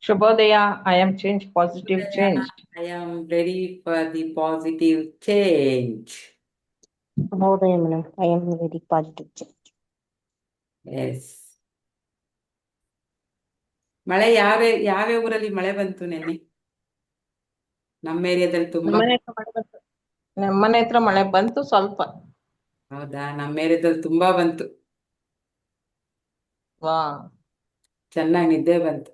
Shubhodaya, I am change, positive change. I am ready for the positive change. Shubhodaya, madam. I am very positive change. Yes. ಮಳೆ ಯಾವ ಊರಲ್ಲಿ ಮಳೆ ಬಂತು ನೆನ್ನೆ? ನಮ್ಮ ಏರಿಯಾದಲ್ಲಿ ತುಂಬಾ. ನಮ್ಮನೆ ಹತ್ರ ಮಳೆ ಬಂತು ಸ್ವಲ್ಪ. ಹೌದಾ? ನಮ್ಮ ಏರಿಯಾದಲ್ಲಿ ತುಂಬಾ ಬಂತು. ವಾ. ಚೆನ್ನಾಗಿ ನಿದ್ದೆ ಬಂತು.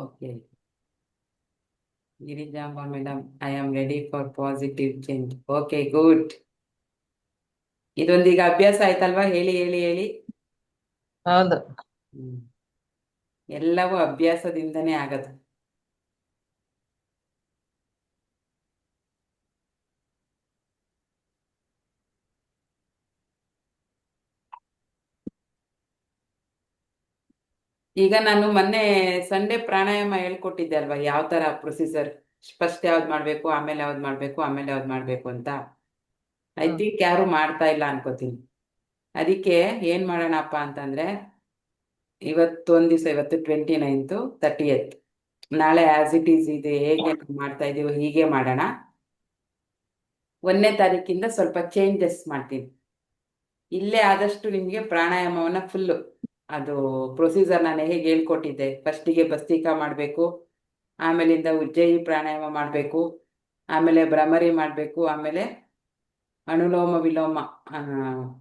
Okay. Girijamba madam, I am ready for positive change. Okay, good. ಇದೊಂದೀಗ ಅಭ್ಯಾಸ ಆಯ್ತಲ್ವಾ? ಹೇಳಿ ಹೇಳಿ ಹೇಳಿ. ಹೌದು. ಎಲ್ಲವೂ ಅಭ್ಯಾಸದಿಂದನೇ ಆಗದು. ಈಗ ನಾನು ಮೊನ್ನೆ ಸಂಡೇ ಪ್ರಾಣಾಯಾಮ ಹೇಳ್ಕೊಟ್ಟಿದ್ದೆ ಅಲ್ವಾ, ಯಾವ ತರ ಪ್ರೊಸೀಜರ್, ಫಸ್ಟ್ ಯಾವ್ದು ಮಾಡ್ಬೇಕು, ಆಮೇಲೆ ಯಾವ್ದು ಮಾಡ್ಬೇಕು, ಆಮೇಲೆ ಯಾವ್ದು ಮಾಡ್ಬೇಕು ಅಂತ. ಐ ಥಿಂಕ್ ಯಾರು ಮಾಡ್ತಾ ಇಲ್ಲ ಅನ್ಕೋತೀನಿ. ಅದಕ್ಕೆ ಏನ್ ಮಾಡೋಣಪ್ಪ ಅಂತಂದ್ರೆ, ಇವತ್ತೊಂದ್ ದಿವಸ, ಇವತ್ತು 29th, 30th, ನಾಳೆ ಆಸ್ ಇಟ್ ಈಸ್ ಇದೆ ಹೇಗೆ ಮಾಡ್ತಾ ಇದೀವೋ ಹೀಗೆ ಮಾಡೋಣ. 1ನೇ ತಾರೀಕಿಂದ ಸ್ವಲ್ಪ ಚೇಂಜಸ್ ಮಾಡ್ತೀನಿ. ಇಲ್ಲೇ ಆದಷ್ಟು ನಿಮ್ಗೆ ಪ್ರಾಣಾಯಾಮವನ್ನ ಫುಲ್ಲು ಅದು ಪ್ರೊಸೀಜರ್ ನಾನು ಹೇಗೆ ಹೇಳ್ಕೊಟ್ಟಿದ್ದೆ, ಫಸ್ಟಿಗೆ ಭಸ್ತ್ರಿಕಾ ಮಾಡಬೇಕು, ಆಮೇಲಿಂದ ಉಜ್ಜಯಿ ಪ್ರಾಣಾಯಾಮ ಮಾಡಬೇಕು, ಆಮೇಲೆ ಭ್ರಮರಿ ಮಾಡಬೇಕು, ಆಮೇಲೆ ಅನುಲೋಮ ವಿಲೋಮ,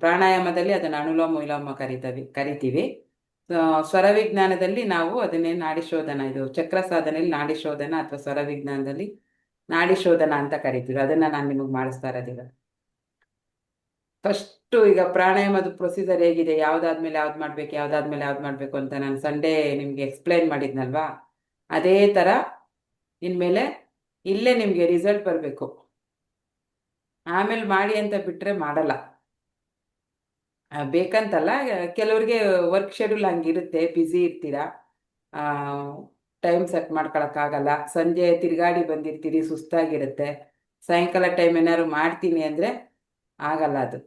ಪ್ರಾಣಾಯಾಮದಲ್ಲಿ ಅದನ್ನು ಅನುಲೋಮ ವಿಲೋಮ ಕರಿತೀವಿ. ಸ್ವರ ವಿಜ್ಞಾನದಲ್ಲಿ ನಾವು ಅದನ್ನೇ ನಾಡಿ ಶೋಧನ, ಇದು ಚಕ್ರ ಸಾಧನೆಯಲ್ಲಿ ನಾಡಿ ಶೋಧನ ಅಥವಾ ಸ್ವರ ವಿಜ್ಞಾನದಲ್ಲಿ ನಾಡಿ ಶೋಧನ ಅಂತ ಕರಿತೀವಿ. ಅದನ್ನ ನಾನು ನಿಮಗೆ ಮಾಡಿಸ್ತಾ ಇರೋದೀಗ. ಫಸ್ಟು ಈಗ ಪ್ರಾಣಾಯಾಮದ ಪ್ರೊಸೀಜರ್ ಹೇಗಿದೆ, ಯಾವ್ದಾದ್ಮೇಲೆ ಯಾವ್ದು ಮಾಡ್ಬೇಕು, ಯಾವ್ದಾದ್ಮೇಲೆ ಯಾವ್ದು ಮಾಡ್ಬೇಕು ಅಂತ ನಾನು ಸಂಡೇ ನಿಮ್ಗೆ ಎಕ್ಸ್ಪ್ಲೈನ್ ಮಾಡಿದ್ನಲ್ವಾ, ಅದೇ ತರ ಇನ್ಮೇಲೆ ಇಲ್ಲೇ ನಿಮ್ಗೆ ರಿಸಲ್ಟ್ ಬರಬೇಕು. ಆಮೇಲೆ ಮಾಡಿ ಅಂತ ಬಿಟ್ರೆ ಮಾಡಲ್ಲ. ಬೇಕಂತಲ್ಲ, ಕೆಲವ್ರಿಗೆ ವರ್ಕ್ ಶೆಡ್ಯೂಲ್ ಹಂಗಿರುತ್ತೆ, ಬ್ಯುಸಿ ಇರ್ತೀರಾ, ಟೈಮ್ ಸೆಟ್ ಮಾಡ್ಕೊಳಕ್ಕಾಗಲ್ಲ, ಸಂಜೆ ತಿರ್ಗಾಡಿ ಬಂದಿರ್ತೀರಿ, ಸುಸ್ತಾಗಿರುತ್ತೆ, ಸಾಯಂಕಾಲ ಟೈಮ್ ಏನಾದ್ರು ಮಾಡ್ತೀನಿ ಅಂದರೆ ಆಗಲ್ಲ ಅದು.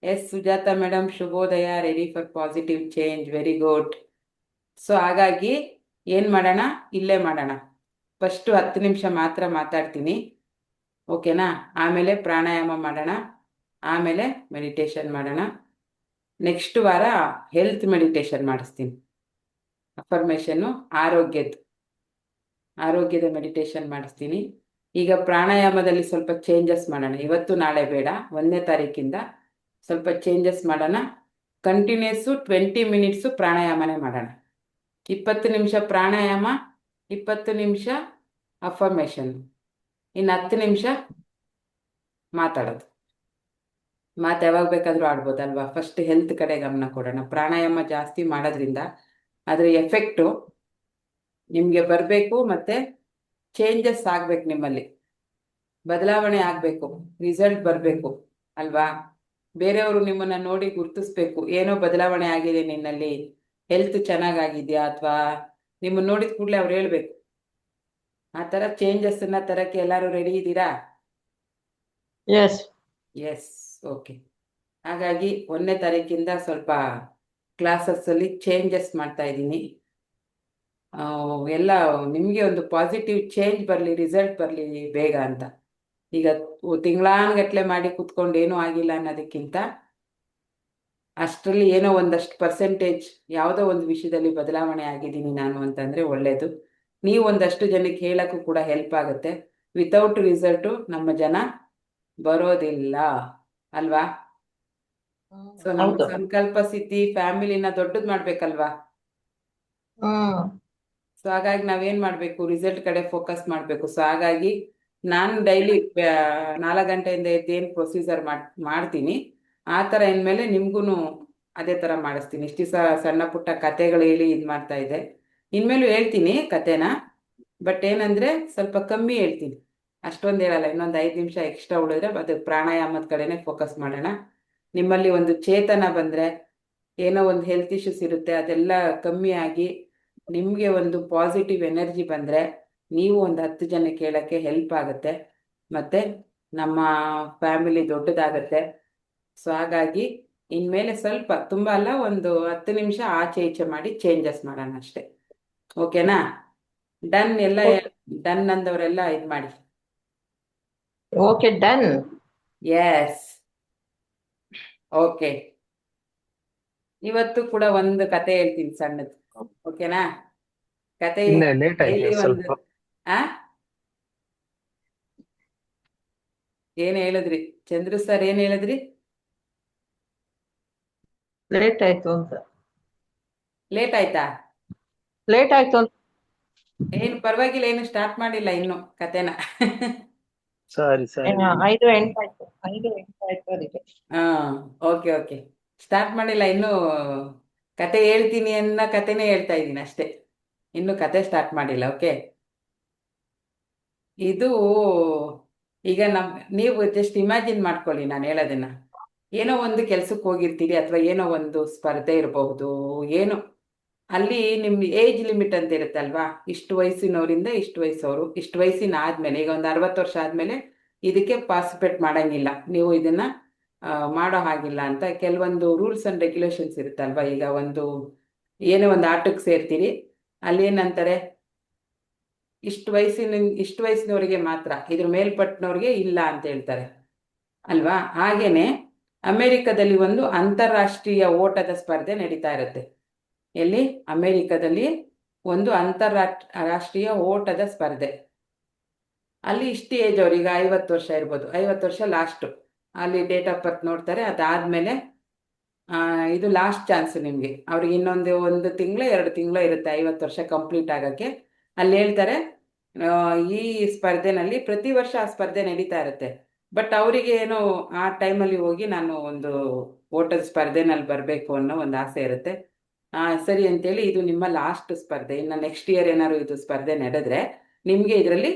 ಎಸ್ ಸುಜಾತ ಮೇಡಮ್, ಶುಭೋದಯ, ready for positive change, very good. So ಹಾಗಾಗಿ ಏನು ಮಾಡೋಣ, ಇಲ್ಲೇ ಮಾಡೋಣ. ಫಸ್ಟು 10 ನಿಮಿಷ ಮಾತ್ರ ಮಾತಾಡ್ತೀನಿ, ಓಕೆನಾ? ಆಮೇಲೆ ಪ್ರಾಣಾಯಾಮ ಮಾಡೋಣ, ಆಮೇಲೆ ಮೆಡಿಟೇಷನ್ ಮಾಡೋಣ. ನೆಕ್ಸ್ಟ್ ವಾರ ಹೆಲ್ತ್ ಮೆಡಿಟೇಷನ್ ಮಾಡಿಸ್ತೀನಿ, ಅಫರ್ಮೇಷನ್ನು, ಆರೋಗ್ಯದ ಮೆಡಿಟೇಷನ್ ಮಾಡಿಸ್ತೀನಿ. ಈಗ ಪ್ರಾಣಾಯಾಮದಲ್ಲಿ ಸ್ವಲ್ಪ ಚೇಂಜಸ್ ಮಾಡೋಣ, ಇವತ್ತು ನಾಳೆ ಬೇಡ, 1ನೇ ತಾರೀಕಿಂದ ಸ್ವಲ್ಪ ಚೇಂಜಸ್ ಮಾಡೋಣ. ಕಂಟಿನ್ಯೂಸು 20 ಮಿನಿಟ್ಸು ಪ್ರಾಣಾಯಾಮನೇ ಮಾಡೋಣ. 20 ನಿಮಿಷ ಪ್ರಾಣಾಯಾಮ, 20 ನಿಮಿಷ ಅಫರ್ಮೇಷನ್, ಇನ್ನು 10 ನಿಮಿಷ ಮಾತಾಡೋದು. ಮಾತು ಯಾವಾಗ ಬೇಕಾದರೂ ಆಡ್ಬೋದಲ್ವಾ? ಫಸ್ಟ್ ಹೆಲ್ತ್ ಕಡೆ ಗಮನ ಕೊಡೋಣ. ಪ್ರಾಣಾಯಾಮ ಜಾಸ್ತಿ ಮಾಡೋದ್ರಿಂದ ಅದರ ಎಫೆಕ್ಟು ನಿಮಗೆ ಬರಬೇಕು, ಮತ್ತು ಚೇಂಜಸ್ ಆಗಬೇಕು, ನಿಮ್ಮಲ್ಲಿ ಬದಲಾವಣೆ ಆಗಬೇಕು, ರಿಸಲ್ಟ್ ಬರಬೇಕು ಅಲ್ವಾ? ಬೇರೆಯವರು ನಿಮ್ಮನ್ನು ನೋಡಿ ಗುರ್ತಿಸ್ಬೇಕು, ಏನೋ ಬದಲಾವಣೆ ಆಗಿದೆ ನಿನ್ನಲ್ಲಿ, ಹೆಲ್ತ್ ಚೆನ್ನಾಗಾಗಿದೆಯಾ, ಅಥವಾ ನಿಮ್ಮನ್ನು ನೋಡಿದ ಕೂಡಲೇ ಅವ್ರು ಹೇಳ್ಬೇಕು. ಆ ಥರ ಚೇಂಜಸ್ಸನ್ನು ತರಕ್ಕೆ ಎಲ್ಲರೂ ರೆಡಿ ಇದ್ದೀರಾ? ಎಸ್. Yes, okay. ಹಾಗಾಗಿ 1ನೇ ತಾರೀಕಿಂದ ಸ್ವಲ್ಪ ಕ್ಲಾಸಸ್ಸಲ್ಲಿ ಚೇಂಜಸ್ ಮಾಡ್ತಾ ಇದ್ದೀನಿ. ಎಲ್ಲ ನಿಮಗೆ ಒಂದು ಪಾಸಿಟಿವ್ ಚೇಂಜ್ ಬರಲಿ, ರಿಸಲ್ಟ್ ಬರಲಿ ಬೇಗ ಅಂತ. ಈಗ ತಿಂಗಳಾನ್ಗಟ್ಲೆ ಮಾಡಿ ಕುತ್ಕೊಂಡು ಏನೂ ಆಗಿಲ್ಲ ಅನ್ನೋದಕ್ಕಿಂತ, ಅಷ್ಟರಲ್ಲಿ ಏನೋ ಒಂದಷ್ಟು ಪರ್ಸೆಂಟೇಜ್ ಯಾವುದೋ ಒಂದು ವಿಷಯದಲ್ಲಿ ಬದಲಾವಣೆ ಆಗಿದ್ದೀನಿ ನಾನು ಅಂತಂದರೆ ಒಳ್ಳೆಯದು. ನೀವು ಒಂದಷ್ಟು ಜನಕ್ಕೆ ಹೇಳೋಕ್ಕೂ ಕೂಡ ಹೆಲ್ಪ್ ಆಗುತ್ತೆ. ವಿತೌಟ್ ರಿಸಲ್ಟು ನಮ್ಮ ಜನ ಬರೋದಿಲ್ಲ ಅಲ್ವಾ? ಸೊ ನಮ್ಮ ಸಂಕಲ್ಪ ಸಿದ್ಧಿ ಫ್ಯಾಮಿಲಿನ ದೊಡ್ಡದು ಮಾಡ್ಬೇಕಲ್ವಾ? ಸೊ ಹಾಗಾಗಿ ನಾವೇನು ಮಾಡಬೇಕು, ರಿಸಲ್ಟ್ ಕಡೆ ಫೋಕಸ್ ಮಾಡಬೇಕು. ಸೊ ಹಾಗಾಗಿ ನಾನು ಡೈಲಿ 4 ಗಂಟೆಯಿಂದ ಎದ್ದೇನು ಪ್ರೊಸೀಜರ್ ಮಾಡ್ತೀನಿ, ಆ ಥರ ಇನ್ಮೇಲೆ ನಿಮಗೂ ಅದೇ ಥರ ಮಾಡಿಸ್ತೀನಿ. ಇಷ್ಟು ದಿವಸ ಸಣ್ಣ ಪುಟ್ಟ ಕತೆಗಳು ಹೇಳಿ ಇದು ಮಾಡ್ತಾ ಇದ್ದೆ, ಇನ್ಮೇಲೂ ಹೇಳ್ತೀನಿ ಕತೆನ, ಬಟ್ ಏನಂದರೆ ಸ್ವಲ್ಪ ಕಮ್ಮಿ ಹೇಳ್ತೀನಿ, ಅಷ್ಟೊಂದು ಹೇಳಲ್ಲ. ಇನ್ನೊಂದು 5 ನಿಮಿಷ ಎಕ್ಸ್ಟ್ರಾ ಉಳಿದ್ರೆ ಅದು ಪ್ರಾಣಾಯಾಮದ ಕಡೆನೇ ಫೋಕಸ್ ಮಾಡೋಣ. ನಿಮ್ಮಲ್ಲಿ ಒಂದು ಚೇತನ ಬಂದರೆ, ಏನೋ ಒಂದು ಹೆಲ್ತ್ ಇಶ್ಯೂಸ್ ಇರುತ್ತೆ, ಅದೆಲ್ಲ ಕಮ್ಮಿ ಆಗಿ ನಿಮಗೆ ಒಂದು ಪಾಸಿಟಿವ್ ಎನರ್ಜಿ ಬಂದರೆ, ನೀವು ಒಂದು 10 ಜನ ಕೇಳೋಕ್ಕೆ ಹೆಲ್ಪ್ ಆಗುತ್ತೆ, ಮತ್ತು ನಮ್ಮ ಫ್ಯಾಮಿಲಿ ದೊಡ್ಡದಾಗತ್ತೆ. ಸೊ ಹಾಗಾಗಿ ಇನ್ಮೇಲೆ ಸ್ವಲ್ಪ ತುಂಬಾ ಅಲ್ಲ, ಒಂದು 10 ನಿಮಿಷ ಆಚೆ ಈಚೆ ಮಾಡಿ ಚೇಂಜಸ್ ಮಾಡೋಣ ಅಷ್ಟೇ. ಓಕೆನಾ? ಡನ್ ಎಲ್ಲ. ಓಕೆ ಡನ್ ಅಂದವರೆಲ್ಲ ಇದು ಮಾಡಿ. Okay done. ಎಸ್. ಓಕೆ. ಇವತ್ತು ಕೂಡ ಒಂದು ಕತೆ ಹೇಳ್ತೀನಿ ಸಣ್ಣದು. ಓಕೆನಾ? ಕತೆ ಇಲ್ಲ ಲೇಟ್ ಆಯ್ತು ಡೈಲಿ ಒಂದು. ಸ್ವಲ್ಪ. ಆ ಏನ್ ಹೇಳಿದ್ರಿ ಚಂದ್ರು ಸರ್? ಏನ್ ಹೇಳಿದ್ರಿ? ಲೇಟ್ ಆಯ್ತು ಅಂತ. ಲೇಟ್ ಆಯ್ತಾ? ಲೇಟ್ ಆಯ್ತು ಅಂತ. ಏನು ಪರವಾಗಿಲ್ಲ, ಏನು ಸ್ಟಾರ್ಟ್ ಮಾಡಿಲ್ಲ ಇನ್ನು ಕತೆನ. ಸರಿ ಸರಿ. 5:08 ಆಯ್ತು. 5:08 ಆಯ್ತು ಅದಕ್ಕೆ. ಹಾ, ಓಕೆ ಓಕೆ. ಸ್ಟಾರ್ಟ್ ಮಾಡಿಲ್ಲ ಇನ್ನು. ಕತೆ ಹೇಳ್ತೀನಿ ಅನ್ನೋ ಕತೆನೇ ಹೇಳ್ತಾ ಇದ್ದೀನಿ ಅಷ್ಟೇ, ಇನ್ನು ಕತೆ ಸ್ಟಾರ್ಟ್ ಮಾಡಿಲ್ಲ. ಓಕೆ. ಇದು ಈಗ ನೀವು ಜಸ್ಟ್ ಇಮ್ಯಾಜಿನ್ ಮಾಡ್ಕೊಳ್ಳಿ ನಾನು ಹೇಳೋದನ್ನ. ಏನೋ ಒಂದು ಕೆಲ್ಸಕ್ಕೆ ಹೋಗಿರ್ತೀರಿ, ಅಥವಾ ಏನೋ ಒಂದು ಸ್ಪರ್ಧೆ ಇರಬಹುದು, ಏನೋ ಅಲ್ಲಿ ನಿಮ್ ಏಜ್ ಲಿಮಿಟ್ ಅಂತ ಇರುತ್ತೆ ಅಲ್ವಾ? ಇಷ್ಟು ವಯಸ್ಸಿನವರಿಂದ ಇಷ್ಟು ವಯಸ್ಸವರು, ಇಷ್ಟು ವಯಸ್ಸಿನ ಆದ್ಮೇಲೆ, ಈಗ ಒಂದು 60 ವರ್ಷ ಆದ್ಮೇಲೆ ಇದಕ್ಕೆ ಪಾರ್ಟಿಸಿಪೇಟ್ ಮಾಡಂಗಿಲ್ಲ, ನೀವು ಇದನ್ನ ಮಾಡೋ ಹಾಗಿಲ್ಲ ಅಂತ ಕೆಲವೊಂದು ರೂಲ್ಸ್ ಅಂಡ್ ರೆಗ್ಯುಲೇಷನ್ಸ್ ಇರುತ್ತಲ್ವಾ? ಈಗ ಏನೋ ಒಂದು ಆಟಕ್ಕೆ ಸೇರ್ತೀರಿ, ಅಲ್ಲಿ ಏನಂತಾರೆ, ಇಷ್ಟು ವಯಸ್ಸಿನವರಿಗೆ ಮಾತ್ರ, ಇದ್ರ ಮೇಲ್ಪಟ್ಟನವ್ರಿಗೆ ಇಲ್ಲ ಅಂತ ಹೇಳ್ತಾರೆ ಅಲ್ವಾ? ಹಾಗೇನೆ ಅಮೆರಿಕದಲ್ಲಿ ಒಂದು ಅಂತಾರಾಷ್ಟ್ರೀಯ ಓಟದ ಸ್ಪರ್ಧೆ ನಡೀತಾ ಇರುತ್ತೆ. ಎಲ್ಲಿ? ಅಮೆರಿಕದಲ್ಲಿ ಒಂದು ರಾಷ್ಟ್ರೀಯ ಓಟದ ಸ್ಪರ್ಧೆ. ಅಲ್ಲಿ ಇಷ್ಟು ಏಜ್ ಅವ್ರಿಗೆ 50 ವರ್ಷ ಇರ್ಬೋದು, 50 ವರ್ಷ ಲಾಸ್ಟ್. ಅಲ್ಲಿ ಡೇಟ್ ಆಫ್ ಬರ್ತ್ ನೋಡ್ತಾರೆ. ಅದಾದ್ಮೇಲೆ ಇದು ಲಾಸ್ಟ್ ಚಾನ್ಸ್ ನಿಮ್ಗೆ. ಅವ್ರಿಗೆ ಇನ್ನೊಂದು 1 ತಿಂಗಳು 2 ತಿಂಗಳು ಇರುತ್ತೆ 50 ವರ್ಷ ಕಂಪ್ಲೀಟ್ ಆಗಕ್ಕೆ. ಅಲ್ಲಿ ಹೇಳ್ತಾರೆ, ಈ ಸ್ಪರ್ಧೆನಲ್ಲಿ ಪ್ರತಿ ವರ್ಷ ಆ ಸ್ಪರ್ಧೆ ನಡೀತಾ ಇರುತ್ತೆ. ಬಟ್ ಅವರಿಗೆ ಏನೋ ಆ ಟೈಮಲ್ಲಿ ಹೋಗಿ ನಾನು ಒಂದು ಓಟದ ಸ್ಪರ್ಧೆನಲ್ಲಿ ಬರಬೇಕು ಅನ್ನೋ ಒಂದು ಆಸೆ ಇರುತ್ತೆ. ಸರಿ ಅಂತೇಳಿ, ಇದು ನಿಮ್ಮ ಲಾಸ್ಟ್ ಸ್ಪರ್ಧೆ, ಇನ್ನು ನೆಕ್ಸ್ಟ್ ಇಯರ್ ಏನಾದ್ರು ಇದು ಸ್ಪರ್ಧೆ ನಡೆದ್ರೆ ನಿಮ್ಗೆ ಇದರಲ್ಲಿ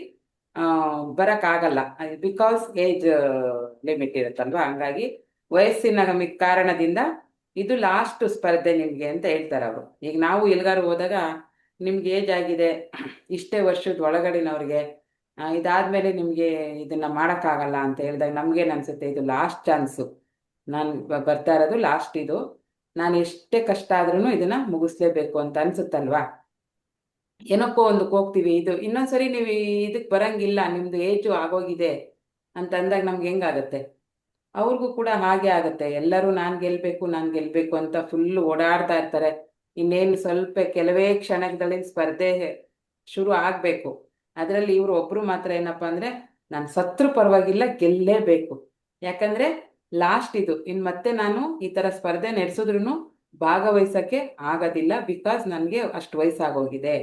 ಬರಕ್ಕಾಗಲ್ಲ, ಬಿಕಾಸ್ ಏಜ್ ಲಿಮಿಟ್ ಇರುತ್ತಲ್ವಾ? ಹಂಗಾಗಿ ವಯಸ್ಸಿನ ಕಾರಣದಿಂದ ಇದು ಲಾಸ್ಟ್ ಸ್ಪರ್ಧೆ ನಿಮ್ಗೆ ಅಂತ ಹೇಳ್ತಾರೆ ಅವರು. ಈಗ ನಾವು ಎಲ್ಗಾರು ಹೋದಾಗ ನಿಮ್ಗೆ ಏಜ್ ಆಗಿದೆ, ಇಷ್ಟೇ ವರ್ಷದ ಒಳಗಡೆನವ್ರಿಗೆ, ಇದಾದ್ಮೇಲೆ ನಿಮ್ಗೆ ಇದನ್ನ ಮಾಡಕ್ಕಾಗಲ್ಲ ಅಂತ ಹೇಳಿದಾಗ ನಮ್ಗೇನ್ ಅನ್ಸುತ್ತೆ, ಇದು ಲಾಸ್ಟ್ ಚಾನ್ಸು, ನಾನು ಬರ್ತಾ ಇರೋದು ಲಾಸ್ಟ್, ಇದು ನಾನು ಎಷ್ಟೇ ಕಷ್ಟ ಆದ್ರೂ ಇದನ್ನ ಮುಗಿಸ್ಲೇಬೇಕು ಅಂತ ಅನ್ಸುತ್ತಲ್ವಾ? ಏನಕ್ಕೋ ಒಂದಕ್ಕೆ ಹೋಗ್ತೀವಿ, ಇದು ಇನ್ನೊಂದ್ಸರಿ ನೀವು ಇದಕ್ಕೆ ಬರಂಗಿಲ್ಲ, ನಿಮ್ದು ಏಜು ಆಗೋಗಿದೆ ಅಂತ ಅಂದಾಗ ನಮ್ಗೆ ಹೆಂಗಾಗತ್ತೆ? ಅವ್ರಿಗೂ ಕೂಡ ಹಾಗೆ ಆಗುತ್ತೆ. ಎಲ್ಲರೂ ನಾನು ಗೆಲ್ಬೇಕು ಅಂತ ಫುಲ್ ಓಡಾಡ್ತಾ ಇರ್ತಾರೆ. ಇನ್ನೇನು ಸ್ವಲ್ಪ ಕೆಲವೇ ಕ್ಷಣಗಳಲ್ಲಿ ಸ್ಪರ್ಧೆ ಶುರು ಆಗ್ಬೇಕು. ಅದರಲ್ಲಿ ಇವ್ರು ಒಬ್ರು ಮಾತ್ರ ಏನಪ್ಪಾ ಅಂದ್ರೆ, ನಾನು ಸತ್ರು ಪರವಾಗಿಲ್ಲ, ಗೆಲ್ಲೇಬೇಕು. ಯಾಕಂದ್ರೆ ಲಾಸ್ಟ್ ಇದು, ಮತ್ತೆ ನಾನು ಈ ತರ ಸ್ಪರ್ಧೆ ನಡೆಸಿದ್ರು ಭಾಗವಹಿಸಕ್ಕೆ ಆಗೋದಿಲ್ಲ, ಬಿಕಾಸ್ ನನಗೆ ಅಷ್ಟು ವಯಸ್ಸಾಗೋಗಿದೆ.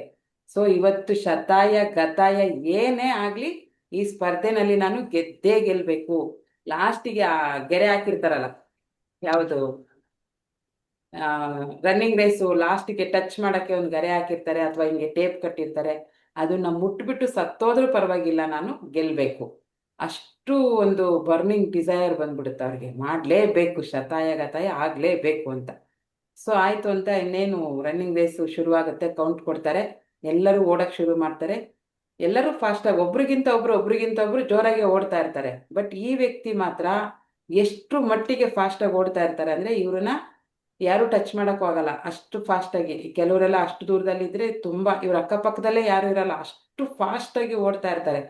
ಸೊ ಇವತ್ತು ಶತಾಯ ಗತಾಯ ಏನೇ ಆಗ್ಲಿ, ಈ ಸ್ಪರ್ಧೆನಲ್ಲಿ ನಾನು ಗೆದ್ದೇ ಗೆಲ್ಬೇಕು. ಲಾಸ್ಟಿಗೆ ಆ ಗೆರೆ ಹಾಕಿರ್ತಾರಲ್ಲ, ಯಾವುದು ರನ್ನಿಂಗ್ ರೇಸು, ಲಾಸ್ಟಿಗೆ ಟಚ್ ಮಾಡಕ್ಕೆ ಒಂದು ಗೆರೆ ಹಾಕಿರ್ತಾರೆ, ಅಥವಾ ಹಿಂಗೆ ಟೇಪ್ ಕಟ್ಟಿರ್ತಾರೆ, ಅದನ್ನ ಮುಟ್ಬಿಟ್ಟು ಸತ್ತೋದ್ರೂ ಪರವಾಗಿಲ್ಲ, ನಾನು ಗೆಲ್ಬೇಕು. ಅಷ್ಟು ಒಂದು ಬರ್ನಿಂಗ್ ಡಿಸೈರ್ ಬಂದ್ಬಿಡುತ್ತೆ ಅವ್ರಿಗೆ, ಮಾಡ್ಲೇಬೇಕು, ಶತಾಯ ಗತಾಯ ಆಗ್ಲೇಬೇಕು ಅಂತ. ಸೊ ಆಯ್ತು ಅಂತ ಇನ್ನೇನು ರನ್ನಿಂಗ್ ರೇಸು ಶುರುವಾಗುತ್ತೆ, ಕೌಂಟ್ ಕೊಡ್ತಾರೆ, ಎಲ್ಲರೂ ಓಡಕ್ ಶುರು ಮಾಡ್ತಾರೆ. ಎಲ್ಲರೂ ಫಾಸ್ಟಾಗಿ, ಒಬ್ರಿಗಿಂತ ಒಬ್ರು ಜೋರಾಗಿ ಓಡ್ತಾ ಇರ್ತಾರೆ. ಬಟ್ ಈ ವ್ಯಕ್ತಿ ಮಾತ್ರ ಎಷ್ಟು ಮಟ್ಟಿಗೆ ಫಾಸ್ಟಾಗಿ ಓಡ್ತಾ ಇರ್ತಾರೆ ಅಂದ್ರೆ, ಇವ್ರನ್ನ ಯಾರು ಟಚ್ ಮಾಡಕ್ಕೂ ಆಗಲ್ಲ, ಅಷ್ಟು ಫಾಸ್ಟಾಗಿ. ಕೆಲವರೆಲ್ಲ ಅಷ್ಟು ದೂರದಲ್ಲಿದ್ರೆ ತುಂಬಾ, ಇವ್ರ ಅಕ್ಕಪಕ್ಕದಲ್ಲೇ ಯಾರು ಇರಲ್ಲ, ಅಷ್ಟು ಫಾಸ್ಟಾಗಿ ಓಡ್ತಾ ಇರ್ತಾರೆ.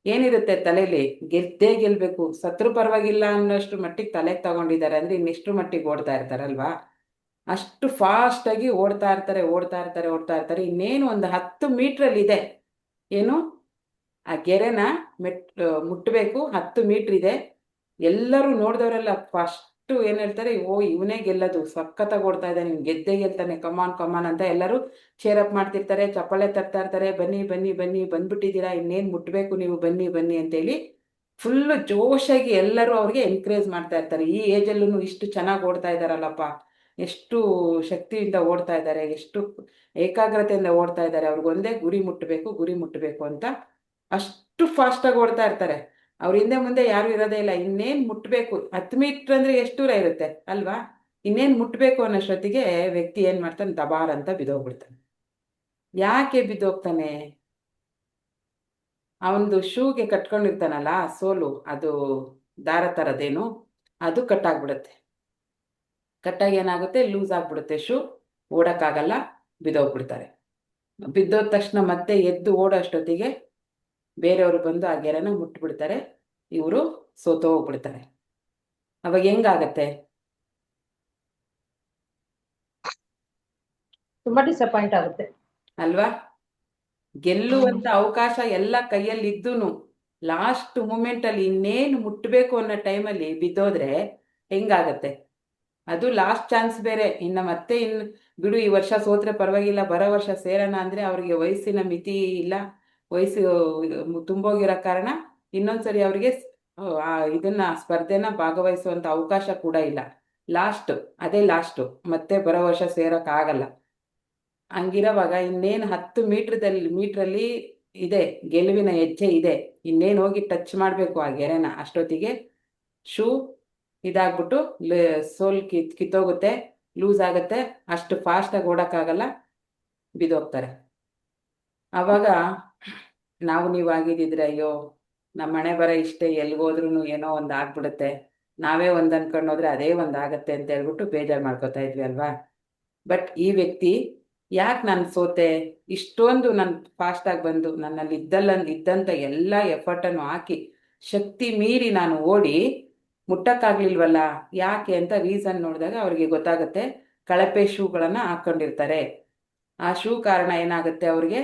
ಏನಿರುತ್ತೆ ತಲೆಯಲ್ಲಿ, ಗೆದ್ದೇ ಗೆಲ್ಬೇಕು, ಸತ್ರು ಪರವಾಗಿಲ್ಲ ಅನ್ನೋಷ್ಟು ಮಟ್ಟಿಗೆ ತಲೆಗೆ ತಗೊಂಡಿದ್ದಾರೆ ಅಂದ್ರೆ ಇನ್ನೆಷ್ಟು ಮಟ್ಟಿಗೆ ಓಡ್ತಾ ಇರ್ತಾರಲ್ವಾ? ಅಷ್ಟು ಫಾಸ್ಟಾಗಿ ಓಡ್ತಾ ಇರ್ತಾರೆ. ಇನ್ನೇನು ಒಂದು 10 ಮೀಟ್ರಲ್ಲಿ ಇದೆ, ಏನು ಆ ಗೆರೆನ ಮುಟ್ಟಬೇಕು, 10 ಮೀಟ್ರ್ ಇದೆ. ಎಲ್ಲರೂ ನೋಡಿದವರೆಲ್ಲ ಫಸ್ಟ್ ಏನ್ ಹೇಳ್ತಾರೆ, ಓ ಇವನೇ ಗೆಲ್ಲದು, ಸಖತ್ತಾಗಿ ಓಡ್ತಾ ಇದ್ದಾನೆ, ನೀವು ಗೆದ್ದೇ ಗೆಲ್ತಾನೆ, ಕಮಾನ್ ಅಂತ ಎಲ್ಲರೂ ಚೇರಪ್ ಮಾಡ್ತಿರ್ತಾರೆ, ಚಪ್ಪಾಳೆ ತಟ್ತಾ ಇರ್ತಾರೆ, ಬನ್ನಿ ಬಂದ್ಬಿಟ್ಟಿದ್ದೀರಾ, ಇನ್ನೇನ್ ಮುಟ್ಬೇಕು ನೀವು, ಬನ್ನಿ ಅಂತೇಳಿ ಫುಲ್ಲು ಜೋಶಾಗಿ ಎಲ್ಲರೂ ಅವ್ರಿಗೆ ಎನ್ಕರೇಜ್ ಮಾಡ್ತಾ ಇರ್ತಾರೆ. ಈ ಏಜಲ್ಲೂ ಇಷ್ಟು ಚೆನ್ನಾಗಿ ಓಡ್ತಾ ಇದ್ದಾರಲ್ಲಪ್ಪ, ಎಷ್ಟು ಶಕ್ತಿಯಿಂದ ಓಡ್ತಾ ಇದ್ದಾರೆ, ಎಷ್ಟು ಏಕಾಗ್ರತೆಯಿಂದ ಓಡ್ತಾ ಇದ್ದಾರೆ, ಅವ್ರಿಗೊಂದೇ ಗುರಿ ಮುಟ್ಟಬೇಕು ಅಂತ ಅಷ್ಟು ಫಾಸ್ಟಾಗಿ ಓಡ್ತಾ ಇರ್ತಾರೆ. ಅವ್ರ ಹಿಂದೆ ಮುಂದೆ ಯಾರು ಇರೋದೇ ಇಲ್ಲ, ಇನ್ನೇನ್ ಮುಟ್ಬೇಕು, 10 ಮೀಟರ್ ಅಂದ್ರೆ ಎಷ್ಟು ದೂರ ಇರುತ್ತೆ ಅಲ್ವಾ? ಇನ್ನೇನ್ ಮುಟ್ಬೇಕು ಅನ್ನೋಷ್ಟೊತ್ತಿಗೆ ವ್ಯಕ್ತಿ ಏನ್ ಮಾಡ್ತಾನೆ, ದಬಾರ್ ಅಂತ ಬಿದ್ದೋಗ್ಬಿಡ್ತಾನೆ. ಯಾಕೆ ಬಿದ್ದೋಗ್ತಾನೆ? ಅವನದು ಶೂಗೆ ಕಟ್ಕೊಂಡಿರ್ತಾನಲ್ಲ ಸೋಲು, ಅದು ದಾರ ತರದೇನು, ಅದು ಕಟ್ಟಾಗ್ಬಿಡುತ್ತೆ. ಕಟ್ಟಾಗಿ ಏನಾಗುತ್ತೆ, ಲೂಸ್ ಆಗ್ಬಿಡುತ್ತೆ ಶೂ, ಓಡಕ್ಕಾಗಲ್ಲ, ಬಿದ್ದೋಗ್ಬಿಡ್ತಾರೆ. ಬಿದ್ದೋದ ತಕ್ಷಣ ಮತ್ತೆ ಎದ್ದು ಓಡೋ ಅಷ್ಟೊತ್ತಿಗೆ ಬೇರೆಯವರು ಬಂದು ಆ ಗೆರೆನ ಮುಟ್ಬಿಡ್ತಾರೆ, ಇವರು ಸೋತು ಹೋಗ್ಬಿಡ್ತಾರೆ. ಅವಾಗ ಹೆಂಗಾಗತ್ತೆ? ತುಂಬಾ ಡಿಸಪಾಯಿಂಟ್ ಆಗುತ್ತೆ ಅಲ್ವಾ? ಗೆಲ್ಲುವಂತ ಅವಕಾಶ ಎಲ್ಲ ಕೈಯಲ್ಲಿ ಇದ್ದೂನು ಲಾಸ್ಟ್ ಮೂಮೆಂಟ್ ಅಲ್ಲಿ ಇನ್ನೇನು ಮುಟ್ಬೇಕು ಅನ್ನೋ ಟೈಮಲ್ಲಿ ಬಿದ್ದೋದ್ರೆ ಹೆಂಗಾಗತ್ತೆ? ಅದು ಲಾಸ್ಟ್ ಚಾನ್ಸ್ ಬೇರೆ. ಮತ್ತೆ ಬಿಡು, ಈ ವರ್ಷ ಸೋತ್ರೆ ಪರವಾಗಿಲ್ಲ, ಬರೋ ವರ್ಷ ಸೇರೋಣ ಅಂದ್ರೆ ಅವ್ರಿಗೆ ವಯಸ್ಸಿನ ಮಿತಿ ಇಲ್ಲ, ವಯಸ್ಸು ತುಂಬೋಗಿರೋ ಕಾರಣ ಇನ್ನೊಂದ್ಸರಿ ಅವ್ರಿಗೆ ಇದನ್ನ ಸ್ಪರ್ಧೆನ ಭಾಗವಹಿಸುವಂತ ಅವಕಾಶ ಕೂಡ ಇಲ್ಲ. ಅದೇ ಲಾಸ್ಟ್, ಮತ್ತೆ ಬರೋ ವರ್ಷ ಸೇರೋಕ್ ಆಗಲ್ಲ. ಹಂಗಿರೋವಾಗ ಇನ್ನೇನು 10 ಮೀಟ್ರಲ್ಲಿ ಇದೆ, ಗೆಲುವಿನ ಹೆಜ್ಜೆ ಇದೆ, ಇನ್ನೇನು ಹೋಗಿ ಟಚ್ ಮಾಡಬೇಕು ಆ ಗೆರೆನ. ಅಷ್ಟೊತ್ತಿಗೆ ಶೂ ಇದಾಗ್ಬಿಟ್ಟು ಸೋಲ್ ಕಿತ್ತೋಗುತ್ತೆ, ಲೂಸ್ ಆಗುತ್ತೆ, ಅಷ್ಟು ಫಾಸ್ಟಾಗಿ ಓಡೋಕ್ಕಾಗಲ್ಲ, ಬಿದ್ದೋಗ್ತಾರೆ. ಆವಾಗ ನೀವು ಆಗಿದ್ದಿದ್ರೆ, ಅಯ್ಯೋ ನಮ್ಮ ಮನೆ ಬರ ಇಷ್ಟೇ, ಎಲ್ಗೋದ್ರೂ ಏನೋ ಒಂದು ಆಗ್ಬಿಡುತ್ತೆ, ನಾವೇ ಒಂದು ಅನ್ಕೊಂಡೋದ್ರೆ ಅದೇ ಒಂದು ಆಗತ್ತೆ ಅಂತ ಹೇಳ್ಬಿಟ್ಟು ಬೇಜಾರು ಮಾಡ್ಕೋತಾ ಇದ್ವಿ ಅಲ್ವಾ? ಬಟ್ ಈ ವ್ಯಕ್ತಿ, ಯಾಕೆ ನಾನು ಸೋತೆ, ಇಷ್ಟೊಂದು ನಾನು ಫಾಸ್ಟಾಗಿ ಬಂದು ನನ್ನಲ್ಲಿ ಇದ್ದಂಥ ಎಲ್ಲ ಎಫರ್ಟನ್ನು ಹಾಕಿ ಶಕ್ತಿ ಮೀರಿ ನಾನು ಓಡಿ ಮುಟ್ಟಕ್ಕಾಗ್ಲಿಲ್ವಲ್ಲ, ಯಾಕೆ ಅಂತ ರೀಸನ್ ನೋಡಿದಾಗ ಅವ್ರಿಗೆ ಗೊತ್ತಾಗುತ್ತೆ, ಕಳಪೆ ಶೂಗಳನ್ನು ಹಾಕ್ಕೊಂಡಿರ್ತಾರೆ. ಆ ಶೂ ಕಾರಣ ಏನಾಗುತ್ತೆ ಅವ್ರಿಗೆ,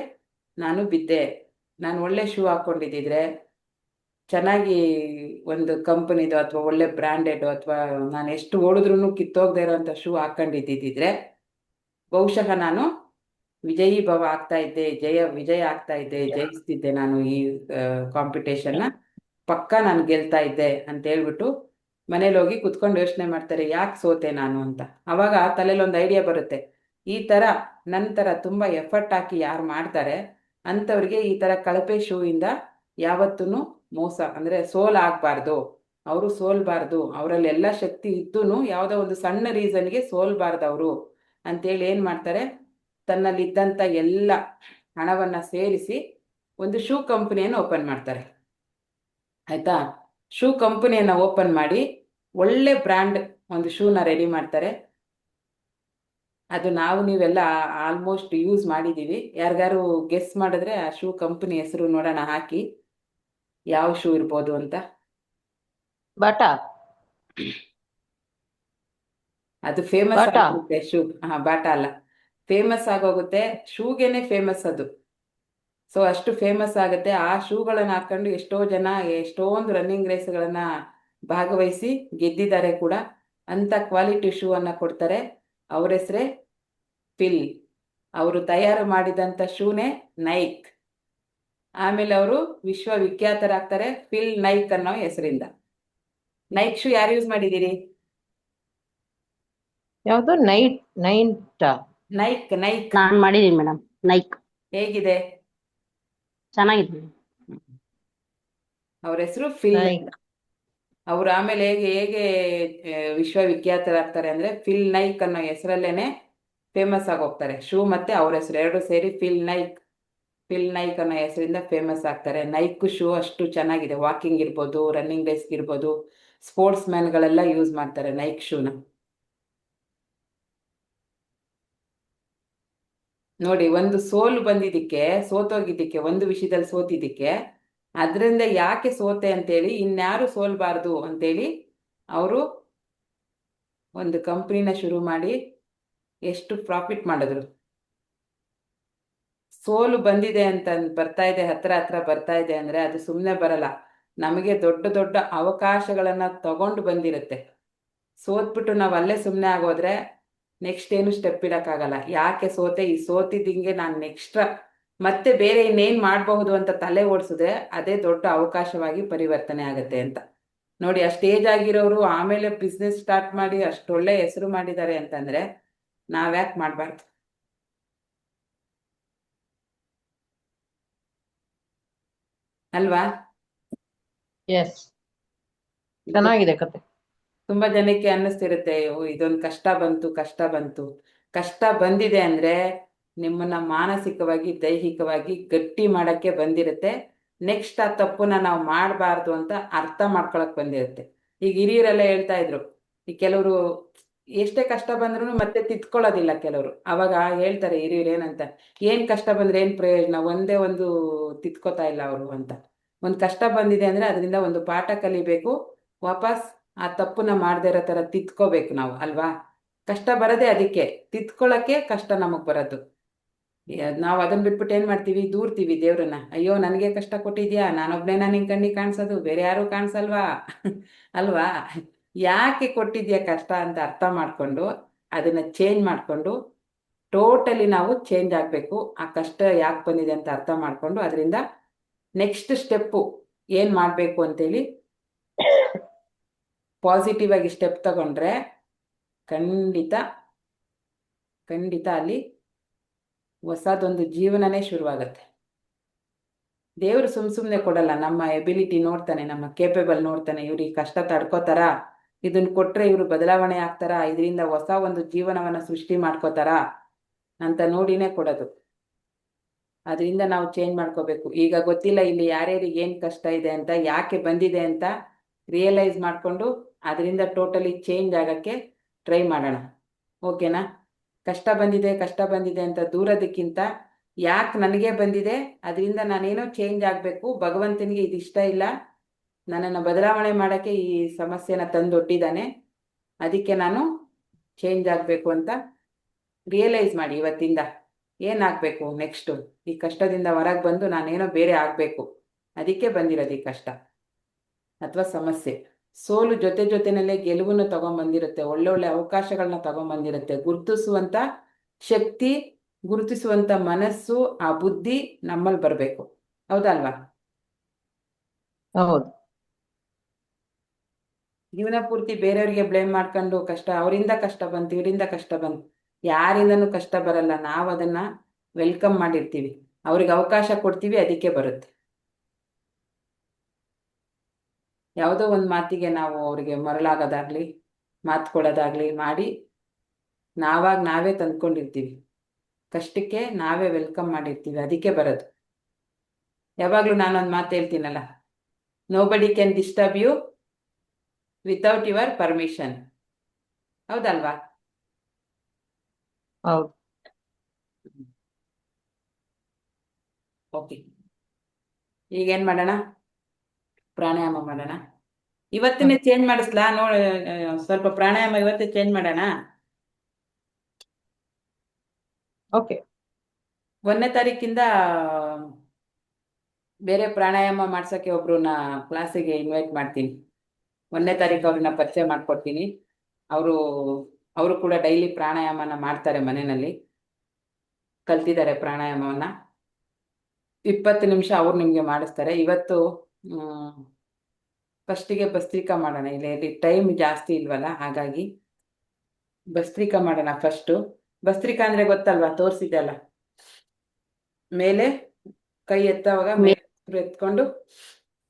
ನಾನು ಬಿದ್ದೆ, ನಾನು ಒಳ್ಳೆ ಶೂ ಹಾಕ್ಕೊಂಡಿದ್ದಿದ್ರೆ, ಚೆನ್ನಾಗಿ ಒಂದು ಕಂಪನಿದು ಅಥವಾ ಒಳ್ಳೆ ಬ್ರ್ಯಾಂಡೆಡ್ ಅಥವಾ ನಾನು ಎಷ್ಟು ಓಡಿದ್ರೂ ಕಿತ್ತೋಗದೆ ಇರೋಂಥ ಶೂ ಹಾಕ್ಕೊಂಡಿದ್ದಿದ್ರೆ ಬಹುಶಃ ನಾನು ವಿಜಯೀ ಭವ ಆಗ್ತಾ ಇದ್ದೆ, ವಿಜಯ ಆಗ್ತಾ ಇದ್ದೆ, ಜಯಿಸ್ತಿದ್ದೆ, ನಾನು ಈ ಕಾಂಪಿಟೇಷನ್ನ ಪಕ್ಕ ನಾನು ಗೆಲ್ತಾ ಇದ್ದೆ ಅಂತ ಹೇಳ್ಬಿಟ್ಟು ಮನೇಲಿ ಹೋಗಿ ಕುತ್ಕೊಂಡು ಯೋಚನೆ ಮಾಡ್ತಾರೆ, ಯಾಕೆ ಸೋತೆ ನಾನು ಅಂತ. ಅವಾಗ ತಲೆಯಲ್ಲಿ ಒಂದು ಐಡಿಯಾ ಬರುತ್ತೆ, ಈ ಥರ ನಂತರ ತುಂಬ ಎಫರ್ಟ್ ಹಾಕಿ ಯಾರು ಮಾಡ್ತಾರೆ ಅಂಥವ್ರಿಗೆ ಈ ಥರ ಕಳಪೆ ಶೂ ಇಂದ ಯಾವತ್ತೂ ಮೋಸ ಅಂದರೆ ಸೋಲಾಗಬಾರ್ದು, ಅವರು ಸೋಲ್ಬಾರ್ದು, ಅವರಲ್ಲಿ ಎಲ್ಲ ಶಕ್ತಿ ಇದ್ದೂ ಯಾವುದೋ ಒಂದು ಸಣ್ಣ ರೀಸನ್ಗೆ ಸೋಲ್ಬಾರ್ದು ಅವರು ಅಂತೇಳಿ ಏನು ಮಾಡ್ತಾರೆ, ತನ್ನಲ್ಲಿದ್ದಂಥ ಎಲ್ಲ ಹಣವನ್ನು ಸೇರಿಸಿ ಒಂದು ಶೂ ಕಂಪನಿಯನ್ನು ಓಪನ್ ಮಾಡ್ತಾರೆ. ಆಯಿತಾ? ಶೂ ಕಂಪನಿಯನ್ನು ಓಪನ್ ಮಾಡಿ ಒಳ್ಳೆ ಬ್ರ್ಯಾಂಡ್ ಒಂದು ಶೂನ ರೆಡಿ ಮಾಡ್ತಾರೆ. ಅದು ನೀವೆಲ್ಲ ಆಲ್ಮೋಸ್ಟ್ ಯೂಸ್ ಮಾಡಿದ್ದೀವಿ. ಯಾರಿಗಾರು ಗೆಸ್ ಮಾಡಿದ್ರೆ ಆ ಶೂ ಕಂಪನಿ ಹೆಸರು ನೋಡೋಣ, ಹಾಕಿ ಯಾವ ಶೂ ಇರ್ಬೋದು ಅಂತ. ಬಾಟಾ. ಅದು ಫೇಮಸ್ ಬಾಟಾ. ಆಗುತ್ತೆ ಶೂ. ಬಾಟಾ ಅಲ್ಲ, ಫೇಮಸ್ ಆಗೋಗುತ್ತೆ, ಶೂಗೆನೆ ಫೇಮಸ್ ಅದು. ಸೊ ಅಷ್ಟು ಫೇಮಸ್ ಆಗುತ್ತೆ. ಆ ಶೂಗಳನ್ನು ಹಾಕೊಂಡು ಎಷ್ಟೋ ಜನ ಎಷ್ಟೊಂದು ರನ್ನಿಂಗ್ ರೇಸ್ಗಳನ್ನು ಭಾಗವಹಿಸಿ ಗೆದ್ದಿದ್ದಾರೆ ಕೂಡ. ಅಂಥ ಕ್ವಾಲಿಟಿ ಶೂ ಅನ್ನು ಕೊಡ್ತಾರೆ. ಅವ್ರ ಹೆಸರೇ ಫಿಲ್. ಅವರು ತಯಾರು ಮಾಡಿದಂಥ ಶೂನೇ ನೈಕ್. ಆಮೇಲೆ ಅವರು ವಿಶ್ವವಿಖ್ಯಾತರಾಗ್ತಾರೆ ಫಿಲ್ ನೈಕ್ ಅನ್ನೋ ಹೆಸರಿಂದ. ನೈಕ್ ಶೂ ಯಾರು ಯೂಸ್ ಮಾಡಿದ್ದೀರಿ? ಯಾವುದು? ನೈಟ್ ನೈಕ್ ನಾನ್ ಮಾಡಿದೀನಿ ಮೇಡಮ್. ನೈಕ್ ಹೇಗಿದೆ? ಚೆನ್ನಾಗಿದೆ. ಅವ್ರ ಹೆಸರು ಫಿಲ್ ನೈಕ್. ಅವ್ರು ಆಮೇಲೆ ಹೇಗೆ ವಿಶ್ವವಿಖ್ಯಾತರಾಗ್ತಾರೆ ಅಂದ್ರೆ ಫಿಲ್ ನೈಕ್ ಅನ್ನೋ ಹೆಸರಲ್ಲೇನೆ ಫೇಮಸ್ ಆಗಿ ಹೋಗ್ತಾರೆ. ಶೂ ಮತ್ತೆ ಅವ್ರ ಹೆಸರು ಎರಡು ಸೇರಿ ಫಿಲ್ ನೈಕ್ ಅನ್ನೋ ಹೆಸರಿಂದ ಫೇಮಸ್ ಆಗ್ತಾರೆ. ನೈಕ್ ಶೂ ಅಷ್ಟು ಚೆನ್ನಾಗಿದೆ. ವಾಕಿಂಗ್ ಇರ್ಬೋದು, ರನ್ನಿಂಗ್ ರೇಸ್ಗೆ ಇರ್ಬೋದು, ಸ್ಪೋರ್ಟ್ಸ್ ಮ್ಯಾನ್ಗಳೆಲ್ಲ ಯೂಸ್ ಮಾಡ್ತಾರೆ ನೈಕ್ ಶೂನ. ನೋಡಿ, ಒಂದು ಸೋತೋಗಿದ್ದಕ್ಕೆ, ಒಂದು ವಿಷಯದಲ್ಲಿ ಸೋತಿದ್ದಕ್ಕೆ, ಅದರಿಂದ ಯಾಕೆ ಸೋತೆ ಅಂತೇಳಿ, ಇನ್ಯಾರು ಸೋಲ್ಬಾರ್ದು ಅಂತೇಳಿ ಅವರು ಒಂದು ಕಂಪ್ನಿನ ಶುರು ಮಾಡಿ ಎಷ್ಟು ಪ್ರಾಫಿಟ್ ಮಾಡಿದ್ರು. ಸೋಲು ಬಂದಿದೆ ಅಂತ ಬರ್ತಾ ಇದೆ, ಹತ್ರ ಬರ್ತಾ ಇದೆ ಅಂದ್ರೆ ಅದು ಸುಮ್ಮನೆ ಬರಲ್ಲ. ನಮಗೆ ದೊಡ್ಡ ದೊಡ್ಡ ಅವಕಾಶಗಳನ್ನ ತಗೊಂಡು ಬಂದಿರುತ್ತೆ. ಸೋತ್ಬಿಟ್ಟು ನಾವು ಅಲ್ಲೇ ಸುಮ್ಮನೆ ಆಗೋದ್ರೆ ನೆಕ್ಸ್ಟ್ ಏನು ಸ್ಟೆಪ್ ಇಡಕ್ಕಾಗಲ್ಲ. ಯಾಕೆ ಸೋತೆ, ಈ ಸೋತಿದ್ದಿಂಗೆ ನಾನು ನೆಕ್ಸ್ಟ್ ಮತ್ತೆ ಬೇರೆ ಇನ್ನೇನು ಮಾಡಬಹುದು ಅಂತ ತಲೆ ಓಡಿಸಿದ್ರೆ ಅದೇ ದೊಡ್ಡ ಅವಕಾಶವಾಗಿ ಪರಿವರ್ತನೆ ಆಗುತ್ತೆ ಅಂತ. ನೋಡಿ, ಆ ಸ್ಟೇಜ್ ಆಗಿರೋರು ಆಮೇಲೆ ಬಿಸ್ನೆಸ್ ಸ್ಟಾರ್ಟ್ ಮಾಡಿ ಅಷ್ಟೊಳ್ಳೆ ಹೆಸರು ಮಾಡಿದ್ದಾರೆ ಅಂತಂದ್ರೆ ನಾವ್ಯಾಕೆ ಮಾಡಬಾರ್ದು? ಅಲ್ವಾ? ಎಸ್, ಚೆನ್ನಾಗಿದೆ ಕತೆ. ತುಂಬಾ ಜನಕ್ಕೆ ಅನ್ನಿಸ್ತಿರುತ್ತೆ, ಇದೊಂದು ಕಷ್ಟ ಬಂದಿದೆ ಅಂದ್ರೆ ನಿಮ್ಮನ್ನ ಮಾನಸಿಕವಾಗಿ, ದೈಹಿಕವಾಗಿ ಗಟ್ಟಿ ಮಾಡಕ್ಕೆ ಬಂದಿರುತ್ತೆ. ನೆಕ್ಸ್ಟ್ ಆ ತಪ್ಪನ್ನ ನಾವು ಮಾಡಬಾರ್ದು ಅಂತ ಅರ್ಥ ಮಾಡ್ಕೊಳಕ್ ಬಂದಿರುತ್ತೆ. ಈಗ ಹಿರಿಯರೆಲ್ಲ ಹೇಳ್ತಾ ಇದ್ರು, ಈ ಕೆಲವರು ಎಷ್ಟೇ ಕಷ್ಟ ಬಂದ್ರು ಮತ್ತೆ ತಿದ್ಕೊಳ್ಳೋದಿಲ್ಲ ಕೆಲವರು. ಅವಾಗ ಹೇಳ್ತಾರೆ ಹಿರಿಯರು ಏನಂತ, ಏನ್ ಕಷ್ಟ ಬಂದ್ರೆ ಏನ್ ಪ್ರಯೋಜನ, ಒಂದೇ ಒಂದು ತಿದ್ಕೋತಾ ಇಲ್ಲ ಅವರು ಅಂತ. ಒಂದು ಕಷ್ಟ ಬಂದಿದೆ ಅಂದ್ರೆ ಅದರಿಂದ ಒಂದು ಪಾಠ ಕಲಿಬೇಕು, ವಾಪಸ್ ಆ ತಪ್ಪನ್ನ ಮಾಡದೇ ಇರೋ ತರ ತಿದ್ಕೋಬೇಕು ನಾವು, ಅಲ್ವಾ? ಕಷ್ಟ ಬರೋದೇ ಅದಕ್ಕೆ, ತಿದ್ಕೊಳ್ಳೋಕೆ ಕಷ್ಟ ನಮಗ್ ಬರೋದು. ನಾವು ಅದನ್ನ ಬಿಟ್ಬಿಟ್ಟು ಏನ್ ಮಾಡ್ತೀವಿ, ದೂರ್ತೀವಿ ದೇವ್ರನ್ನ. ಅಯ್ಯೋ ನನಗೆ ಕಷ್ಟ ಕೊಟ್ಟಿದ್ಯಾ, ನಾನೊಬ್ನೇನ ನಿನ್ ಕಣ್ಣಿಗೆ ಕಾಣಿಸೋದು, ಬೇರೆ ಯಾರು ಕಾಣಿಸಲ್ವಾ ಅಲ್ವಾ? ಯಾಕೆ ಕೊಟ್ಟಿದ್ಯಾ ಕಷ್ಟ ಅಂತ ಅರ್ಥ ಮಾಡ್ಕೊಂಡು ಅದನ್ನ ಚೇಂಜ್ ಮಾಡ್ಕೊಂಡು ಟೋಟಲಿ ನಾವು ಚೇಂಜ್ ಆಗಬೇಕು. ಆ ಕಷ್ಟ ಯಾಕೆ ಬಂದಿದೆ ಅಂತ ಅರ್ಥ ಮಾಡ್ಕೊಂಡು ಅದರಿಂದ ನೆಕ್ಸ್ಟ್ ಸ್ಟೆಪ್ಪು ಏನ್ ಮಾಡಬೇಕು ಅಂತೇಳಿ ಪಾಸಿಟಿವ್ ಆಗಿ ಸ್ಟೆಪ್ ತಗೊಂಡ್ರೆ ಖಂಡಿತ ಖಂಡಿತ ಅಲ್ಲಿ ಹೊಸದೊಂದು ಜೀವನನೇ ಶುರುವಾಗತ್ತೆ. ದೇವರು ಸುಮ್ಮನೆ ಕೊಡಲ್ಲ, ನಮ್ಮ ಎಬಿಲಿಟಿ ನೋಡ್ತಾನೆ, ನಮ್ಮ ಕೇಪೇಬಲ್ ನೋಡ್ತಾನೆ. ಇವ್ರಿಗೆ ಕಷ್ಟ ತಡ್ಕೋತಾರ, ಇದನ್ನ ಕೊಟ್ರೆ ಇವರು ಬದಲಾವಣೆ ಆಗ್ತಾರ, ಇದರಿಂದ ಹೊಸ ಒಂದು ಜೀವನವನ್ನ ಸೃಷ್ಟಿ ಮಾಡ್ಕೋತಾರ ಅಂತ ನೋಡಿನೇ ಕೊಡೋದು. ಅದರಿಂದ ನಾವು ಚೇಂಜ್ ಮಾಡ್ಕೋಬೇಕು. ಈಗ ಗೊತ್ತಿಲ್ಲ ಇಲ್ಲಿ ಯಾರ್ಯಾರಿಗೆ ಏನ್ ಕಷ್ಟ ಇದೆ ಅಂತ, ಯಾಕೆ ಬಂದಿದೆ ಅಂತ ರಿಯಲೈಸ್ ಮಾಡ್ಕೊಂಡು ಅದರಿಂದ ಟೋಟಲಿ ಚೇಂಜ್ ಆಗಕ್ಕೆ ಟ್ರೈ ಮಾಡೋಣ. ಓಕೆನಾ? ಕಷ್ಟ ಬಂದಿದೆ ಅಂತ ದೂರೋದಕ್ಕಿಂತ ಯಾಕೆ ನನಗೆ ಬಂದಿದೆ, ಅದರಿಂದ ನಾನೇನೋ ಚೇಂಜ್ ಆಗಬೇಕು, ಭಗವಂತನಿಗೆ ಇದು ಇಷ್ಟ ಇಲ್ಲ, ನನ್ನನ್ನು ಬದಲಾವಣೆ ಮಾಡೋಕ್ಕೆ ಈ ಸಮಸ್ಯೆನ ತಂದೊಡ್ಡಿದ್ದಾನೆ, ಅದಕ್ಕೆ ನಾನು ಚೇಂಜ್ ಆಗಬೇಕು ಅಂತ ರಿಯಲೈಸ್ ಮಾಡಿ ಇವತ್ತಿಂದ ಏನಾಗಬೇಕು ನೆಕ್ಸ್ಟು. ಈ ಕಷ್ಟದಿಂದ ಹೊರಗೆ ಬಂದು ನಾನೇನೋ ಬೇರೆ ಆಗಬೇಕು, ಅದಕ್ಕೆ ಬಂದಿರೋದು ಈ ಕಷ್ಟ ಅಥವಾ ಸಮಸ್ಯೆ. ಸೋಲು ಜೊತೆನಲ್ಲೇ ಗೆಲುವನ್ನು ತಗೊಂಡ್ಬಂದಿರುತ್ತೆ, ಒಳ್ಳೊಳ್ಳೆ ಅವಕಾಶಗಳನ್ನ ತಗೊಂಡ್ಬಂದಿರುತ್ತೆ. ಗುರುತಿಸುವಂಥ ಶಕ್ತಿ, ಗುರುತಿಸುವಂಥ ಮನಸ್ಸು, ಆ ಬುದ್ಧಿ ನಮ್ಮಲ್ಲಿ ಬರಬೇಕು. ಹೌದಲ್ವಾ? ಹೌದು. ಜೀವನ ಪೂರ್ತಿ ಬೇರೆಯವ್ರಿಗೆ ಬ್ಲೇಮ್ ಮಾಡ್ಕೊಂಡು ಕಷ್ಟ, ಅವರಿಂದ ಕಷ್ಟ ಬಂತು, ಇವರಿಂದ ಕಷ್ಟ ಬಂತು, ಯಾರಿಂದನೂ ಕಷ್ಟ ಬರಲ್ಲ. ನಾವು ಅದನ್ನ ವೆಲ್ಕಮ್ ಮಾಡಿರ್ತೀವಿ, ಅವ್ರಿಗೆ ಅವಕಾಶ ಕೊಡ್ತೀವಿ, ಅದಕ್ಕೆ ಬರುತ್ತೆ. ಯಾವುದೋ ಒಂದು ಮಾತಿಗೆ ನಾವು ಅವ್ರಿಗೆ ಮರಳಾಗೋದಾಗ್ಲಿ, ಮಾತು ಕೊಡೋದಾಗ್ಲಿ ಮಾಡಿ ನಾವೇ ತಂದ್ಕೊಂಡಿರ್ತೀವಿ. ಕಷ್ಟಕ್ಕೆ ನಾವೇ ವೆಲ್ಕಮ್ ಮಾಡಿರ್ತೀವಿ, ಅದಕ್ಕೆ ಬರೋದು. ಯಾವಾಗಲೂ ನಾನೊಂದು ಮಾತು ಹೇಳ್ತೀನಲ್ಲ, nobody can disturb you without your permission. ಹೌದಲ್ವಾ? ಹೌದು. ಓಕೆ, ಈಗೇನ್ ಮಾಡೋಣ? ಪ್ರಾಣಾಯಾಮ ಮಾಡೋಣ. ಇವತ್ತಿನೇ ಚೇಂಜ್ ಮಾಡಿಸ್ಲಾ? ಸ್ವಲ್ಪ ಪ್ರಾಣಾಯಾಮ ಇವತ್ತೇ ಚೇಂಜ್ ಮಾಡೋಣ. ಓಕೆ. 1ನೇ ತಾರೀಕಿಂದ ಬೇರೆ ಪ್ರಾಣಾಯಾಮ ಮಾಡ್ಸೋಕ್ಕೆ ಒಬ್ರನ್ನ ಕ್ಲಾಸಿಗೆ ಇನ್ವೈಟ್ ಮಾಡ್ತೀನಿ. 1ನೇ ತಾರೀಕು ಅವ್ರನ್ನ ಪರಿಚಯ ಮಾಡ್ಕೊಡ್ತೀನಿ. ಅವರು ಕೂಡ ಡೈಲಿ ಪ್ರಾಣಾಯಾಮನ ಮಾಡ್ತಾರೆ, ಮನೆಯಲ್ಲಿ ಕಲ್ತಿದ್ದಾರೆ ಪ್ರಾಣಾಯಾಮವನ್ನ. 20 ನಿಮಿಷ ಅವ್ರು ನಿಮಗೆ ಮಾಡಿಸ್ತಾರೆ. ಇವತ್ತು ಫಸ್ಟಿಗೆ ಭಸ್ತ್ರಿಕಾ ಮಾಡೋಣ. ಇಲ್ಲಿ ಟೈಮ್ ಜಾಸ್ತಿ ಇಲ್ವಲ್ಲ, ಹಾಗಾಗಿ ಭಸ್ತ್ರಿಕಾ ಮಾಡೋಣ ಫಸ್ಟು. ಭಸ್ತ್ರಿಕಾ ಅಂದ್ರೆ ಗೊತ್ತಲ್ವಾ? ತೋರಿಸಿದೆ ಅಲ್ಲ, ಮೇಲೆ ಕೈ ಎತ್ತವಾಗ ಮೇಲೆ ಎತ್ಕೊಂಡು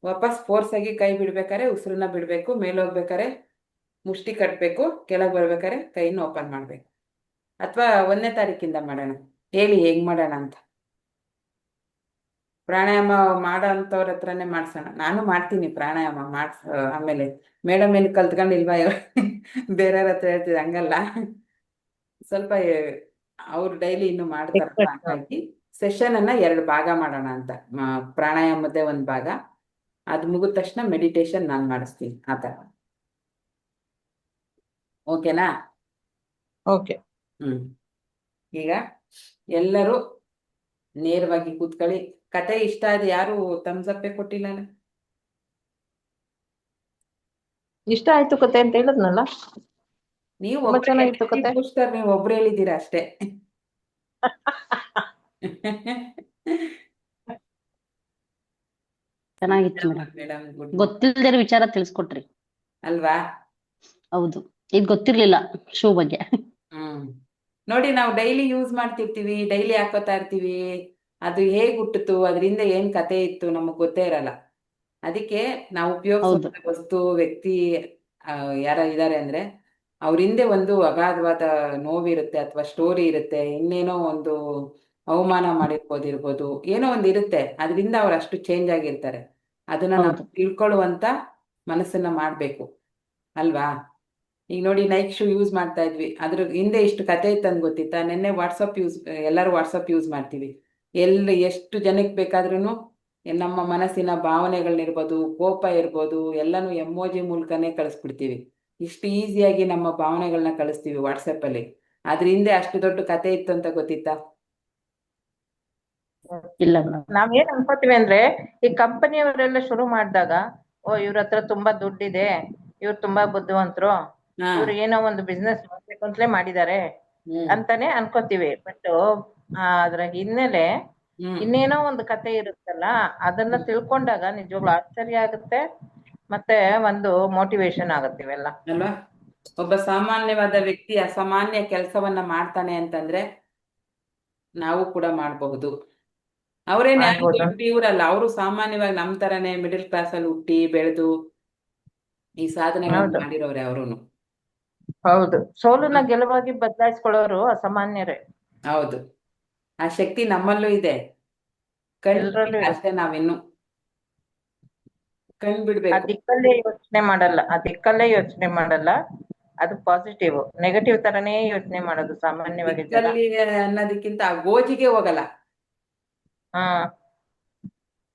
ವಾಪಸ್ ಫೋರ್ಸ್ ಆಗಿ ಕೈ ಬಿಡ್ಬೇಕಾರೆ ಉಸಿರನ್ನ ಬಿಡ್ಬೇಕು, ಮೇಲೆ ಹೋಗ್ಬೇಕಾರೆ ಮುಷ್ಟಿ ಕಟ್ಟಬೇಕು, ಕೆಳಗೆ ಬರ್ಬೇಕಾರೆ ಕೈನ ಓಪನ್ ಮಾಡ್ಬೇಕು. ಅಥವಾ 1ನೇ ತಾರೀಕಿಂದ ಮಾಡೋಣ, ಹೇಳಿ ಹೆಂಗ್ ಮಾಡೋಣ ಅಂತ. ಪ್ರಾಣಾಯಾಮ ಮಾಡೋ ಅಂಥವ್ರ ಹತ್ರನೇ ಮಾಡ್ಸೋಣ. ನಾನು ಮಾಡ್ತೀನಿ ಪ್ರಾಣಾಯಾಮ, ಆಮೇಲೆ ಮೇಡಮ್ ಏನು ಕಲ್ತ್ಕೊಂಡಿಲ್ವಾ ಬೇರೆಯವ್ರ ಹತ್ರ ಹೇಳ್ತಿದ್ದೆ, ಹಂಗಲ್ಲ. ಸ್ವಲ್ಪ ಅವ್ರು ಡೈಲಿ ಇನ್ನು ಮಾಡ್ತಾರಲ್ಲ, ಹಾಗಾಗಿ ಸೆಷನ್ ಅನ್ನ 2 ಭಾಗ ಮಾಡೋಣ ಅಂತ. ಪ್ರಾಣಾಯಾಮದೇ 1 ಭಾಗ, ಅದು ಮುಗಿದ ತಕ್ಷಣ ಮೆಡಿಟೇಷನ್ ನಾನು ಮಾಡಿಸ್ತೀನಿ, ಆ ಥರ. ಓಕೆನಾ? ಓಕೆ. ಈಗ ಎಲ್ಲರೂ ನೇರವಾಗಿ ಕೂತ್ಕೊಳ್ಳಿ. ಕತೆ ಇಷ್ಟ ಆದ ಯಾರು ತಮ್ಸಪ್ಪೆ ಕೊಟ್ಟಿಲ್ಲ? ಇಷ್ಟ ಆಯ್ತು ಕತೆ ಅಂತ ಹೇಳಿದ್ನಲ್ಲ, ನೀವು ತುಂಬಾ ಚೆನ್ನಾಗಿತ್ತು ಕತೆ. ಬೂಸ್ಟರ್, ನೀವು ಒಬ್ರು ಹೇಳಿದ್ದೀರಾ ಅಷ್ಟೇ. ಚೆನ್ನಾಗಿತ್ತು ಮೇಡಮ್. ಮೇಡಮ್ ಗೊತ್ತಿಲ್ದಿರೋ ವಿಚಾರ ತಿಳಿಸ್ಕೊಟ್ರಿ ಅಲ್ವಾ? ಹೌದು, ಇದು ಗೊತ್ತಿರ್ಲಿಲ್ಲ ಶೂ ಬಗ್ಗೆ. ನೋಡಿ, ನಾವು ಡೈಲಿ ಯೂಸ್ ಮಾಡ್ತಿರ್ತೀವಿ, ಡೈಲಿ ಹಾಕೋತಾ ಇರ್ತೀವಿ. ಅದು ಹೇಗ್ ಹುಟ್ಟಿತು, ಅದರಿಂದ ಏನ್ ಕತೆ ಇತ್ತು ನಮಗ್ ಗೊತ್ತೇ ಇರಲ್ಲ. ಅದಕ್ಕೆ ನಾವು ಉಪಯೋಗಿಸೋ ವಸ್ತು, ವ್ಯಕ್ತಿ ಯಾರ ಇದಾರೆ ಅಂದ್ರೆ ಅವ್ರ ಹಿಂದೆ ಒಂದು ಅಗಾಧವಾದ ನೋವಿರುತ್ತೆ, ಅಥವಾ ಸ್ಟೋರಿ ಇರುತ್ತೆ, ಇನ್ನೇನೋ ಒಂದು ಅವಮಾನ ಮಾಡಿರ್ಬೋದು, ಏನೋ ಒಂದು ಇರುತ್ತೆ. ಅದರಿಂದ ಅವ್ರು ಅಷ್ಟು ಚೇಂಜ್ ಆಗಿರ್ತಾರೆ. ಅದನ್ನ ನಾವು ತಿಳ್ಕೊಳ್ಳುವಂತ ಮನಸ್ಸನ್ನ ಮಾಡ್ಬೇಕು, ಅಲ್ವಾ? ಈಗ ನೋಡಿ ನೈಕ್ ಶೂ ಯೂಸ್ ಮಾಡ್ತಾ ಇದ್ವಿ, ಅದ್ರ ಹಿಂದೆ ಇಷ್ಟು ಕತೆ ಇತ್ತಂತ ಗೊತ್ತಿತ್ತಾ? ನಿನ್ನೆ ವಾಟ್ಸಪ್ ಎಲ್ಲರೂ ವಾಟ್ಸಪ್ ಯೂಸ್ ಮಾಡ್ತೀವಿ. ಎಷ್ಟು ಜನಕ್ಕೆ ಬೇಕಾದ್ರೂ ನಮ್ಮ ಮನಸ್ಸಿನ ಭಾವನೆಗಳನ್ನಿರ್ಬೋದು, ಕೋಪ ಇರ್ಬೋದು, ಎಲ್ಲನೂ ಎಮೋಜಿ ಮೂಲಕನೇ ಕಳಿಸ್ಬಿಡ್ತೀವಿ. ಇಷ್ಟು ಈಸಿಯಾಗಿ ನಮ್ಮ ಭಾವನೆಗಳನ್ನ ಕಳಿಸ್ತೀವಿ ವಾಟ್ಸಪ್ಪಲ್ಲಿ. ಅದ್ರ ಹಿಂದೆ ಅಷ್ಟು ದೊಡ್ಡ ಕತೆ ಇತ್ತು ಅಂತ ಗೊತ್ತಿತ್ತಾ? ಇಲ್ಲ ಮೇಡಮ್. ನಾವೇನ್ ಅನ್ಕೋತೀವಿ ಅಂದ್ರೆ, ಈ ಕಂಪನಿಯವರೆಲ್ಲ ಶುರು ಮಾಡಿದಾಗ, ಓ ಇವ್ರ ಹತ್ರ ತುಂಬಾ ದುಡ್ಡಿದೆ, ಇವ್ರು ತುಂಬಾ ಬುದ್ಧಿವಂತರು, ಹಾ. ಇವ್ರು ಏನೋ ಒಂದು ಬಿಸ್ನೆಸ್ ಮಾಡ್ಬೇಕು ಅಂತಲೇ ಮಾಡಿದ್ದಾರೆ ಹ್ಮ್ ಅಂತಾನೆ ಅನ್ಕೋತೀವಿ. ಬಟ್ ಅದ್ರ ಹಿನ್ನೆಲೆ ಇನ್ನೇನೋ ಒಂದು ಕತೆ ಇರುತ್ತಲ್ಲ, ಅದನ್ನ ತಿಳ್ಕೊಂಡಾಗ ನಿಜವಾಗ್ಲೂ ಆಶ್ಚರ್ಯ ಆಗುತ್ತೆ, ಮತ್ತೆ ಒಂದು ಮೋಟಿವೇಶನ್ ಆಗುತ್ತೆ ಇವೆಲ್ಲ. ಅಲ್ವಾ? ಒಬ್ಬ ಸಾಮಾನ್ಯವಾದ ವ್ಯಕ್ತಿ ಅಸಾಮಾನ್ಯ ಕೆಲಸವನ್ನ ಮಾಡ್ತಾನೆ ಅಂತಂದ್ರೆ ನಾವು ಕೂಡ ಮಾಡಬಹುದು. ಅವರೇನ್ ಯಾರು ಮಾಡ್ಬೋದು. ದೊಡ್ಡ ಇವ್ರಲ್ಲ, ಅವರು ಸಾಮಾನ್ಯವಾಗಿ ನಮ್ ತರನೇ ಮಿಡಿಲ್ ಕ್ಲಾಸ್ ಅಲ್ಲಿ ಹುಟ್ಟಿ ಬೆಳೆದು ಈ ಸಾಧನೆಗಳನ್ನ ಹೌದು. ಮಾಡಿರೋರೆ ಅವರುನು. ಹೌದು, ಸೋಲನ್ನ ಗೆಲುವಾಗಿ ಬದಲಾಯಿಸ್ಕೊಳ್ಳೋರು ಅಸಾಮಾನ್ಯರೇ. ಹೌದು, ಆ ಶಕ್ತಿ ನಮ್ಮಲ್ಲೂ ಇದೆ, ಎಲ್ರಲ್ಲೂ ಇರುತ್ತೆ. ಅಷ್ಟೇ ನಾವಿನ್ನು ಆ ಕಂಡ್ಬಿಡ್ಬೇಕು. ದಿಕ್ಕಲ್ಲೇ ಯೋಚನೆ ಮಾಡಲ್ಲ, ಆ ದಿಕ್ಕಲ್ಲೇ ಯೋಚನೆ ಮಾಡಲ್ಲ, ಅದು ಪಾಸಿಟಿವ್. ನೆಗೆಟಿವ್ ತರನೇ ಯೋಚನೆ ಮಾಡೋದು ಸಾಮಾನ್ಯವಾಗಿ ಜನ. ದಿಕ್ಕಲ್ಲಿ ಅನ್ನೋದಕ್ಕಿಂತ ಆ ಗೋಜಿಗೆ ಹೋಗಲ್ಲ. ಹಾ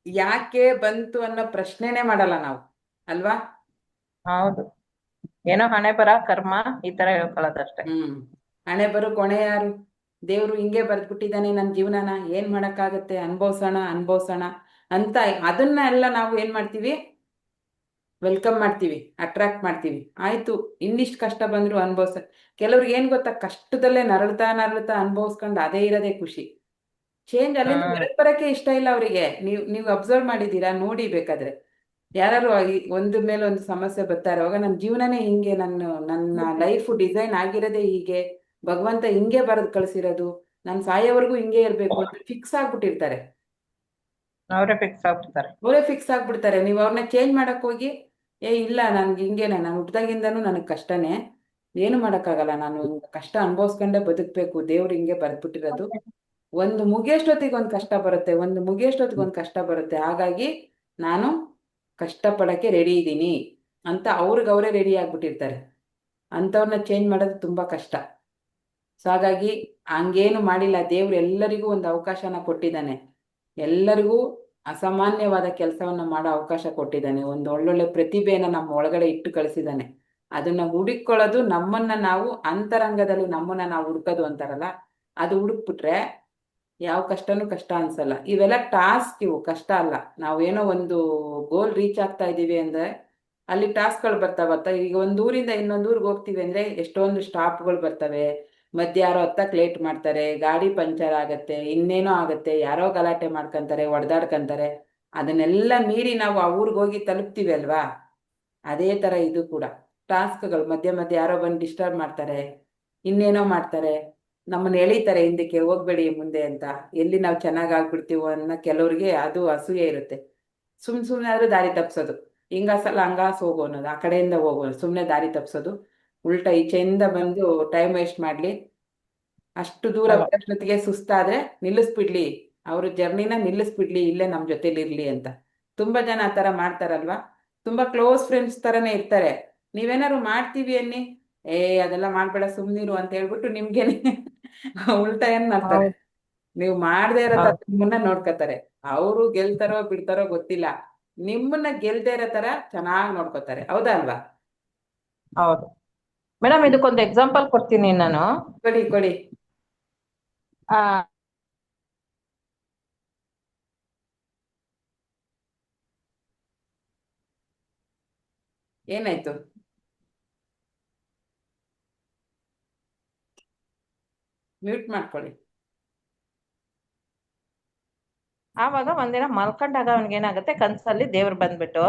ಯಾಕೆ ಬಂತು ಅನ್ನೋ ಪ್ರಶ್ನೆನೇ ಮಾಡಲ್ಲ ನಾವು, ಅಲ್ವಾ? ಹೌದು, ಏನೋ ಹಣೆ ಬರ ಕರ್ಮ ಈ ತರ ಹೇಳ್ಕೊಳ್ಳೋದಷ್ಟೇ. ಹಣೆ ಬರು ಕೊನೆ ಯಾರು? ದೇವ್ರು ಹಿಂಗೆ ಬರ್ದ್ಬಿಟ್ಟಿದ್ದಾನೆ ನನ್ನ ಜೀವನನ, ಏನ್ ಮಾಡಕ್ಕಾಗತ್ತೆ, ಅನ್ಭವ್ಸೋಣ ಅಂತ ಅದನ್ನ ಎಲ್ಲ ನಾವು ಏನ್ ಮಾಡ್ತೀವಿ? ವೆಲ್ಕಮ್ ಮಾಡ್ತೀವಿ, ಅಟ್ರಾಕ್ಟ್ ಮಾಡ್ತೀವಿ. ಆಯ್ತು, ಇನ್ನಿಷ್ಟು ಕಷ್ಟ ಬಂದ್ರು ಅನ್ಭವ್ಸ. ಕೆಲವ್ರಿಗೆ ಏನ್ ಗೊತ್ತಾ, ಕಷ್ಟದಲ್ಲೇ ನರಳ್ತಾ ಅನ್ಭವಿಸ್ಕೊಂಡು ಅದೇ ಇರೋದೇ ಖುಷಿ. ಚೇಂಜ್ ಅಲ್ಲಿಂದ ಹೊರಗೆ ಬರಕ್ಕೆ ಇಷ್ಟ ಇಲ್ಲ ಅವರಿಗೆ. ನೀವು ಅಬ್ಸರ್ವ್ ಮಾಡಿದೀರಾ? ನೋಡಿ ಬೇಕಾದ್ರೆ ಯಾರು ಒಂದ್ರ ಮೇಲೆ ಒಂದು ಸಮಸ್ಯೆ ಬರ್ತಾ ಇರುವಾಗ, ನನ್ನ ಜೀವನನೇ ಹಿಂಗೆ, ನನ್ನ ಲೈಫ್ ಡಿಸೈನ್ ಆಗಿರೋದೇ ಹೀಗೆ, ಭಗವಂತ ಹಿಂಗೆ ಬರೆದು ಕಳ್ಸಿರೋದು, ನಾನು ಸಾಯೋವರೆಗೂ ಹಿಂಗೆ ಇರ್ಬೇಕು ಅಂತ ಫಿಕ್ಸ್ ಆಗ್ಬಿಟ್ಟಿರ್ತಾರೆ. ಅವರೇ ಫಿಕ್ಸ್ ಆಗ್ಬಿಡ್ತಾರೆ. ನೀವು ಅವ್ರನ್ನ ಚೇಂಜ್ ಮಾಡಕ್ ಹೋಗಿ, ಇಲ್ಲ ನನ್ಗೆ ಹಿಂಗೇನೆ, ನಾನು ಹುಟ್ದಾಗಿಂದನೂ ನನಗೆ ಕಷ್ಟನೇ, ಏನು ಮಾಡಕ್ಕಾಗಲ್ಲ, ನಾನು ಕಷ್ಟ ಅನ್ಭವಿಸ್ಕೊಂಡೇ ಬದುಕ್ಬೇಕು, ದೇವ್ರು ಹಿಂಗೆ ಬರ್ದ್ಬಿಟ್ಟಿರೋದು. ಒಂದು ಮುಗಿಯೋಷ್ಟೊತ್ತಿಗೆ ಒಂದು ಕಷ್ಟ ಬರುತ್ತೆ, ಹಾಗಾಗಿ ನಾನು ಕಷ್ಟಪಡಕ್ಕೆ ರೆಡಿ ಇದ್ದೀನಿ ಅಂತ ಅವ್ರೇ ರೆಡಿ ಆಗ್ಬಿಟ್ಟಿರ್ತಾರೆ. ಅಂಥವ್ರನ್ನ ಚೇಂಜ್ ಮಾಡೋದು ತುಂಬಾ ಕಷ್ಟ. ಸೊ ಹಾಗಾಗಿ ಹಂಗೇನು ಮಾಡಿಲ್ಲ, ದೇವ್ರು ಎಲ್ಲರಿಗೂ ಒಂದು ಅವಕಾಶನ ಕೊಟ್ಟಿದ್ದಾನೆ, ಎಲ್ಲರಿಗೂ ಅಸಾಮಾನ್ಯವಾದ ಕೆಲಸವನ್ನ ಮಾಡೋ ಅವಕಾಶ ಕೊಟ್ಟಿದ್ದಾನೆ, ಒಂದು ಒಳ್ಳೊಳ್ಳೆ ಪ್ರತಿಭೆನ ನಮ್ಮ ಒಳಗಡೆ ಇಟ್ಟು ಕಳಿಸಿದ್ದಾನೆ. ಅದನ್ನ ಹುಡುಕೊಳ್ಳೋದು, ನಮ್ಮನ್ನ ನಾವು ಅಂತರಂಗದಲ್ಲಿ ನಮ್ಮನ್ನ ನಾವು ಹುಡುಕೋದು ಅಂತಾರಲ್ಲ, ಅದು ಹುಡುಕ್ಬಿಟ್ರೆ ಯಾವ ಕಷ್ಟನೂ ಕಷ್ಟ ಅನ್ಸಲ್ಲ. ಇವೆಲ್ಲ ಟಾಸ್ಕ್, ಇವು ಕಷ್ಟ ಅಲ್ಲ. ನಾವೇನೋ ಒಂದು ಗೋಲ್ ರೀಚ್ ಆಗ್ತಾ ಇದೀವಿ ಅಂದ್ರೆ ಅಲ್ಲಿ ಟಾಸ್ಕ್ಗಳು ಬರ್ತಾ ಈಗ ಒಂದು ಊರಿಂದ ಇನ್ನೊಂದು ಊರಿಗೆ ಹೋಗ್ತೀವಿ ಅಂದ್ರೆ ಎಷ್ಟೊಂದು ಸ್ಟಾಪ್ಗಳು ಬರ್ತವೆ, ಮಧ್ಯೆ ಯಾರೋ ಹತ್ತಕ್ ಲೇಟ್ ಮಾಡ್ತಾರೆ, ಗಾಡಿ ಪಂಚರ್ ಆಗತ್ತೆ, ಇನ್ನೇನೋ ಆಗತ್ತೆ, ಯಾರೋ ಗಲಾಟೆ ಮಾಡ್ಕೊಂತಾರೆ, ಹೊಡೆದಾಡ್ಕೊಂತಾರೆ. ಅದನ್ನೆಲ್ಲ ಮೀರಿ ನಾವು ಆ ಊರಿಗೆ ಹೋಗಿ ತಲುಪ್ತೀವಿ ಅಲ್ವಾ? ಅದೇ ತರ ಇದು ಕೂಡ ಟಾಸ್ಕ್ಗಳು. ಮಧ್ಯೆ ಯಾರೋ ಬಂದು ಡಿಸ್ಟರ್ಬ್ ಮಾಡ್ತಾರೆ, ಇನ್ನೇನೋ ಮಾಡ್ತಾರೆ, ನಮ್ಮನ್ನ ಎಳಿತಾರೆ ಹಿಂದಕ್ಕೆ, ಹೋಗ್ಬೇಡಿ ಮುಂದೆ ಅಂತ. ಎಲ್ಲಿ ನಾವು ಚೆನ್ನಾಗ್ ಆಗ್ಬಿಡ್ತೀವೋ ಅನ್ನೋ ಕೆಲವ್ರಿಗೆ ಅದು ಅಸೂಯೆ ಇರುತ್ತೆ. ಸುಮ್ನೆ ಆದ್ರೂ ದಾರಿ ತಪ್ಸೋದು, ಹಿಂಗಾಸಲ್ಲ ಹಂಗಾಸ್ ಹೋಗು ಅನ್ನೋದು, ಆ ಕಡೆಯಿಂದ ಹೋಗೋದು, ಸುಮ್ನೆ ದಾರಿ ತಪ್ಸೋದು, ಉಲ್ಟಾ ಈಚೆಯಿಂದ ಬಂದು ಟೈಮ್ ವೇಸ್ಟ್ ಮಾಡ್ಲಿ, ಅಷ್ಟು ದೂರ ಬರೋಷ್ಟೊತ್ತಿಗೆ ಸುಸ್ತಾದ್ರೆ ನಿಲ್ಲಿಸ್ಬಿಡ್ಲಿ, ಅವ್ರ ಜರ್ನಿನ ನಿಲ್ಲಿಸ್ಬಿಡ್ಲಿ, ಇಲ್ಲೇ ನಮ್ ಜೊತೆಲಿ ಇರ್ಲಿ ಅಂತ. ತುಂಬಾ ಜನ ಆ ತರ ಮಾಡ್ತಾರಲ್ವಾ? ತುಂಬಾ ಕ್ಲೋಸ್ ಫ್ರೆಂಡ್ಸ್ ತರನೇ ಇರ್ತಾರೆ. ನೀವೇನಾದ್ರು ಮಾಡ್ತೀವಿ ಅನ್ನಿ, ಅದೆಲ್ಲ ಮಾಡ್ಬೇಡ ಸುಮ್ನಿರು ಅಂತ ಹೇಳ್ಬಿಟ್ಟು ನಿಮ್ಗೇನೆ ಉಲ್ಟಾ ಏನ್ ಮಾಡ್ತಾರೆ, ನೀವು ಮಾಡದೇ ಇರೋ ತರ ನಿಮ್ಮನ್ನ ನೋಡ್ಕೋತಾರೆ. ಅವರು ಗೆಲ್ತಾರೋ ಬಿಡ್ತಾರೋ ಗೊತ್ತಿಲ್ಲ, ನಿಮ್ಮನ್ನ ಗೆಲ್ದೇ ಇರೋ ತರ ಚೆನ್ನಾಗಿ ನೋಡ್ಕೋತಾರೆ. ಹೌದಾ ಅಲ್ವಾ? ಹೌದು ಮೇಡಮ್, ಇದಕ್ಕೊಂದು ಎಕ್ಸಾಂಪಲ್ ಕೊಡ್ತೀನಿ ನಾನು. ಕೊಡಿ. ಆ ಏನಾಯ್ತು? ಮ್ಯೂಟ್ ಮಾಡ್ಕೊಳ್ಳಿ. ಆವಾಗ ಒಂದಿನ ಮಲ್ಕೊಂಡಾಗ ಅವನಿಗೇನಾಗುತ್ತೆ, ಕನ್ಸಲ್ಲಿ ದೇವ್ರು ಬಂದ್ಬಿಟ್ಟು,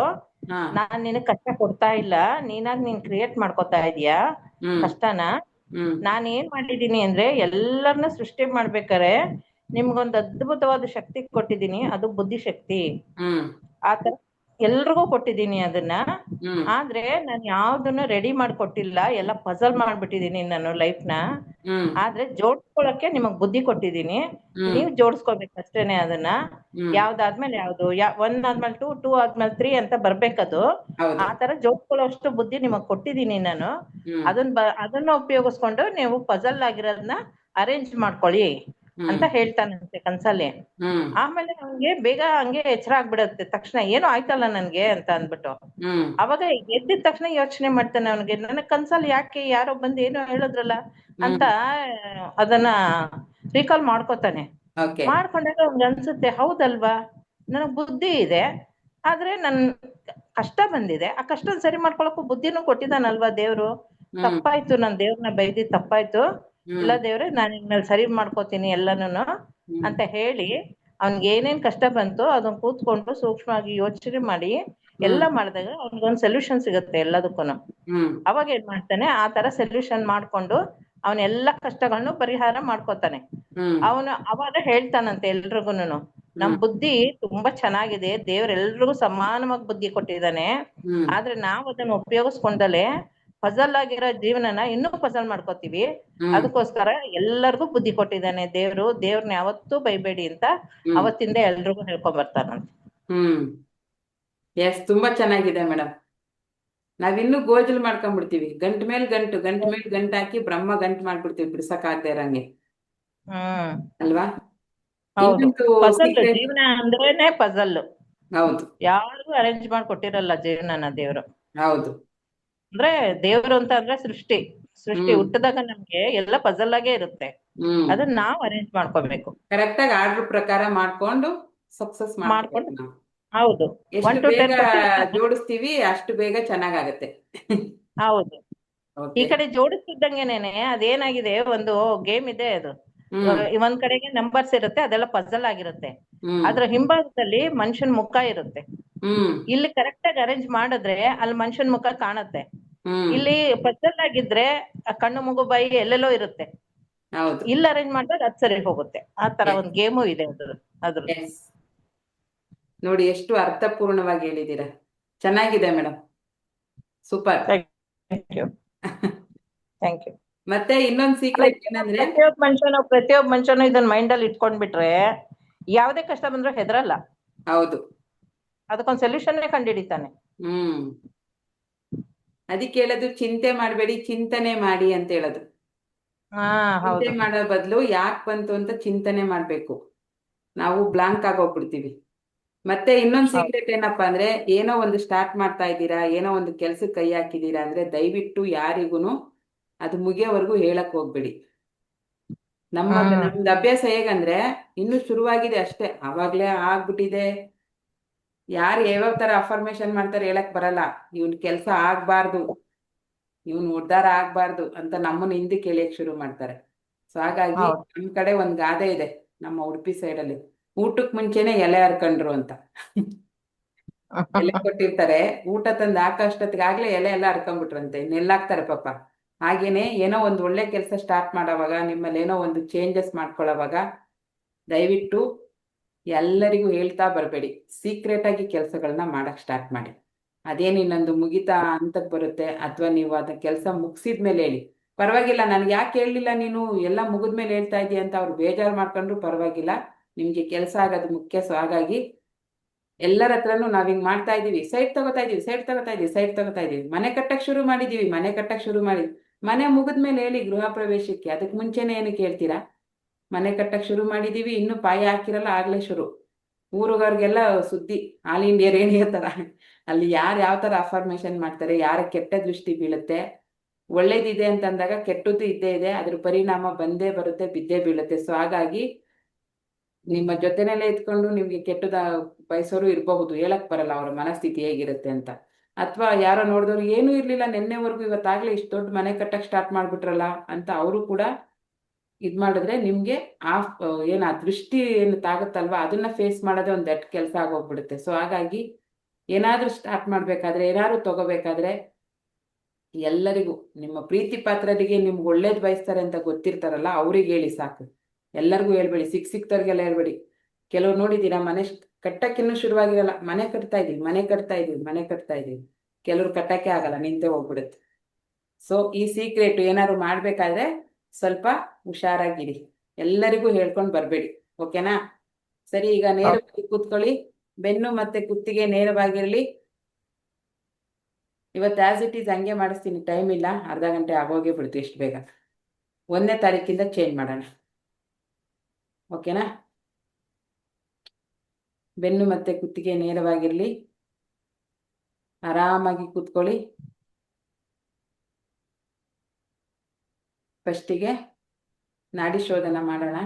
ನಾನ್ ನಿನಗ್ ಕಷ್ಟ ಕೊಡ್ತಾ ಇಲ್ಲ, ನೀನಾಗ್ ನೀನ್ ಕ್ರಿಯೇಟ್ ಮಾಡ್ಕೊತಾ ಇದೀಯಾ ಕಷ್ಟನ. ನಾನ್ ಏನ್ ಮಾಡಿದೀನಿ ಅಂದ್ರೆ, ಎಲ್ಲರನ್ನ ಸೃಷ್ಟಿ ಮಾಡ್ಬೇಕಾರೆ ನಿಮ್ಗೊಂದು ಅದ್ಭುತವಾದ ಶಕ್ತಿ ಕೊಟ್ಟಿದ್ದೀನಿ, ಅದು ಬುದ್ಧಿಶಕ್ತಿ. ಆತರ ಎಲ್ರಿಗೂ ಕೊಟ್ಟಿದ್ದೀನಿ ಅದನ್ನ. ಹ್ಮ್ ಆದ್ರೆ ನಾನು ಯಾವ್ದನ್ನು ರೆಡಿ ಮಾಡ್ಕೊಟ್ಟಿಲ್ಲ, ಎಲ್ಲ ಪಜಲ್ ಮಾಡ್ಬಿಟ್ಟಿದೀನಿ ನಾನು ಲೈಫ್ನ. ಹ್ಮ್ ಆದ್ರೆ ಜೋಡಿಸ್ಕೊಳಕ್ಕೆ ನಿಮಗ್ ಬುದ್ಧಿ ಕೊಟ್ಟಿದ್ದೀನಿ, ಹ್ಮ್ ನೀವು ಜೋಡಿಸ್ಕೋಬೇಕು ಅಷ್ಟೇನೆ ಅದನ್ನ. ಹ್ಮ್ ಯಾವ್ದಾದ್ಮೇಲೆ ಯಾವ್ದು, 1 ಆದ್ಮೇಲೆ 2, 2 ಆದ್ಮೇಲೆ 3 ಅಂತ ಬರ್ಬೇಕದು. ಹೌದು. ಆ ತರ ಜೋಡಿಸ್ಕೊಳ್ಳೋಷ್ಟು ಬುದ್ಧಿ ನಿಮಗ್ ಕೊಟ್ಟಿದ್ದೀನಿ ನಾನು. ಹ್ಮ್ ಅದನ್ನ ಉಪಯೋಗಿಸ್ಕೊಂಡು ನೀವು ಪಜಲ್ ಆಗಿರೋದನ್ನ ಅರೇಂಜ್ ಮಾಡ್ಕೊಳ್ಳಿ ಅಂತ ಹ್ಮ್ ಹೇಳ್ತಾನಂತೆ ಕನ್ಸಲ್ಲಿ. ಹ್ಮ್ ಆಮೇಲೆ ಅವ್ನಿಗೆ ಬೇಗ ಹಂಗೆ ಎಚ್ಚರ ಆಗ್ಬಿಡತ್ತೆ, ತಕ್ಷಣ ಏನೋ ಆಯ್ತಲ್ಲ ನನ್ಗೆ ಅಂತ ಅಂದ್ಬಿಟ್ಟು. ಹ್ಮ್ ಅವಾಗ ಎದ್ದಿದ ತಕ್ಷಣ ಯೋಚನೆ ಮಾಡ್ತಾನೆ ಅವನಿಗೆ, ನನಗ್ ಕನ್ಸಲ್ಲಿ ಯಾಕೆ ಯಾರೋ ಬಂದು ಏನೋ ಹೇಳಿದ್ರಲ್ಲ ಅಂತ ಅದನ್ನ ರೀಕಾಲ್ ಮಾಡ್ಕೋತಾನೆ. ಓಕೆ. ಮಾಡ್ಕೊಂಡಾಗ ಅವ್ನಿಗೆ ಅನ್ಸುತ್ತೆ, ಹೌದಲ್ವಾ ನನಗ್ ಬುದ್ಧಿ ಇದೆ, ಆದ್ರೆ ನನ್ ಕಷ್ಟ ಬಂದಿದೆ, ಆ ಕಷ್ಟ ಸರಿ ಮಾಡ್ಕೊಳಕ್ಕೂ ಬುದ್ಧಿನೂ ಕೊಟ್ಟಿದ್ದಾನಲ್ವಾ ದೇವ್ರು. ಹ್ಮ್ ತಪ್ಪಾಯ್ತು, ನಾನ್ ದೇವ್ರನ್ನ ಬೈದಿದ್ ತಪ್ಪಾಯ್ತು, ಇಲ್ಲ ಹ್ಮ್ ದೇವ್ರೆ ನಾನು ಇನ್ಮೇಲೆ ಸರಿ ಮಾಡ್ಕೋತೀನಿ ಎಲ್ಲಾನು ಹ್ಮ್ ಅಂತ ಹೇಳಿ, ಅವ್ನಿಗೆ ಏನೇನ್ ಕಷ್ಟ ಬಂತು ಅದನ್ನ ಕೂತ್ಕೊಂಡು ಸೂಕ್ಷ್ಮವಾಗಿ ಯೋಚನೆ ಮಾಡಿ ಎಲ್ಲ ಹ್ಮ್ ಮಾಡಿದಾಗ ಅವ್ನಿಗೊಂದು ಸೊಲ್ಯೂಷನ್ ಸಿಗುತ್ತೆ ಎಲ್ಲದಕ್ಕೂ. ಹ್ಮ್ ಅವಾಗ ಏನ್ ಮಾಡ್ತಾನೆ, ಆ ತರ ಸೊಲ್ಯೂಷನ್ ಮಾಡ್ಕೊಂಡು ಅವನ ಎಲ್ಲಾ ಕಷ್ಟಗಳನ್ನು ಪರಿಹಾರ ಮಾಡ್ಕೋತಾನೆ. ಹ್ಮ್ ಅವನು ಅವಾಗ ಹೇಳ್ತಾನಂತೆ ಎಲ್ರಿಗೂನು, ನಮ್ ಹ್ಮ್ ಬುದ್ಧಿ ತುಂಬಾ ಚೆನ್ನಾಗಿದೆ, ದೇವ್ರೆಲ್ರಿಗೂ ಸಮಾನವಾಗಿ ಬುದ್ಧಿ ಕೊಟ್ಟಿದ್ದಾನೆ, ಹ್ಮ್ ಆದ್ರೆ ನಾವ್ ಅದನ್ನ ಉಪಯೋಗಿಸ್ಕೊಂಡಲೆ ಪಜಲ್ ಆಗಿರೋ ಜೀವನನ ಇನ್ನೂ ಪಜಲ್ ಮಾಡ್ಕೋತೀವಿ. ಹ್ಮ್ ಅದಕ್ಕೋಸ್ಕರ ಎಲ್ಲರಿಗೂ ಬುದ್ಧಿ ಕೊಟ್ಟಿದ್ದಾನೆ ದೇವ್ರು, ದೇವ್ರನ್ನ ಯಾವತ್ತೂ ಬೈಬೇಡಿ ಅಂತ ಹ್ಮ್ ಅವತ್ತಿಂದ ಎಲ್ರಿಗೂ ಹೇಳ್ಕೊಂಡ್ ಬರ್ತಾನಂತೆ. ಹ್ಮ್ ಎಸ್, ತುಂಬಾ ಚೆನ್ನಾಗಿದೆ ಮೇಡಮ್. ನಾವಿನ್ನೂ ಗೋಜಲು ಮಾಡ್ಕೊಂಡ್ಬಿಡ್ತೀವಿ, ಗಂಟ್ ಮೇಲ್ ಗಂಟು ಹಾಕಿ ಬ್ರಹ್ಮ ಗಂಟು ಮಾಡ್ಬಿಡ್ತೀವಿ ಬಿಡ್ಸಕ್ ಆಗದೆ ಇರಂಗೆ, ಹ್ಮ್ ಅಲ್ವಾ? ಹೌದು, ಇನ್ನೊಂದು ಪಜಲ್ ಸೀಕ್ರೆಟ್. ಜೀವನ ಅಂದ್ರೇನೆ ಪಜಲ್. ಹೌದು ಯಾರಿಗೂ ಅರೇಂಜ್ ಮಾಡಿ ಕೊಟ್ಟಿರಲ್ಲ ಜೀವನನ ದೇವ್ರು. ಹೌದು. ಅಂದ್ರೆ ದೇವ್ರು ಅಂತ ಅಂದ್ರೆ ಸೃಷ್ಟಿ ಹ್ಮ್ ಹುಟ್ಟಿದಾಗ ನಮ್ಗೆ ಎಲ್ಲ ಪಜಲ್ ಆಗೇ ಇರುತ್ತೆ, ಹ್ಮ್ ಅದನ್ನ ನಾವ್ ಅರೇಂಜ್ ಮಾಡ್ಕೋಬೇಕು. ಕರೆಕ್ಟಾಗಿ ಆರ್ಡರ್ ಪ್ರಕಾರ ಮಾಡ್ಕೊಂಡು ಸಕ್ಸಸ್ ಮಾಡ್ಕೋಬೇಕು ಮಾಡ್ಕೊಂಡು, ನಾವು. ಹೌದು, ಎಷ್ಟು 1 to ಬೇಗ 10 ಕೊಟ್ಟಿರ್ತಾನೆ. ಜೋಡಿಸ್ತೀವಿ ಅಷ್ಟು ಬೇಗ ಚೆನ್ನಾಗಾಗತ್ತೆ. ಹೌದು, ಈ ಓಕೆ. ಕಡೆ ಜೋಡಿಸ್ತಿದ್ದಂಗೆನೇನೆ ಅದೇನಾಗಿದೆ, ಒಂದು ಗೇಮ್ ಇದೆ ಅದು. ಹ್ಮ್ ಒಂದ್ ಕಡೆಗೆ ನಂಬರ್ಸ್ ಇರುತ್ತೆ, ಅದೆಲ್ಲ ಪಜಲ್ ಆಗಿರುತ್ತೆ. ಹ್ಮ್ ಅದ್ರ ಹಿಂಭಾಗದಲ್ಲಿ ಮನುಷ್ಯನ್ ಮುಖ ಇರುತ್ತೆ. ಹ್ಮ್ ಇಲ್ಲಿ ಕರೆಕ್ಟ್ ಆಗಿ ಅರೇಂಜ್ ಮಾಡಿದ್ರೆ ಅಲ್ಲಿ ಮನುಷ್ಯನ್ ಮುಖ ಕಾಣುತ್ತೆ. ಹ್ಮ್ ಇಲ್ಲಿ ಪಜಲ್ ಆಗಿದ್ರೆ ಆ ಕಣ್ಣು ಮೂಗು ಬಾಯಿ ಎಲ್ಲೆಲ್ಲೋ ಇರುತ್ತೆ, ಹೌದು. ಇಲ್ಲಿ ಅರೇಂಜ್ ಮಾಡಿದಾಗ ಅದ್ ಸರಿ ಹೋಗುತ್ತೆ. ಆ ತರ ಎಸ್ ಒಂದ್ ಗೇಮು ಇದೆ ಅದ್ರ. ಎಸ್. ನೋಡಿ ಎಷ್ಟು ಅರ್ಥಪೂರ್ಣವಾಗಿ ಹೇಳಿದ್ದೀರಾ, ಚೆನ್ನಾಗಿದೆ madam, super. Thank you, thank you. ಮತ್ತೆ ಇನ್ನೊಂದು ಸೀಕ್ರೆಟ್ ಏನಂದ್ರೆ, ಪ್ರತಿಯೊಬ್ಬ ಮನುಷ್ಯನು ಇದನ್ನ ಮೈಂಡ್ ಅಲ್ಲಿ ಇಟ್ಕೊಂಡ್ಬಿಟ್ರೆ ಯಾವ್ದೇ ಕಷ್ಟ ಬಂದ್ರು ಹೆದರಲ್ಲ, ಹೌದು. ಅದಕ್ಕೊಂದ್ ಸೊಲ್ಯೂಷನ್ ಕಂಡುಹಿಡಿತಾನೆ. ಹ್ಮ್ ಅದಕ್ಕೆ ಹೇಳೋದು, ಚಿಂತೆ ಮಾಡಬೇಡಿ ಚಿಂತನೆ ಮಾಡಿ ಅಂತ ಹೇಳೋದು. ಚಿಂತೆ ಹೌದು. ಮಾಡೋ ಬದಲು ಯಾಕೆ ಬಂತು ಅಂತ ಚಿಂತನೆ ಮಾಡ್ಬೇಕು, ನಾವು ಬ್ಲಾಂಕ್ ಆಗೋಗ್ಬಿಡ್ತೀವಿ. ಮತ್ತೆ ಇನ್ನೊಂದು ಹೌದು. ಸೀಕ್ರೆಟ್ ಏನಪ್ಪಾ ಅಂದ್ರೆ, ಏನೋ ಒಂದು ಸ್ಟಾರ್ಟ್ ಮಾಡ್ತಾ ಇದ್ದೀರಾ, ಏನೋ ಒಂದು ಕೆಲ್ಸಕ್ಕೆ ಕೈ ಹಾಕಿದ್ದೀರಾ ಅಂದ್ರೆ ದಯವಿಟ್ಟು ಯಾರಿಗೂ ಅದು ಮುಗಿಯೋವರೆಗೂ ಹೇಳಕ್ ಹೋಗ್ಬೇಡಿ. ನಮ್ದು ಅಭ್ಯಾಸ ಹೇಗಂದ್ರೆ, ಇನ್ನು ಶುರುವಾಗಿದೆ ಅಷ್ಟೇ, ಆವಾಗ್ಲೇ ಆಗ್ಬಿಟ್ಟಿದೆ. ಯಾರು ಯಾವ್ಯಾವ ತರ ಅಫರ್ಮೇಶನ್ ಮಾಡ್ತಾರೆ ಹೇಳಕ್ ಬರಲ್ಲ. ಇವ್ನ ಕೆಲ್ಸ ಆಗ್ಬಾರ್ದು, ಇವ್ನು ಉದ್ಧಾರ ಆಗ್ಬಾರ್ದು ಅಂತ ನಮ್ಮನ್ನ ಹಿಂದಕ್ಕೆ ಎಳೆಯಕ್ ಶುರು ಮಾಡ್ತಾರೆ. ಸೊ ಹಾಗಾಗಿ ಹೌದು. ನಮ್ ಕಡೆ ಒಂದ್ ಗಾದೆ ಇದೆ, ನಮ್ಮ ಉಡುಪಿ ಸೈಡಲ್ಲಿ, ಊಟಕ್ ಮುಂಚೆನೆ ಎಲೆ ಹರ್ಕೊಂಡ್ರು ಅಂತ. ಎಲೆ ಕೊಟ್ಟಿರ್ತಾರೆ, ಊಟ ತಂದು ಹಾಕಷ್ಟೊತ್ತಿಗಾಗ್ಲೇ ಎಲೆ ಎಲ್ಲ ಹರ್ಕೊಂಡ್ಬಿಟ್ರಂತೆ, ನೆಲ್ಲಾಕ್ತಾರೆ ಪಾಪ. ಹಾಗೇನೆ ಏನೋ ಒಂದು ಒಳ್ಳೆ ಕೆಲಸ ಸ್ಟಾರ್ಟ್ ಮಾಡೋವಾಗ, ನಿಮ್ಮಲ್ಲಿ ಏನೋ ಒಂದು ಚೇಂಜಸ್ ಮಾಡ್ಕೊಳ್ಳೋವಾಗ ದಯವಿಟ್ಟು ಎಲ್ಲರಿಗೂ ಹೇಳ್ತಾ ಬರಬೇಡಿ, ಸೀಕ್ರೆಟ್ ಆಗಿ ಕೆಲಸಗಳನ್ನ ಮಾಡಕ್ ಸ್ಟಾರ್ಟ್ ಮಾಡಿ. ಅದೇನು ಇನ್ನೊಂದು ಮುಗಿತಾ ಹಂತಕ್ಕೆ ಬರುತ್ತೆ, ಅಥವಾ ನೀವು ಅದ ಕೆಲಸ ಮುಗಿಸಿದ್ಮೇಲೆ ಹೇಳಿ, ಪರವಾಗಿಲ್ಲ, ನನ್ಗೆ ಯಾಕೆ ಹೇಳಲಿಲ್ಲ ನೀನು, ಎಲ್ಲ ಮುಗಿದ್ಮೇಲೆ ಹೇಳ್ತಾ ಇದೀಯ ಅಂತ ಅವ್ರು ಬೇಜಾರು ಮಾಡ್ಕೊಂಡ್ರು ಪರವಾಗಿಲ್ಲ, ನಿಮ್ಗೆ ಕೆಲಸ ಆಗೋದು ಮುಖ್ಯ. ಸೊ ಹಾಗಾಗಿ ಎಲ್ಲರ ಹತ್ರನೂ ನಾವ್ ಹಿಂಗ್ ಮಾಡ್ತಾ ಇದೀವಿ, ಸೈಟ್ ತಗೋತಾ ಇದೀವಿ, ಮನೆ ಕಟ್ಟಕ್ ಶುರು ಮಾಡಿದೀವಿ, ಮನೆ ಮುಗಿದ್ಮೇಲೆ ಹೇಳಿ ಗೃಹ ಪ್ರವೇಶಕ್ಕೆ, ಅದಕ್ಕೆ ಮುಂಚೆನೆ ಏನಕ್ಕೆ ಹೇಳ್ತೀರಾ? ಮನೆ ಕಟ್ಟಕ್ ಶುರು ಮಾಡಿದೀವಿ, ಇನ್ನು ಪಾಯ ಹಾಕಿರಲ್ಲ, ಆಗ್ಲೇ ಶುರು. ಊರುಗವ್ರಿಗೆಲ್ಲ ಸುದ್ದಿ, ಆಲ್ ಇಂಡಿಯಾ ರೇಡಿಯೋ ತರ. ಅಲ್ಲಿ ಯಾರು ಯಾವ ತರ ಅಫರ್ಮೇಶನ್ ಮಾಡ್ತಾರೆ, ಯಾರ ಕೆಟ್ಟ ದೃಷ್ಟಿ ಬೀಳುತ್ತೆ, ಒಳ್ಳೇದಿದೆ ಅಂತಂದಾಗ ಕೆಟ್ಟದ್ದು ಇದ್ದೇ ಇದೆ, ಅದ್ರ ಪರಿಣಾಮ ಬಂದೇ ಬರುತ್ತೆ, ಬಿದ್ದೇ ಬೀಳುತ್ತೆ. ಸೊ ಹಾಗಾಗಿ ನಿಮ್ಮ ಜೊತೆನೆಲ್ಲ ಇದ್ಕೊಂಡು ನಿಮ್ಗೆ ಕೆಟ್ಟದ ಬಯಸೋರು ಇರಬಹುದು, ಹೇಳಕ್ ಬರಲ್ಲ ಅವ್ರ ಮನಸ್ಥಿತಿ ಹೇಗಿರುತ್ತೆ ಅಂತ. ಅಥವಾ ಯಾರೋ ನೋಡಿದವ್ರು ಏನೂ ಇರ್ಲಿಲ್ಲ ನೆನ್ನೆವರೆಗೂ, ಇವತ್ತಾಗ್ಲೇ ಇಷ್ಟು ದೊಡ್ಡ ಮನೆ ಕಟ್ಟಕ್ ಸ್ಟಾರ್ಟ್ ಮಾಡ್ಬಿಟ್ರಲ್ಲ ಅಂತ ಅವರು ಕೂಡ ಇದ್ ಮಾಡಿದ್ರೆ, ನಿಮ್ಗೆ ಆ ದೃಷ್ಟಿ ಏನು ತಾಗುತ್ತಲ್ವಾ, ಅದನ್ನ ಫೇಸ್ ಮಾಡೋದೇ ಒಂದು ದೊಡ್ಡ ಕೆಲಸ ಆಗೋಗ್ಬಿಡುತ್ತೆ. ಸೊ ಹಾಗಾಗಿ ಏನಾದ್ರೂ ಸ್ಟಾರ್ಟ್ ಮಾಡ್ಬೇಕಾದ್ರೆ, ಏನಾದ್ರು ತಗೋಬೇಕಾದ್ರೆ ಎಲ್ಲರಿಗೂ, ನಿಮ್ಮ ಪ್ರೀತಿ ಪಾತ್ರರಿಗೆ ನಿಮ್ಗೆ ಒಳ್ಳೇದ್ ಬಯಸ್ತಾರೆ ಅಂತ ಗೊತ್ತಿರ್ತಾರಲ್ಲ ಅವ್ರಿಗೆ ಹೇಳಿ ಸಾಕು, ಎಲ್ಲರಿಗೂ ಹೇಳ್ಬೇಡಿ, ಸಿಕ್ತವ್ರಿಗೆಲ್ಲ ಹೇಳ್ಬೇಡಿ. ಕೆಲವ್ರು ನೋಡಿದ್ದೀರಾ, ಮನೆ ಕಟ್ಟಕ್ಕಿನ್ನೂ ಶುರುವಾಗಿರಲ್ಲ. ಮನೆ ಕಟ್ತಾ ಇದೀವಿ. ಕೆಲವ್ರು ಕಟ್ಟಕ್ಕೆ ಆಗಲ್ಲ, ನಿಂತೆ ಹೋಗ್ಬಿಡುತ್ತೆ. ಸೊ ಈ ಸೀಕ್ರೆಟ್ ಏನಾದ್ರು ಮಾಡ್ಬೇಕಾದ್ರೆ ಸ್ವಲ್ಪ ಹುಷಾರಾಗಿರಿ. ಎಲ್ಲರಿಗೂ ಹೇಳ್ಕೊಂಡು ಬರಬೇಡಿ, ಓಕೆನಾ? ಸರಿ, ಈಗ ನೇರವಾಗಿ ಕೂತ್ಕೊಳ್ಳಿ. ಬೆನ್ನು ಮತ್ತೆ ಕುತ್ತಿಗೆ ನೇರವಾಗಿರಲಿ. ಇವತ್ತು ಆಸ್ ಇಟ್ ಈಸ್ ಹಂಗೆ ಮಾಡಿಸ್ತೀನಿ, ಟೈಮ್ ಇಲ್ಲ, ಅರ್ಧ ಗಂಟೆ ಆಗೋಗೇ ಬಿಡ್ತು ಎಷ್ಟು ಬೇಗ. 1ನೇ ತಾರೀಕಿಂದ ಚೇಂಜ್ ಮಾಡೋಣ, ಓಕೆನಾ? ಬೆನ್ನು ಮತ್ತೆ ಕುತ್ತಿಗೆ ನೇರವಾಗಿರಲಿ. ಆರಾಮಾಗಿ ಕೂತ್ಕೊಳ್ಳಿ. ಫಸ್ಟಿಗೆ ನಾಡಿ ಶೋಧನ ಮಾಡೋಣ.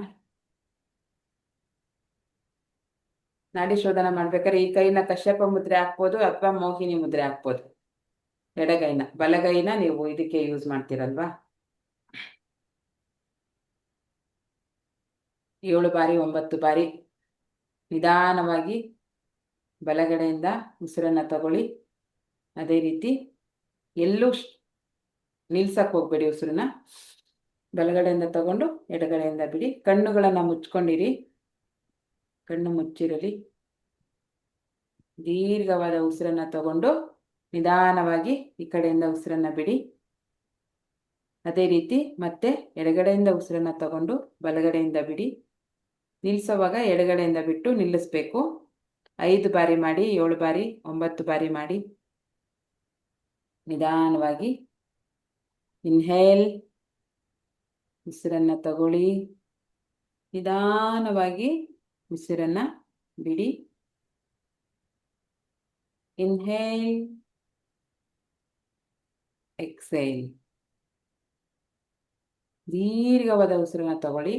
ನಾಡಿ ಶೋಧನ ಮಾಡ್ಬೇಕಾದ್ರೆ ಈ ಕೈನ ಕಶ್ಯಪ ಮುದ್ರೆ ಹಾಕ್ಬೋದು ಅಥವಾ ಮೋಹಿನಿ ಮುದ್ರೆ ಹಾಕ್ಬೋದು. ಎಡಗೈನ, ಬಲಗೈನ ನೀವು ಇದಕ್ಕೆ ಯೂಸ್ ಮಾಡ್ತೀರಲ್ವಾ? 7 ಬಾರಿ 9 ಬಾರಿ ನಿಧಾನವಾಗಿ ಬಲಗಡೆಯಿಂದ ಉಸಿರನ್ನ ತಗೊಳ್ಳಿ. ಅದೇ ರೀತಿ ಎಲ್ಲೂ ನಿಲ್ಸಕ್ಕೆ ಹೋಗ್ಬೇಡಿ. ಉಸಿರನ್ನ ಬಲಗಡೆಯಿಂದ ತಗೊಂಡು ಎಡಗಡೆಯಿಂದ ಬಿಡಿ. ಕಣ್ಣುಗಳನ್ನು ಮುಚ್ಕೊಂಡಿರಿ, ಕಣ್ಣು ಮುಚ್ಚಿರಲಿ. ದೀರ್ಘವಾದ ಉಸಿರನ್ನ ತಗೊಂಡು ನಿಧಾನವಾಗಿ ಈ ಕಡೆಯಿಂದ ಉಸಿರನ್ನ ಬಿಡಿ. ಅದೇ ರೀತಿ ಮತ್ತೆ ಎಡಗಡೆಯಿಂದ ಉಸಿರನ್ನ ತಗೊಂಡು ಬಲಗಡೆಯಿಂದ ಬಿಡಿ. ನಿಲ್ಲಿಸುವಾಗ ಎಡಗಡೆಯಿಂದ ಬಿಟ್ಟು ನಿಲ್ಲಿಸ್ಬೇಕು. 5 ಬಾರಿ ಮಾಡಿ, 7 ಬಾರಿ 9 ಬಾರಿ ಮಾಡಿ. ನಿಧಾನವಾಗಿ ಇನ್ಹೇಲ್, ಉಸಿರನ್ನ ತಗೊಳ್ಳಿ. ನಿಧಾನವಾಗಿ ಉಸಿರನ್ನ ಬಿಡಿ. Inhale, exhale. ದೀರ್ಘವಾದ ಉಸಿರನ್ನ ತಗೊಳ್ಳಿ.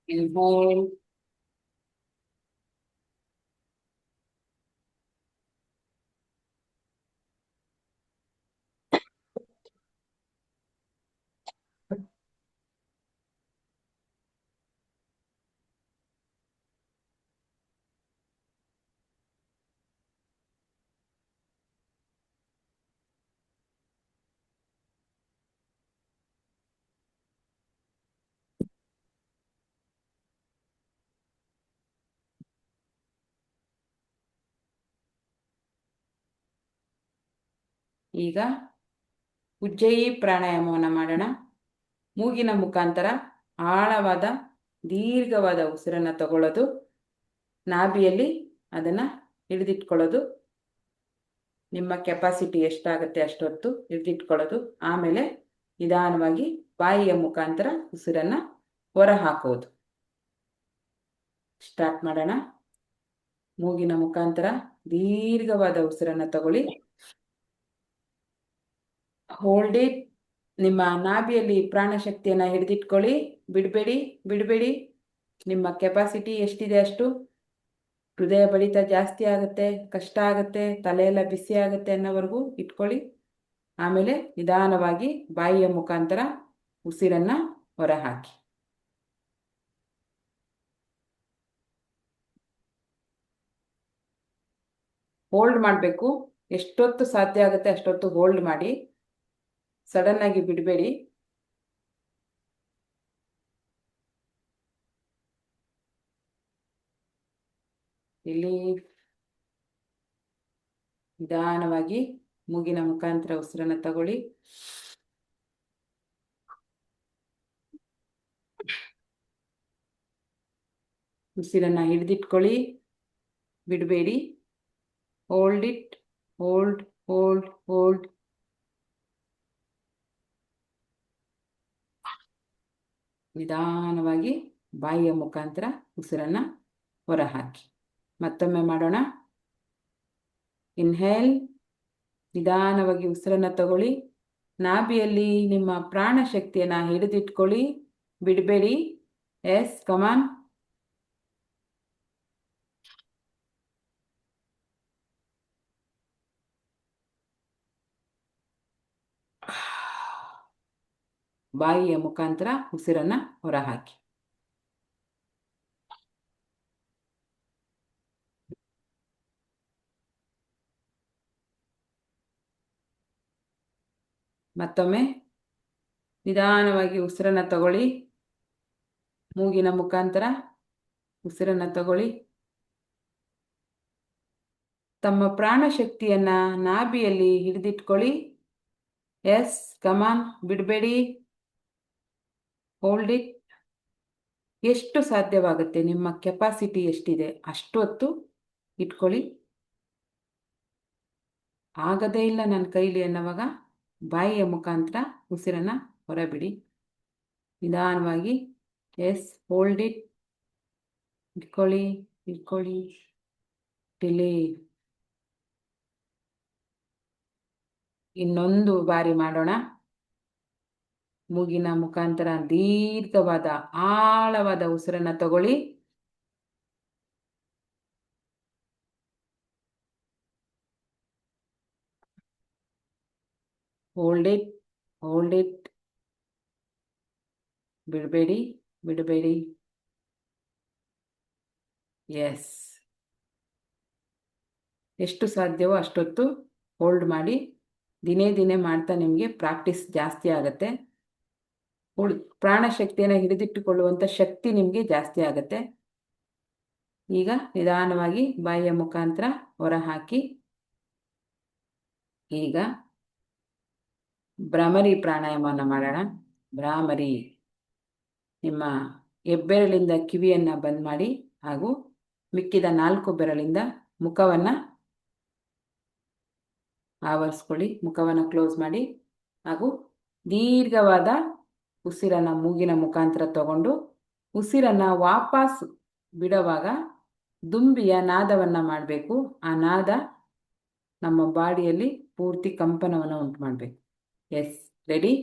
Inhale. ಈಗ ಉಜ್ಜಯಿ ಪ್ರಾಣಾಯಾಮವನ್ನು ಮಾಡೋಣ. ಮೂಗಿನ ಮುಖಾಂತರ ಆಳವಾದ ದೀರ್ಘವಾದ ಉಸಿರನ್ನು ತಗೊಳ್ಳೋದು, ನಾಭಿಯಲ್ಲಿ ಅದನ್ನು ಹಿಡಿದಿಟ್ಕೊಳ್ಳೋದು. ನಿಮ್ಮ ಕೆಪಾಸಿಟಿ ಎಷ್ಟಾಗುತ್ತೆ ಅಷ್ಟೊತ್ತು ಹಿಡಿದಿಟ್ಕೊಳ್ಳೋದು. ಆಮೇಲೆ ನಿಧಾನವಾಗಿ ಬಾಯಿಯ ಮುಖಾಂತರ ಉಸಿರನ್ನು ಹೊರ ಹಾಕೋದು. ಸ್ಟಾರ್ಟ್ ಮಾಡೋಣ. ಮೂಗಿನ ಮುಖಾಂತರ ದೀರ್ಘವಾದ ಉಸಿರನ್ನು ತಗೊಳ್ಳಿ. Hold it. ನಿಮ್ಮ ನಾಭಿಯಲ್ಲಿ ಪ್ರಾಣಶಕ್ತಿಯನ್ನು ಹಿಡಿದಿಟ್ಕೊಳ್ಳಿ. ಬಿಡಬೇಡಿ. ನಿಮ್ಮ ಕೆಪಾಸಿಟಿ ಎಷ್ಟಿದೆ ಅಷ್ಟು. ಹೃದಯ ಬಡಿತ ಜಾಸ್ತಿ ಆಗುತ್ತೆ, ಕಷ್ಟ ಆಗುತ್ತೆ, ತಲೆಯೆಲ್ಲ ಬಿಸಿ ಆಗುತ್ತೆ ಅನ್ನೋವರೆಗೂ ಇಟ್ಕೊಳ್ಳಿ. ಆಮೇಲೆ ನಿಧಾನವಾಗಿ ಬಾಯಿಯ ಮುಖಾಂತರ ಉಸಿರನ್ನ ಹೊರ ಹಾಕಿ. ಹೋಲ್ಡ್ ಮಾಡಬೇಕು. ಎಷ್ಟೊತ್ತು ಸಾಧ್ಯ ಆಗುತ್ತೆ ಅಷ್ಟೊತ್ತು ಹೋಲ್ಡ್ ಮಾಡಿ. ಸಡನ್ ಆಗಿ ಬಿಡಬೇಡಿ. ಇಲ್ಲಿ ನಿಧಾನವಾಗಿ ಮೂಗಿನ ಮುಖಾಂತರ ಉಸಿರನ್ನು ತಗೊಳ್ಳಿ. ಉಸಿರನ್ನ ಹಿಡಿದಿಟ್ಕೊಳ್ಳಿ, ಬಿಡಬೇಡಿ. Hold it. ಹೋಲ್ಡ್. ನಿಧಾನವಾಗಿ ಬಾಯಿಯ ಮುಖಾಂತರ ಉಸಿರನ್ನ ಹೊರ ಹಾಕಿ. ಮತ್ತೊಮ್ಮೆ ಮಾಡೋಣ. ಇನ್ಹೇಲ್. ನಿಧಾನವಾಗಿ ಉಸಿರನ್ನ ತಗೊಳ್ಳಿ. ನಾಭಿಯಲ್ಲಿ ನಿಮ್ಮ ಪ್ರಾಣ ಶಕ್ತಿಯನ್ನ ಹಿಡಿದಿಟ್ಕೊಳ್ಳಿ, ಬಿಡಬೇಡಿ. ಎಸ್, ಕಮಾನ್. ಬಾಯಿಯ ಮುಖಾಂತರ ಉಸಿರನ್ನ ಹೊರ ಹಾಕಿ. ಮತ್ತೊಮ್ಮೆ ನಿಧಾನವಾಗಿ ಉಸಿರನ್ನು ತಗೊಳ್ಳಿ. ಮೂಗಿನ ಮುಖಾಂತರ ಉಸಿರನ್ನು ತಗೊಳ್ಳಿ. ತಮ್ಮ ಪ್ರಾಣಶಕ್ತಿಯನ್ನ ನಾಭಿಯಲ್ಲಿ ಹಿಡಿದಿಟ್ಕೊಳ್ಳಿ. ಎಸ್, ಕಮಾನ್, ಬಿಡಬೇಡಿ. Hold it. ಎಷ್ಟು ಸಾಧ್ಯವಾಗುತ್ತೆ, ನಿಮ್ಮ ಕೆಪಾಸಿಟಿ ಎಷ್ಟಿದೆ ಅಷ್ಟು ಹೊತ್ತು ಇಟ್ಕೊಳ್ಳಿ. ಆಗದೇ ಇಲ್ಲ ನನ್ನ ಕೈಲಿ ಅನ್ನೋವಾಗ ಬಾಯಿಯ ಮುಖಾಂತರ ಉಸಿರನ್ನು ಹೊರಬಿಡಿ ನಿಧಾನವಾಗಿ. Yes, hold it. ಇಟ್ಕೊಳ್ಳಿ, ಇಟ್ಕೊಳ್ಳಿ, ರಿಲೀವ್. ಇನ್ನೊಂದು ಬಾರಿ ಮಾಡೋಣ. ಮೂಗಿನ ಮುಖಾಂತರ ದೀರ್ಘವಾದ ಆಳವಾದ ಉಸಿರನ್ನು ತಗೊಳ್ಳಿ. Hold it, hold it. ಬಿಡಬೇಡಿ, ಬಿಡಬೇಡಿ. ಎಸ್, ಎಷ್ಟು ಸಾಧ್ಯವೋ ಅಷ್ಟೊತ್ತು ಹೋಲ್ಡ್ ಮಾಡಿ. ದಿನೇ ದಿನೇ ಮಾಡ್ತಾ ನಿಮಗೆ ಪ್ರಾಕ್ಟೀಸ್ ಜಾಸ್ತಿ ಆಗುತ್ತೆ. ಪ್ರಾಣಶಕ್ತಿಯನ್ನು ಹಿಡಿದಿಟ್ಟುಕೊಳ್ಳುವಂಥ ಶಕ್ತಿ ನಿಮಗೆ ಜಾಸ್ತಿ ಆಗುತ್ತೆ. ಈಗ ನಿಧಾನವಾಗಿ ಬಾಯಿಯ ಮುಖಾಂತರ ಹೊರ ಹಾಕಿ. ಈಗ ಭ್ರಾಮರಿ ಪ್ರಾಣಾಯಾಮವನ್ನು ಮಾಡೋಣ. ಭ್ರಾಮರಿ. ನಿಮ್ಮ ಹೆಬ್ಬೆರಳಿಂದ ಕಿವಿಯನ್ನು ಬಂದ್ ಮಾಡಿ ಹಾಗೂ ಮಿಕ್ಕಿದ 4 ಬೆರಳಿಂದ ಮುಖವನ್ನು ಆವರಿಸ್ಕೊಳ್ಳಿ. ಮುಖವನ್ನು ಕ್ಲೋಸ್ ಮಾಡಿ ಹಾಗೂ ದೀರ್ಘವಾದ ಉಸಿರನ್ನು ಮೂಗಿನ ಮುಖಾಂತರ ತಗೊಂಡು ಉಸಿರನ್ನು ವಾಪಸ್ ಬಿಡುವಾಗ ದುಂಬಿಯ ನಾದವನ್ನು ಮಾಡಬೇಕು. ಆ ನಾದ ನಮ್ಮ ಬಾಡಿಯಲ್ಲಿ ಪೂರ್ತಿ ಕಂಪನವನ್ನು ಉಂಟು ಮಾಡಬೇಕು. Yes, ready?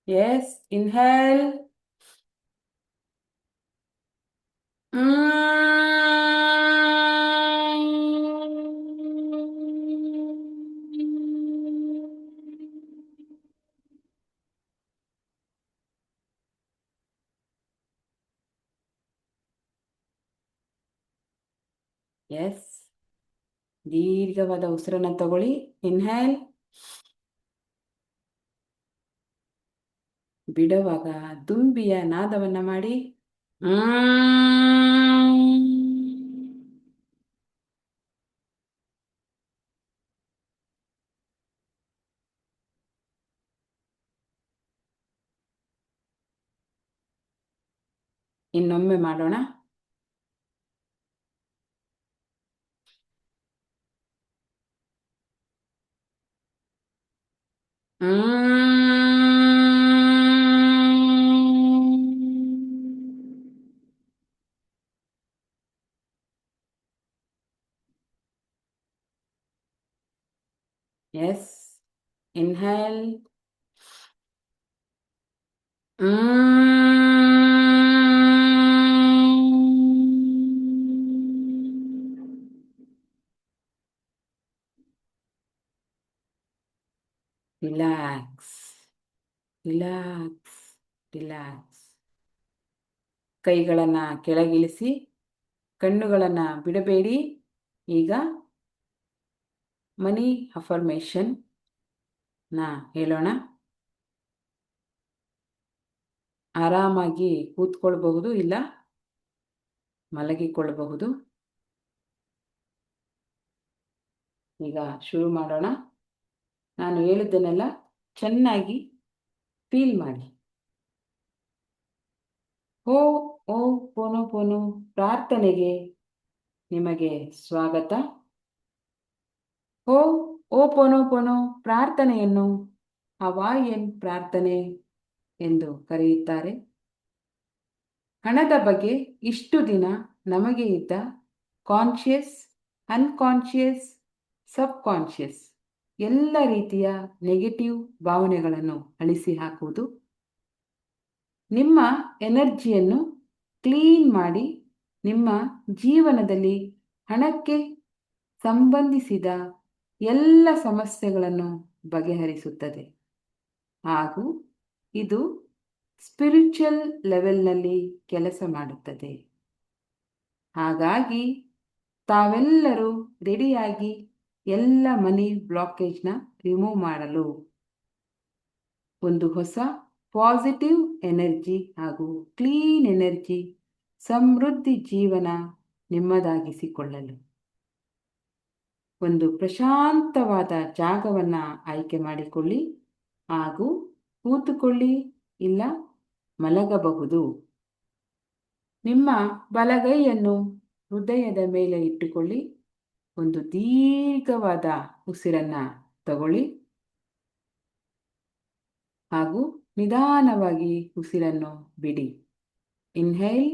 Yes, inhale. Yes, ದೀರ್ಘವಾದ ಉಸಿರನ್ನು ತಗೊಳ್ಳಿ. ಇನ್ಹೇಲ್. ಬಿಡುವಾಗ ದುಂಬಿಯ ನಾದವನ್ನು ಮಾಡಿ. ಇನ್ನೊಮ್ಮೆ ಮಾಡೋಣ. Yes, inhale. Relax, relax, relax. ಕೈಗಳನ್ನು ಕೆಳಗಿಳಿಸಿ, ಕಣ್ಣುಗಳನ್ನು ಬಿಡಬೇಡಿ. ಈಗ ಮನಿ ಅಫರ್ಮೇಷನ್ ಹೇಳೋಣ. ಆರಾಮಾಗಿ ಕೂತ್ಕೊಳ್ಬಹುದು, ಇಲ್ಲ ಮಲಗಿಕೊಳ್ಳಬಹುದು. ಈಗ ಶುರು ಮಾಡೋಣ. ನಾನು ಹೇಳಿದ್ದನ್ನೆಲ್ಲ ಚೆನ್ನಾಗಿ ಫೀಲ್ ಮಾಡಿ. ಓ ಓ ಪೋನೋ ಪೋನೋ ಪ್ರಾರ್ಥನೆಗೆ ನಿಮಗೆ ಸ್ವಾಗತ. ಓ ಓ ಪೋನೋ ಪೋನೋ ಪ್ರಾರ್ಥನೆಯನ್ನು ಹವಾಯಿಯನ್ ಪ್ರಾರ್ಥನೆ ಎಂದು ಕರೆಯುತ್ತಾರೆ. ಹಣದ ಬಗ್ಗೆ ಇಷ್ಟು ದಿನ ನಮಗೆ ಇದ್ದ ಕಾನ್ಷಿಯಸ್, ಅನ್ಕಾನ್ಷಿಯಸ್, ಸಬ್ಕಾನ್ಷಿಯಸ್ ಎಲ್ಲ ರೀತಿಯ ನೆಗೆಟಿವ್ ಭಾವನೆಗಳನ್ನು ಅಳಿಸಿ ಹಾಕುವುದು, ನಿಮ್ಮ ಎನರ್ಜಿಯನ್ನು ಕ್ಲೀನ್ ಮಾಡಿ ನಿಮ್ಮ ಜೀವನದಲ್ಲಿ ಹಣಕ್ಕೆ ಸಂಬಂಧಿಸಿದ ಎಲ್ಲ ಸಮಸ್ಯೆಗಳನ್ನು ಬಗೆಹರಿಸುತ್ತದೆ ಹಾಗೂ ಇದು ಸ್ಪಿರಿಚುವಲ್ ಲೆವೆಲ್ನಲ್ಲಿ ಕೆಲಸ ಮಾಡುತ್ತದೆ. ಹಾಗಾಗಿ ತಾವೆಲ್ಲರೂ ರೆಡಿಯಾಗಿ ಎಲ್ಲ ಮನಿ ಬ್ಲಾಕೇಜ್ನ ರಿಮೂವ್ ಮಾಡಲು ಒಂದು ಹೊಸ ಪಾಸಿಟಿವ್ ಎನರ್ಜಿ ಹಾಗೂ ಕ್ಲೀನ್ ಎನರ್ಜಿ ಸಮೃದ್ಧಿ ಜೀವನ ನಿಮ್ಮದಾಗಿಸಿಕೊಳ್ಳಲು ಒಂದು ಪ್ರಶಾಂತವಾದ ಜಾಗವನ್ನು ಆಯ್ಕೆ ಮಾಡಿಕೊಳ್ಳಿ ಹಾಗೂ ಕೂತುಕೊಳ್ಳಿ ಇಲ್ಲ ಮಲಗಬಹುದು. ನಿಮ್ಮ ಬಲಗೈಯನ್ನು ಹೃದಯದ ಮೇಲೆ ಇಟ್ಟುಕೊಳ್ಳಿ. ಒಂದು ದೀರ್ಘವಾದ ಉಸಿರನ್ನು ತಗೊಳ್ಳಿ ಹಾಗೂ ನಿಧಾನವಾಗಿ ಉಸಿರನ್ನು ಬಿಡಿ. ಇನ್ಹೇಲ್.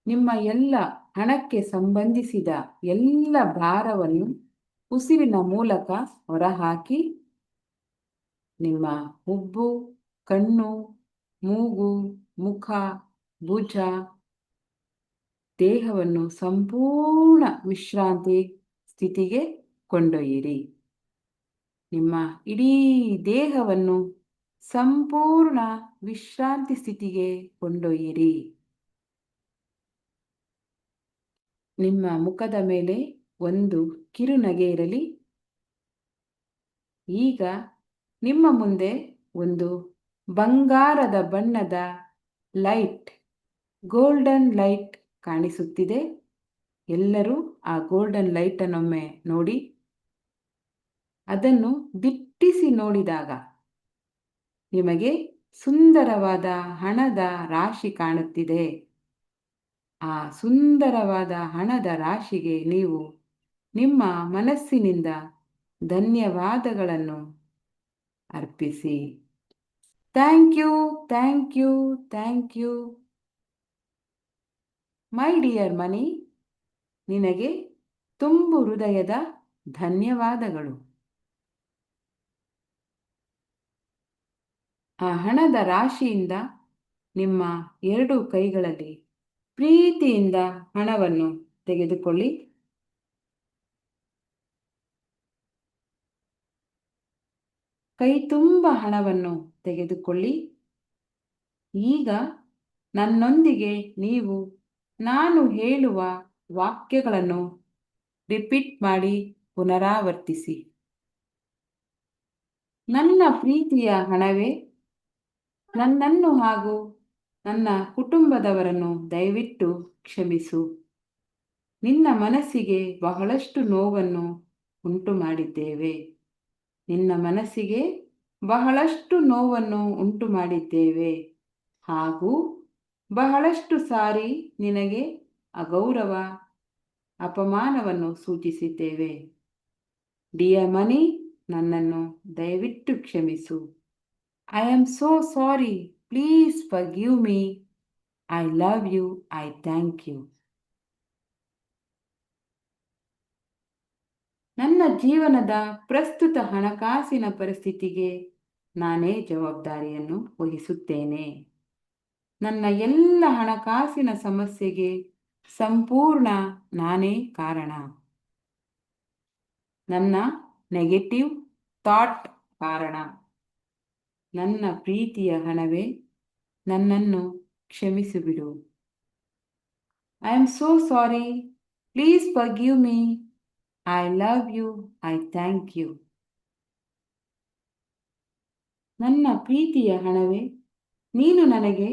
ನಿಮ್ಮ ಎಲ್ಲ ಹಣಕ್ಕೆ ಸಂಬಂಧಿಸಿದ ಎಲ್ಲ ಭಾರವನ್ನು ಉಸಿರಿನ ಮೂಲಕ ಹೊರಹಾಕಿ ನಿಮ್ಮ ಹುಬ್ಬು, ಕಣ್ಣು, ಮೂಗು, ಮುಖ, ಭುಜ, ದೇಹವನ್ನು ಸಂಪೂರ್ಣ ವಿಶ್ರಾಂತಿ ಸ್ಥಿತಿಗೆ ಕೊಂಡೊಯ್ಯಿರಿ. ನಿಮ್ಮ ಇಡೀ ದೇಹವನ್ನು ಸಂಪೂರ್ಣ ವಿಶ್ರಾಂತಿ ಸ್ಥಿತಿಗೆ ಕೊಂಡೊಯ್ಯಿರಿ. ನಿಮ್ಮ ಮುಖದ ಮೇಲೆ ಒಂದು ಕಿರುನಗೆ ಇರಲಿ. ಈಗ ನಿಮ್ಮ ಮುಂದೆ ಒಂದು ಬಂಗಾರದ ಬಣ್ಣದ ಲೈಟ್, ಗೋಲ್ಡನ್ ಲೈಟ್ ಕಾಣಿಸುತ್ತಿದೆ. ಎಲ್ಲರೂ ಆ ಗೋಲ್ಡನ್ ಲೈಟನ್ನೊಮ್ಮೆ ನೋಡಿ. ಅದನ್ನು ದಿಟ್ಟಿಸಿ ನೋಡಿದಾಗ ನಿಮಗೆ ಸುಂದರವಾದ ಹಣದ ರಾಶಿ ಕಾಣುತ್ತಿದೆ. ಆ ಸುಂದರವಾದ ಹಣದ ರಾಶಿಗೆ ನೀವು ನಿಮ್ಮ ಮನಸ್ಸಿನಿಂದ ಧನ್ಯವಾದಗಳನ್ನು ಅರ್ಪಿಸಿ. Thank you, thank you, thank you my dear money. ನಿನಗೆ ತುಂಬು ಹೃದಯದ ಧನ್ಯವಾದಗಳು. ಆ ಹಣದ ರಾಶಿಯಿಂದ ನಿಮ್ಮ 2 ಕೈಗಳಲ್ಲಿ ಪ್ರೀತಿಯಿಂದ ಹಣವನ್ನು ತೆಗೆದುಕೊಳ್ಳಿ. ಕೈ ತುಂಬ ಹಣವನ್ನು ತೆಗೆದುಕೊಳ್ಳಿ. ಈಗ ನನ್ನೊಂದಿಗೆ ನೀವು ನಾನು ಹೇಳುವ ವಾಕ್ಯಗಳನ್ನು ರಿಪೀಟ್ ಮಾಡಿ ಪುನರಾವರ್ತಿಸಿ. ನನ್ನ ಪ್ರೀತಿಯ ಹಣವೇ, ನನ್ನನ್ನು ಹಾಗೂ ನನ್ನ ಕುಟುಂಬದವರನ್ನು ದಯವಿಟ್ಟು ಕ್ಷಮಿಸು. ನಿನ್ನ ಮನಸ್ಸಿಗೆ ಬಹಳಷ್ಟು ನೋವನ್ನು ಉಂಟು ಮಾಡಿದ್ದೇವೆ. ನಿನ್ನ ಮನಸ್ಸಿಗೆ ಬಹಳಷ್ಟು ನೋವನ್ನು ಉಂಟು ಮಾಡಿದ್ದೇವೆ ಹಾಗೂ ಬಹಳಷ್ಟು ಸಾರಿ ನಿನಗೆ ಅಗೌರವ, ಅಪಮಾನವನ್ನು ಸೂಚಿಸಿದ್ದೇವೆ. ಡಿಯರ್ ಮನಿ, ನನ್ನನ್ನು ದಯವಿಟ್ಟು ಕ್ಷಮಿಸು. I am so sorry. Please forgive me. I love you. I thank you. ನನ್ನ ಜೀವನದ ಪ್ರಸ್ತುತ ಹಣಕಾಸಿನ ಪರಿಸ್ಥಿತಿಗೆ ನಾನೇ ಜವಾಬ್ದಾರಿಯನ್ನು ವಹಿಸುತ್ತೇನೆ. ನನ್ನ ಎಲ್ಲ ಹಣಕಾಸಿನ ಸಮಸ್ಯೆಗೆ ಸಂಪೂರ್ಣ ನಾನೇ ಕಾರಣ. ನನ್ನ ನೆಗೆಟಿವ್ ಥಾಟ್ ಕಾರಣ. ನನ್ನ ಪ್ರೀತಿಯ ಹಣವೇ, ನನ್ನನ್ನು ಕ್ಷಮಿಸಿಬಿಡು. I am so sorry. Please forgive me. I love you. I thank you. ನನ್ನ ಪ್ರೀತಿಯ ಹಣವೇ, ನೀನು ನನಗೆ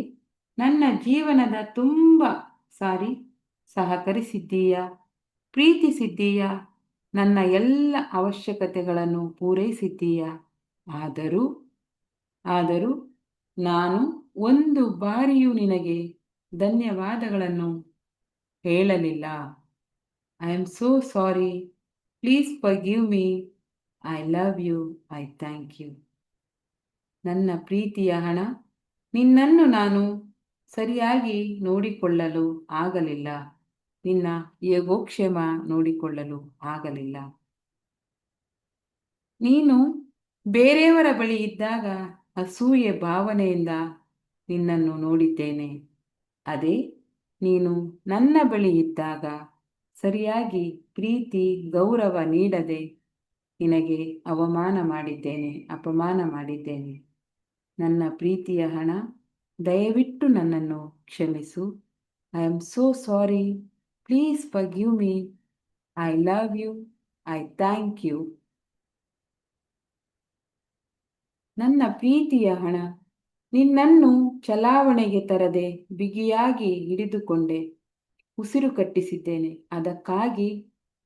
ನನ್ನ ಜೀವನದ ತುಂಬ ಸಾರಿ ಸಹಕರಿಸಿದ್ದೀಯಾ, ಪ್ರೀತಿಸಿದ್ದೀಯಾ, ನನ್ನ ಎಲ್ಲ ಅವಶ್ಯಕತೆಗಳನ್ನು ಪೂರೈಸಿದ್ದೀಯಾ. ಆದರೂ ನಾನು ಒಂದು ಬಾರಿಯೂ ನಿನಗೆ ಧನ್ಯವಾದಗಳನ್ನು ಹೇಳಲಿಲ್ಲ. I am so sorry. Please forgive me. I love you. I thank you. ನನ್ನ ಪ್ರೀತಿಯ ಹಣ, ನಿನ್ನನ್ನು ನಾನು ಸರಿಯಾಗಿ ನೋಡಿಕೊಳ್ಳಲು ಆಗಲಿಲ್ಲ. ನಿನ್ನ ಯೋಗಕ್ಷೇಮ ನೋಡಿಕೊಳ್ಳಲು ಆಗಲಿಲ್ಲ. ನೀನು ಬೇರೆಯವರ ಬಳಿ ಇದ್ದಾಗ ಅಸೂಯೆ ಭಾವನೆಯಿಂದ ನಿನ್ನನ್ನು ನೋಡಿದ್ದೇನೆ. ಅದೇ ನೀನು ನನ್ನ ಬಳಿ ಇದ್ದಾಗ ಸರಿಯಾಗಿ ಪ್ರೀತಿ ಗೌರವ ನೀಡದೆ ನಿನಗೆ ಅವಮಾನ ಮಾಡಿದ್ದೇನೆ, ಅಪಮಾನ ಮಾಡಿದ್ದೇನೆ. ನನ್ನ ಪ್ರೀತಿಯ ಹಣ, ದಯವಿಟ್ಟು ನನ್ನನ್ನು ಕ್ಷಮಿಸು. I am so sorry. Please forgive me. I love you. I thank you. ನನ್ನ ಪ್ರೀತಿಯ ಹಣ, ನಿನ್ನನ್ನು ಚಲಾವಣೆಗೆ ತರದೆ ಬಿಗಿಯಾಗಿ ಹಿಡಿದುಕೊಂಡೆ ಉಸಿರು ಕಟ್ಟಿಸಿದ್ದೇನೆ. ಅದಕ್ಕಾಗಿ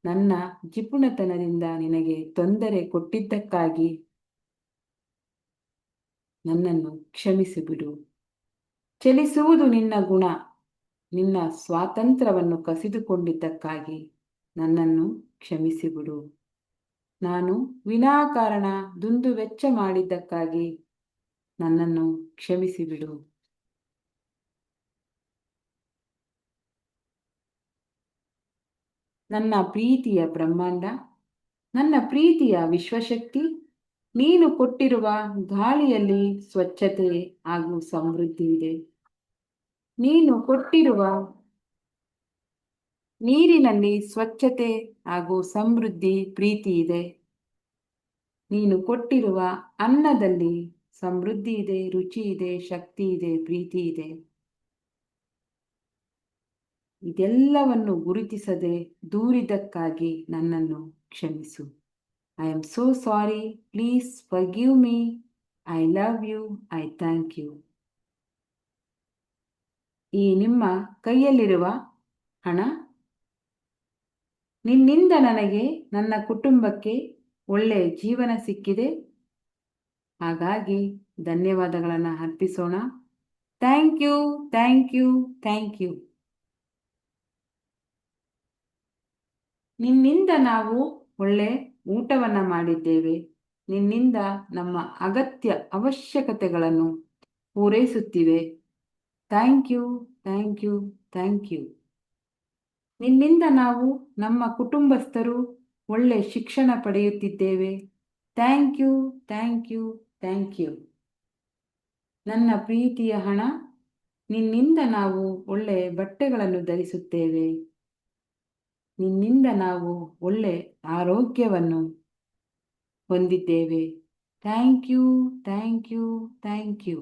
ನನ್ನ ಜಿಪುಣತನದಿಂದ ನಿನಗೆ ತೊಂದರೆ ಕೊಟ್ಟಿದ್ದಕ್ಕಾಗಿ ನನ್ನನ್ನು ಕ್ಷಮಿಸಿಬಿಡು. ಚಲಿಸುವುದು ನಿನ್ನ ಗುಣ. ನಿನ್ನ ಸ್ವಾತಂತ್ರ್ಯವನ್ನು ಕಸಿದುಕೊಂಡಿದ್ದಕ್ಕಾಗಿ ನನ್ನನ್ನು ಕ್ಷಮಿಸಿಬಿಡು. ನಾನು ವಿನಾಕಾರಣ ದುಂದುವೆಚ್ಚ ಮಾಡಿದ್ದಕ್ಕಾಗಿ ನನ್ನನ್ನು ಕ್ಷಮಿಸಿಬಿಡು. ನನ್ನ ಪ್ರೀತಿಯ ಬ್ರಹ್ಮಾಂಡ, ನನ್ನ ಪ್ರೀತಿಯ ವಿಶ್ವಶಕ್ತಿ, ನೀನು ಕೊಟ್ಟಿರುವ ಗಾಳಿಯಲ್ಲಿ ಸ್ವಚ್ಛತೆ ಹಾಗೂ ಸಮೃದ್ಧಿ ಇದೆ. ನೀನು ಕೊಟ್ಟಿರುವ ನೀರಿನಲ್ಲಿ ಸ್ವಚ್ಛತೆ ಹಾಗೂ ಸಮೃದ್ಧಿ, ಪ್ರೀತಿ ಇದೆ. ನೀನು ಕೊಟ್ಟಿರುವ ಅನ್ನದಲ್ಲಿ ಸಮೃದ್ಧಿ ಇದೆ, ರುಚಿ ಇದೆ, ಶಕ್ತಿ ಇದೆ, ಪ್ರೀತಿ ಇದೆ. ಇದೆಲ್ಲವನ್ನು ಗುರುತಿಸದೆ ದೂರಿದ್ದಕ್ಕಾಗಿ ನನ್ನನ್ನು ಕ್ಷಮಿಸು. I am so sorry. Please forgive me. I love you. I thank you. ಈ ನಿಮ್ಮ ಕೈಯಲ್ಲಿರುವ ಹಣ, ನಿನ್ನಿಂದ ನನಗೆ, ನನ್ನ ಕುಟುಂಬಕ್ಕೆ ಒಳ್ಳೆಯ ಜೀವನ ಸಿಕ್ಕಿದೆ. ಹಾಗಾಗಿ ಧನ್ಯವಾದಗಳನ್ನು ಅರ್ಪಿಸೋಣ. Thank you, thank you, thank you. ನಿನ್ನಿಂದ ನಾವು ಒಳ್ಳೆ ಊಟವನ್ನು ಮಾಡಿದ್ದೇವೆ. ನಿನ್ನಿಂದ ನಮ್ಮ ಅಗತ್ಯ ಅವಶ್ಯಕತೆಗಳನ್ನು ಪೂರೈಸುತ್ತಿವೆ. Thank you, thank you, thank you. ನಿನ್ನಿಂದ ನಾವು, ನಮ್ಮ ಕುಟುಂಬಸ್ಥರು ಒಳ್ಳೆ ಶಿಕ್ಷಣ ಪಡೆಯುತ್ತಿದ್ದೇವೆ. Thank you, thank you, thank you. ನನ್ನ ಪ್ರೀತಿಯ ಹಣ, ನಿನ್ನಿಂದ ನಾವು ಒಳ್ಳೆ ಬಟ್ಟೆಗಳನ್ನು ಧರಿಸುತ್ತೇವೆ. ನಿನ್ನಿಂದ ನಾವು ಒಳ್ಳೆ ಆರೋಗ್ಯವನ್ನು ಹೊಂದಿದ್ದೇವೆ. Thank you, thank you, thank you.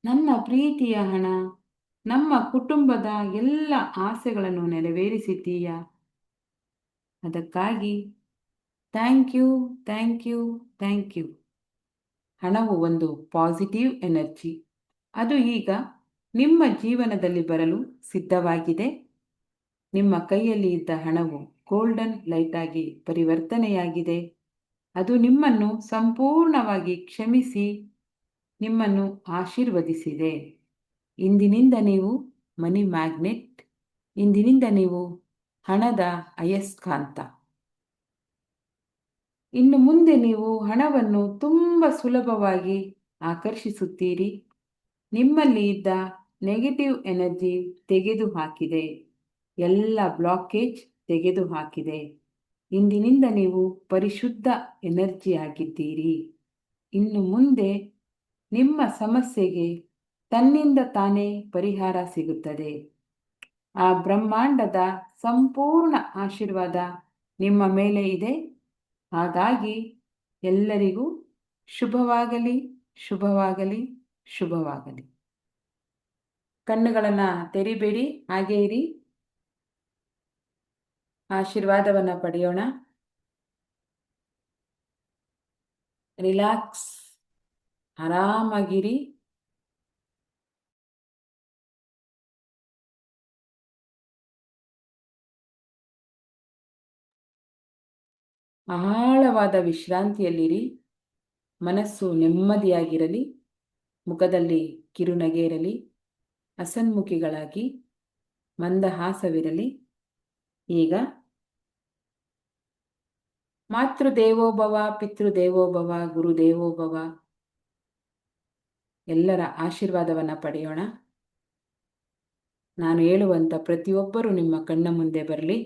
ನನ್ನ ಪ್ರೀತಿಯ ಹಣ, ನಮ್ಮ ಕುಟುಂಬದ ಎಲ್ಲ ಆಸೆಗಳನ್ನು ನೆರವೇರಿಸಿದ್ದೀಯಾ. ಅದಕ್ಕಾಗಿ thank you, thank you, thank you. ಹಣವು ಒಂದು ಪಾಸಿಟಿವ್ ಎನರ್ಜಿ. ಅದು ಈಗ ನಿಮ್ಮ ಜೀವನದಲ್ಲಿ ಬರಲು ಸಿದ್ಧವಾಗಿದೆ. ನಿಮ್ಮ ಕೈಯಲ್ಲಿ ಇದ್ದ ಹಣವು ಗೋಲ್ಡನ್ ಲೈಟ್ ಆಗಿ ಪರಿವರ್ತನೆಯಾಗಿದೆ. ಅದು ನಿಮ್ಮನ್ನು ಸಂಪೂರ್ಣವಾಗಿ ಕ್ಷಮಿಸಿ ನಿಮ್ಮನ್ನು ಆಶೀರ್ವದಿಸಿದೆ. ಇಂದಿನಿಂದ ನೀವು ಮನಿ ಮ್ಯಾಗ್ನೆಟ್. ಇಂದಿನಿಂದ ನೀವು ಹಣದ ಅಯಸ್ಕಾಂತ. ಇನ್ನು ಮುಂದೆ ನೀವು ಹಣವನ್ನು ತುಂಬ ಸುಲಭವಾಗಿ ಆಕರ್ಷಿಸುತ್ತೀರಿ. ನಿಮ್ಮಲ್ಲಿ ಇದ್ದ ನೆಗೆಟಿವ್ ಎನರ್ಜಿ ತೆಗೆದುಹಾಕಿದೆ. ಎಲ್ಲ ಬ್ಲಾಕೇಜ್ ತೆಗೆದುಹಾಕಿದೆ. ಇಂದಿನಿಂದ ನೀವು ಪರಿಶುದ್ಧ ಎನರ್ಜಿ ಆಗಿದ್ದೀರಿ. ಇನ್ನು ಮುಂದೆ ನಿಮ್ಮ ಸಮಸ್ಯೆಗೆ ತನ್ನಿಂದ ತಾನೇ ಪರಿಹಾರ ಸಿಗುತ್ತದೆ. ಆ ಬ್ರಹ್ಮಾಂಡದ ಸಂಪೂರ್ಣ ಆಶೀರ್ವಾದ ನಿಮ್ಮ ಮೇಲೆ ಇದೆ. ಹಾಗಾಗಿ ಎಲ್ಲರಿಗೂ ಶುಭವಾಗಲಿ, ಶುಭವಾಗಲಿ, ಶುಭವಾಗಲಿ. ಕಣ್ಣುಗಳನ್ನು ತೆರಿಬೇಡಿ, ಹಾಗೇ ಇರಿ. ಆಶೀರ್ವಾದವನ್ನು ಪಡೆಯೋಣ. ರಿಲ್ಯಾಕ್ಸ್, ಆರಾಮಾಗಿರಿ. ಆಳವಾದ ವಿಶ್ರಾಂತಿಯಲ್ಲಿರಿ. ಮನಸ್ಸು ನೆಮ್ಮದಿಯಾಗಿರಲಿ. ಮುಖದಲ್ಲಿ ಕಿರುನಗೆ ಇರಲಿ. ಹಸನ್ಮುಖಿಗಳಾಗಿ ಮಂದಹಾಸವಿರಲಿ. ಈಗ ಮಾತೃದೇವೋಭವ, ಪಿತೃದೇವೋಭವ, ಗುರುದೇವೋಭವ ಎಲ್ಲರ ಆಶೀರ್ವಾದವನ್ನು ಪಡೆಯೋಣ. ನಾನು ಹೇಳುವಂಥ ಪ್ರತಿಯೊಬ್ಬರೂ ನಿಮ್ಮ ಕಣ್ಣ ಮುಂದೆ ಬರಲಿ.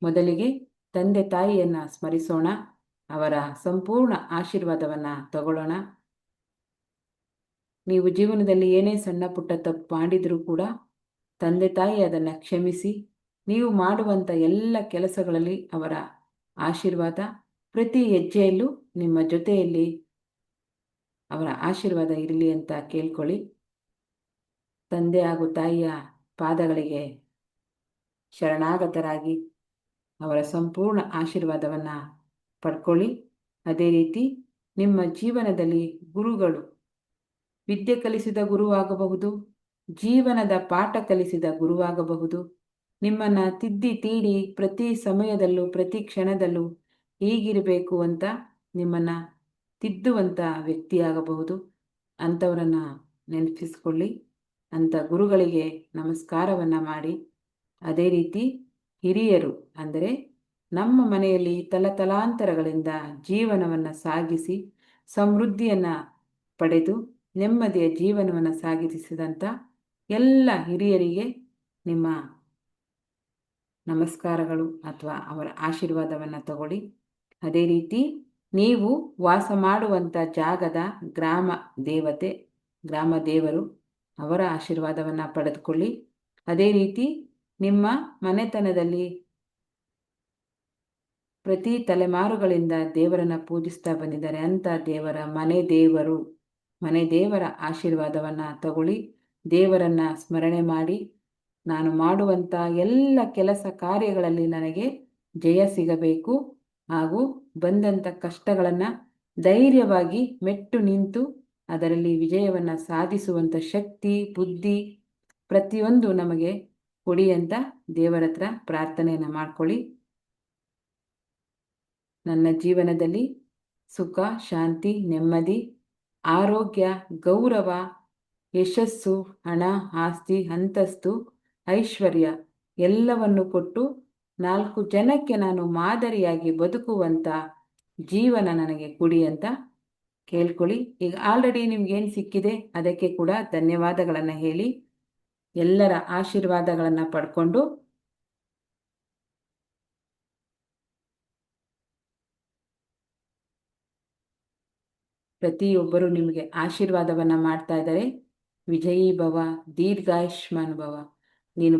ಮೊದಲಿಗೆ ತಂದೆ ತಾಯಿಯನ್ನು ಸ್ಮರಿಸೋಣ. ಅವರ ಸಂಪೂರ್ಣ ಆಶೀರ್ವಾದವನ್ನು ತಗೊಳ್ಳೋಣ. ನೀವು ಜೀವನದಲ್ಲಿ ಏನೇ ಸಣ್ಣ ಪುಟ್ಟ ತಪ್ಪು ಮಾಡಿದರೂ ಕೂಡ ತಂದೆ ತಾಯಿ ಅದನ್ನು ಕ್ಷಮಿಸಿ, ನೀವು ಮಾಡುವಂಥ ಎಲ್ಲ ಕೆಲಸಗಳಲ್ಲಿ ಅವರ ಆಶೀರ್ವಾದ, ಪ್ರತಿ ಹೆಜ್ಜೆಯಲ್ಲೂ ನಿಮ್ಮ ಜೊತೆಯಲ್ಲಿ ಅವರ ಆಶೀರ್ವಾದ ಇರಲಿ ಅಂತ ಕೇಳ್ಕೊಳ್ಳಿ. ತಂದೆ ಹಾಗೂ ತಾಯಿಯ ಪಾದಗಳಿಗೆ ಶರಣಾಗತರಾಗಿ ಅವರ ಸಂಪೂರ್ಣ ಆಶೀರ್ವಾದವನ್ನು ಪಡ್ಕೊಳ್ಳಿ. ಅದೇ ರೀತಿ ನಿಮ್ಮ ಜೀವನದಲ್ಲಿ ಗುರುಗಳು, ವಿದ್ಯೆ ಕಲಿಸಿದ ಗುರುವಾಗಬಹುದು, ಜೀವನದ ಪಾಠ ಕಲಿಸಿದ ಗುರುವಾಗಬಹುದು, ನಿಮ್ಮನ್ನು ತಿದ್ದಿ ತೀಡಿ ಪ್ರತಿ ಸಮಯದಲ್ಲೂ ಪ್ರತಿ ಕ್ಷಣದಲ್ಲೂ ಹೀಗಿರಬೇಕು ಅಂತ ನಿಮ್ಮನ್ನು ತಿದ್ದುವಂಥ ವ್ಯಕ್ತಿಯಾಗಬಹುದು. ಅಂಥವರನ್ನು ನೆನಪಿಸ್ಕೊಳ್ಳಿ. ಅಂಥ ಗುರುಗಳಿಗೆ ನಮಸ್ಕಾರವನ್ನು ಮಾಡಿ. ಅದೇ ರೀತಿ ಹಿರಿಯರು ಅಂದರೆ ನಮ್ಮ ಮನೆಯಲ್ಲಿ ತಲತಲಾಂತರಗಳಿಂದ ಜೀವನವನ್ನು ಸಾಗಿಸಿ ಸಮೃದ್ಧಿಯನ್ನು ಪಡೆದು ನೆಮ್ಮದಿಯ ಜೀವನವನ್ನು ಸಾಗಿಸಿದಂಥ ಎಲ್ಲ ಹಿರಿಯರಿಗೆ ನಿಮ್ಮ ನಮಸ್ಕಾರಗಳು ಅಥವಾ ಅವರ ಆಶೀರ್ವಾದವನ್ನು ತಗೊಳ್ಳಿ. ಅದೇ ರೀತಿ ನೀವು ವಾಸ ಮಾಡುವಂಥ ಜಾಗದ ಗ್ರಾಮ ದೇವತೆ, ಗ್ರಾಮ ದೇವರು, ಅವರ ಆಶೀರ್ವಾದವನ್ನು ಪಡೆದುಕೊಳ್ಳಿ. ಅದೇ ರೀತಿ ನಿಮ್ಮ ಮನೆತನದಲ್ಲಿ ಪ್ರತಿ ತಲೆಮಾರುಗಳಿಂದ ದೇವರನ್ನು ಪೂಜಿಸ್ತಾ ಬಂದಿದ್ದಾರೆ ಅಂತ ದೇವರ ಮನೆ ದೇವರ ಆಶೀರ್ವಾದವನ್ನು ತಗೊಳ್ಳಿ. ದೇವರನ್ನು ಸ್ಮರಣೆ ಮಾಡಿ, ನಾನು ಮಾಡುವಂಥ ಎಲ್ಲ ಕೆಲಸ ಕಾರ್ಯಗಳಲ್ಲಿ ನನಗೆ ಜಯ ಸಿಗಬೇಕು ಹಾಗೂ ಬಂದಂಥ ಕಷ್ಟಗಳನ್ನು ಧೈರ್ಯವಾಗಿ ಮೆಟ್ಟು ನಿಂತು ಅದರಲ್ಲಿ ವಿಜಯವನ್ನು ಸಾಧಿಸುವಂಥ ಶಕ್ತಿ, ಬುದ್ಧಿ ಪ್ರತಿಯೊಂದು ನಮಗೆ ಕೊಡಿ ಅಂತ ದೇವರ ಹತ್ರ ಪ್ರಾರ್ಥನೆಯನ್ನು ಮಾಡ್ಕೊಳ್ಳಿ. ನನ್ನ ಜೀವನದಲ್ಲಿ ಸುಖ, ಶಾಂತಿ, ನೆಮ್ಮದಿ, ಆರೋಗ್ಯ, ಗೌರವ, ಯಶಸ್ಸು, ಹಣ, ಆಸ್ತಿ, ಅಂತಸ್ತು, ಐಶ್ವರ್ಯ ಎಲ್ಲವನ್ನು ಕೊಟ್ಟು 4 ಜನಕ್ಕೆ ನಾನು ಮಾದರಿಯಾಗಿ ಬದುಕುವಂಥ ಜೀವನ ನನಗೆ ಕೊಡಿ ಅಂತ ಕೇಳ್ಕೊಳ್ಳಿ. ಈಗ ಆಲ್ರೆಡಿ ನಿಮ್ಗೇನು ಸಿಕ್ಕಿದೆ ಅದಕ್ಕೆ ಕೂಡ ಧನ್ಯವಾದಗಳನ್ನು ಹೇಳಿ, ಎಲ್ಲರ ಆಶೀರ್ವಾದಗಳನ್ನು ಪಡ್ಕೊಂಡು ಪ್ರತಿಯೊಬ್ಬರು ನಿಮಗೆ ಆಶೀರ್ವಾದವನ್ನು ಮಾಡ್ತಾ ಇದ್ದಾರೆ. ವಿಜಯೀ ಭವ, ದೀರ್ಘಾಯುಷ್ಮಾನ್ ಭವ, ನೀನು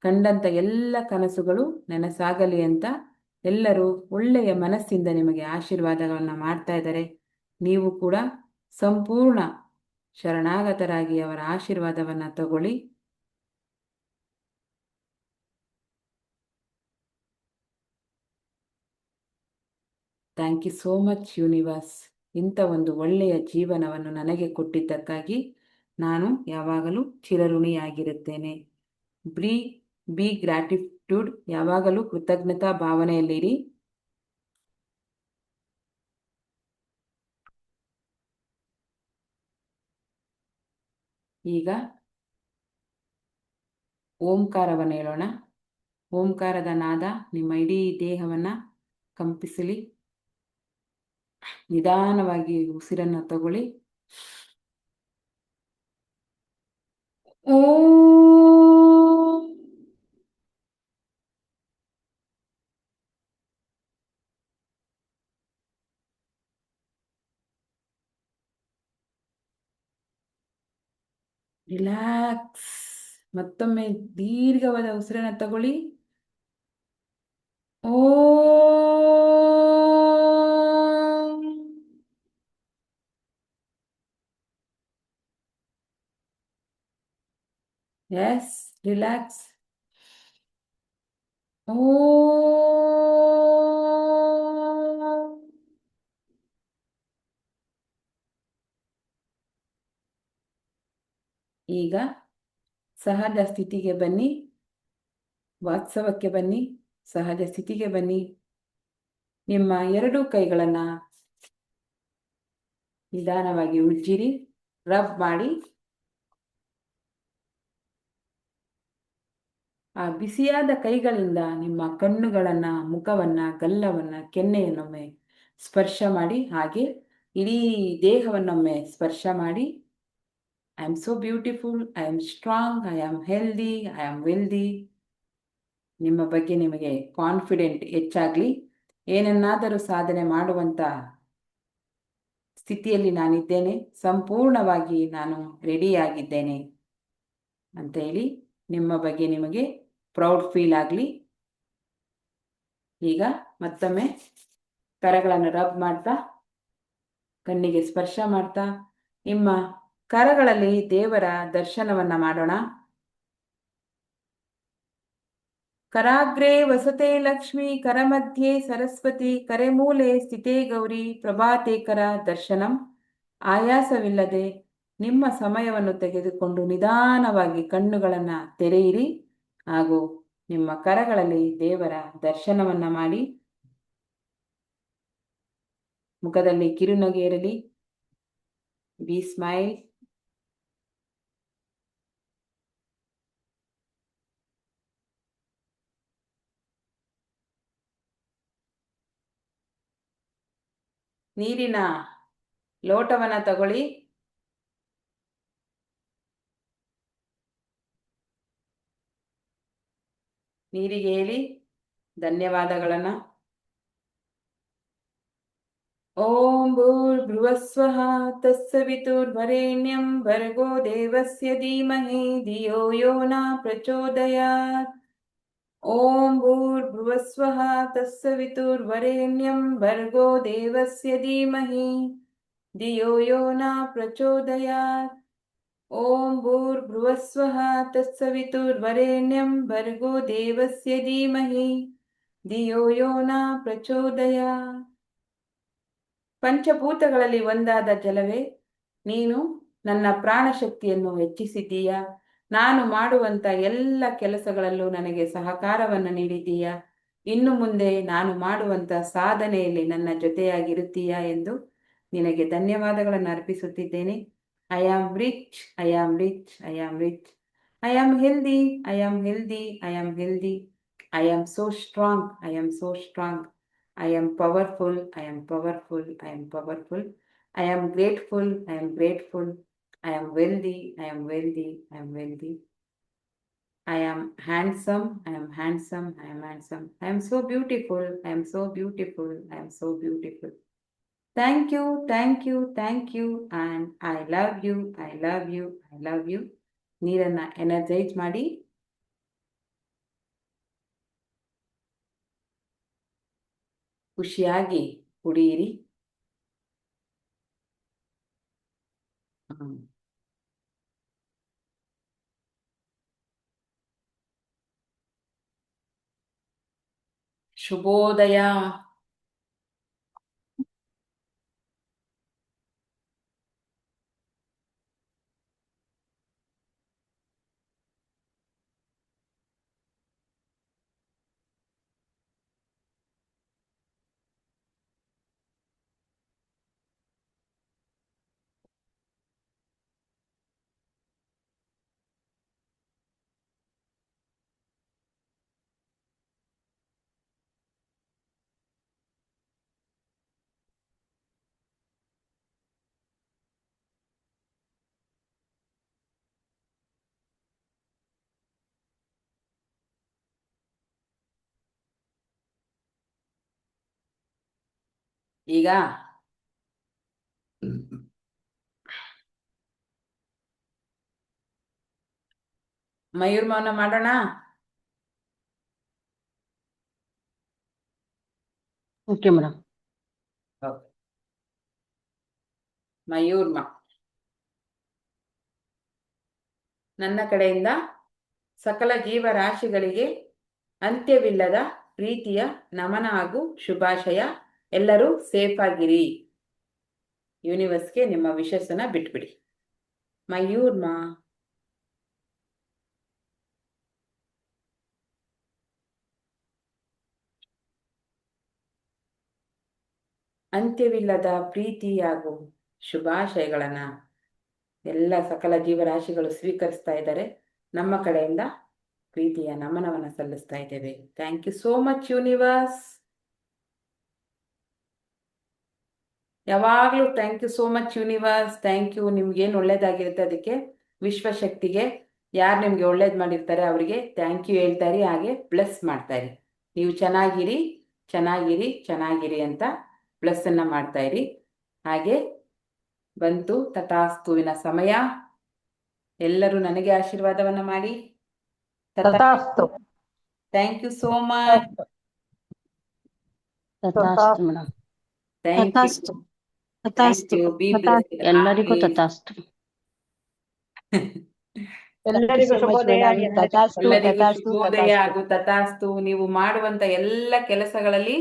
ಕಂಡಂಥ ಎಲ್ಲ ಕನಸುಗಳು ನನಸಾಗಲಿ ಅಂತ ಎಲ್ಲರೂ ಒಳ್ಳೆಯ ಮನಸ್ಸಿಂದ ನಿಮಗೆ ಆಶೀರ್ವಾದಗಳನ್ನು ಮಾಡ್ತಾ ಇದ್ದಾರೆ. ನೀವು ಕೂಡ ಸಂಪೂರ್ಣ ಶರಣಾಗತರಾಗಿ ಅವರ ಆಶೀರ್ವಾದವನ್ನು ತಗೊಳ್ಳಿ. Thank you so much universe. ಇಂಥ ಒಂದು ಒಳ್ಳೆಯ ಜೀವನವನ್ನು ನನಗೆ ಕೊಟ್ಟಿದ್ದಕ್ಕಾಗಿ ನಾನು ಯಾವಾಗಲೂ ಚಿರಋಣಿಯಾಗಿರುತ್ತೇನೆ. ಬಿ ಗ್ರಾಟಿಟ್ಯೂಡ್, ಯಾವಾಗಲೂ ಕೃತಜ್ಞತಾ ಭಾವನೆಯಲ್ಲಿರಿ. ಈಗ ಓಂಕಾರವನ್ನು ಹೇಳೋಣ. ಓಂಕಾರದ ನಾದ ನಿಮ್ಮ ಇಡೀ ದೇಹವನ್ನು ಕಂಪಿಸಲಿ. ನಿಧಾನವಾಗಿ ಉಸಿರನ್ನು ತಗೊಳ್ಳಿ. ಓಂ. ರಿಲ್ಯಾಕ್ಸ್. ಮತ್ತೊಮ್ಮೆ ದೀರ್ಘವಾದ ಉಸಿರನ್ನು ತಗೊಳ್ಳಿ. ಓಂ. Yes, relax. ಓಂ. ಈಗ ಸಹಜ ಸ್ಥಿತಿಗೆ ಬನ್ನಿ, ವಾತ್ಸವಕ್ಕೆ ಬನ್ನಿ, ಸಹಜ ಸ್ಥಿತಿಗೆ ಬನ್ನಿ. ನಿಮ್ಮ 2 ಕೈಗಳನ್ನು ನಿಧಾನವಾಗಿ ಉಜ್ಜಿರಿ, ರಬ್ ಮಾಡಿ. ಆ ಬಿಸಿಯಾದ ಕೈಗಳಿಂದ ನಿಮ್ಮ ಕಣ್ಣುಗಳನ್ನು, ಮುಖವನ್ನು, ಗಲ್ಲವನ್ನು, ಕೆನ್ನೆಯನ್ನೊಮ್ಮೆ ಸ್ಪರ್ಶ ಮಾಡಿ. ಹಾಗೆ ಇಡೀ ದೇಹವನ್ನೊಮ್ಮೆ ಸ್ಪರ್ಶ ಮಾಡಿ. I am so beautiful, I am strong, I am healthy, I am wealthy. ನಿಮ್ಮ ಬಗ್ಗೆ ನಿಮಗೆ ಕಾನ್ಫಿಡೆಂಟ್ ಹೆಚ್ಚಾಗಲಿ. ಏನನ್ನಾದರೂ ಸಾಧನೆ ಮಾಡುವಂಥ ಸ್ಥಿತಿಯಲ್ಲಿ ನಾನಿದ್ದೇನೆ, ಸಂಪೂರ್ಣವಾಗಿ ನಾನು ರೆಡಿಯಾಗಿದ್ದೇನೆ ಅಂತ ಹೇಳಿ ನಿಮ್ಮ ಬಗ್ಗೆ ನಿಮಗೆ ಪ್ರೌಡ್ ಫೀಲ್ ಆಗಲಿ. ಈಗ ಮತ್ತೊಮ್ಮೆ ಕರಗಳನ್ನು ರಬ್ ಮಾಡ್ತಾ, ಕಣ್ಣಿಗೆ ಸ್ಪರ್ಶ ಮಾಡ್ತಾ ನಿಮ್ಮ ಕರಗಳಲ್ಲಿ ದೇವರ ದರ್ಶನವನ್ನ ಮಾಡೋಣ. ಕರಾಗ್ರೆ ವಸತೆ ಲಕ್ಷ್ಮಿ, ಕರಮಧ್ಯೆ ಸರಸ್ವತಿ, ಕರೆಮೂಲೆ ಸ್ಥಿತೇ ಗೌರಿ, ಪ್ರಭಾತೇಕರ ದರ್ಶನಂ. ಆಯಾಸವಿಲ್ಲದೆ ನಿಮ್ಮ ಸಮಯವನ್ನು ತೆಗೆದುಕೊಂಡು ನಿಧಾನವಾಗಿ ಕಣ್ಣುಗಳನ್ನು ತೆರೆಯಿರಿ ಹಾಗೂ ನಿಮ್ಮ ಕರಗಳಲ್ಲಿ ದೇವರ ದರ್ಶನವನ್ನ ಮಾಡಿ. ಮುಖದಲ್ಲಿ ಕಿರುನಗೆ ಇರಲಿ. B smile. ನೀರಿನ ಲೋಟವನ್ನ ತಗೊಳ್ಳಿ. ನೀರಿಗೆ ಹೇಳಿ ಧನ್ಯವಾದಗಳನ್ನ. ಓಂ ಭೂರ್ಭುವಸ್ವಃ ತತ್ಸವಿತುರ್ವರೆಣ್ಯಂ ಭರ್ಗೋ ದೇವಸ್ಯ ಧೀಮಹಿ ಧಿಯೋ ಯೋ ನ ಪ್ರಚೋದಯಾತ್. ಓಂ ಭೂರ್ಭುವಸ್ವಃ ತತ್ಸವಿತುರ್ವರೆಣ್ಯಂ ಭರ್ಗೋ ದೇವಸ್ಯ ಧೀಮಹಿ ಧಿಯೋ ಯೋ ನ ಪ್ರಚೋದಯಾತ್. ಓಂ ಭೂರ್ಭುವಸ್ವಃ ತತ್ಸವಿತುರ್ವರೆಣ್ಯಂ ಭರ್ಗೋ ದೇವಸ್ಯ ಧೀಮಹಿ ಧಿಯೋ ಯೋ ನ ಪ್ರಚೋದಯಾತ್. ಪಂಚಭೂತಗಳಲ್ಲಿ ಒಂದಾದ ಜಲವೇ, ನೀನು ನನ್ನ ಪ್ರಾಣಶಕ್ತಿಯನ್ನು ಹೆಚ್ಚಿಸಿದ್ದೀಯಾ. ನಾನು ಮಾಡುವಂಥ ಎಲ್ಲ ಕೆಲಸಗಳಲ್ಲೂ ನನಗೆ ಸಹಕಾರವನ್ನು ನೀಡಿದ್ದೀಯಾ. ಇನ್ನು ಮುಂದೆ ನಾನು ಮಾಡುವಂಥ ಸಾಧನೆಯಲ್ಲಿ ನನ್ನ ಜೊತೆಯಾಗಿರುತ್ತೀಯಾ ಎಂದು ನಿನಗೆ ಧನ್ಯವಾದಗಳನ್ನು ಅರ್ಪಿಸುತ್ತಿದ್ದೇನೆ. I am rich, I am rich, I am rich. I am healthy, I am healthy, I am healthy. I am so strong, I am so strong. I am powerful, I am powerful, I am powerful. I am grateful, I am grateful. I am wealthy, I am wealthy, I am wealthy. I am handsome, I am handsome, I am handsome. I am so beautiful, I am so beautiful, I am so beautiful. Thank you, thank you, thank you. And I love you, I love you, I love you. ನೀರನ್ನು energise ಮಾಡಿ. ಖುಷಿಯಾಗಿ ಕುಡಿಯಿರಿ. ಶುಭೋದಯ. ಈಗ ಮಯೂರ್ ಮೌನ ಮಾಡೋಣ. Okay madam. Mayur ಮಾ. ನನ್ನ ಕಡೆಯಿಂದ ಸಕಲ ಜೀವರಾಶಿಗಳಿಗೆ ಅಂತ್ಯವಿಲ್ಲದ ಪ್ರೀತಿಯ ನಮನ ಹಾಗೂ ಶುಭಾಶಯ. ಎಲ್ಲರೂ ಸೇಫ್ ಆಗಿರಿ. ಯೂನಿವರ್ಸ್ಗೆ ನಿಮ್ಮ ವಿಶಸ್ಸನ್ನ ಬಿಟ್ಬಿಡಿ. ಮಯೂರ್ ಮಾ. ಅಂತ್ಯವಿಲ್ಲದ ಪ್ರೀತಿ ಹಾಗೂ ಶುಭಾಶಯಗಳನ್ನ ಎಲ್ಲ ಸಕಲ ಜೀವರಾಶಿಗಳು ಸ್ವೀಕರಿಸ್ತಾ ಇದ್ದಾರೆ. ನಮ್ಮ ಕಡೆಯಿಂದ ಪ್ರೀತಿಯ ನಮನವನ್ನು ಸಲ್ಲಿಸ್ತಾ ಇದ್ದೇವೆ. Thank you so much universe. ಯಾವಾಗಲೂ thank you so much universe. Thank you. ನಿಮ್ಗೇನು ಒಳ್ಳೇದಾಗಿರುತ್ತೆ ಅದಕ್ಕೆ ವಿಶ್ವಶಕ್ತಿಗೆ ಯಾರು ನಿಮ್ಗೆ ಒಳ್ಳೇದು ಮಾಡಿರ್ತಾರೆ ಅವರಿಗೆ ಥ್ಯಾಂಕ್ ಯು ಹೇಳ್ತಾ ಇರಿ. ಹಾಗೆ ಬ್ಲೆಸ್ ಮಾಡ್ತಾ ಇರಿ. ನೀವು ಚೆನ್ನಾಗಿರಿ, ಚೆನ್ನಾಗಿರಿ, ಚೆನ್ನಾಗಿರಿ ಅಂತ ಬ್ಲೆಸ್ಸನ್ನು ಮಾಡ್ತಾ ಇರಿ. ಹಾಗೆ ಬಂತು ತಥಾಸ್ತುವಿನ ಸಮಯ. ಎಲ್ಲರೂ ನನಗೆ ಆಶೀರ್ವಾದವನ್ನ ಮಾಡಿ. ತಥಾಸ್ತು. Thank you so much. ತಥಾಸ್ತು ಮೇಡಮ್. Thank you. ತಥಾಸ್ತು. ತಥಾಸ್ತು. ಬಿ ತಥಾಸ್ತು. ಎಲ್ಲರಿಗೂ ತಥಾಸ್ತು. ಎಲ್ಲರಿಗೂ ಶುಭೋದಯ. ತಥಾಸ್ತು. ಎಲ್ಲರಿಗೂ ತಥಾಸ್ತು. ಶುಭೋದಯ ತಥಾಸ್ತು. ಹಾಗೂ ತಥಾಸ್ತು. ನೀವು ಮಾಡುವಂತ ಎಲ್ಲ ಕೆಲಸಗಳಲ್ಲಿ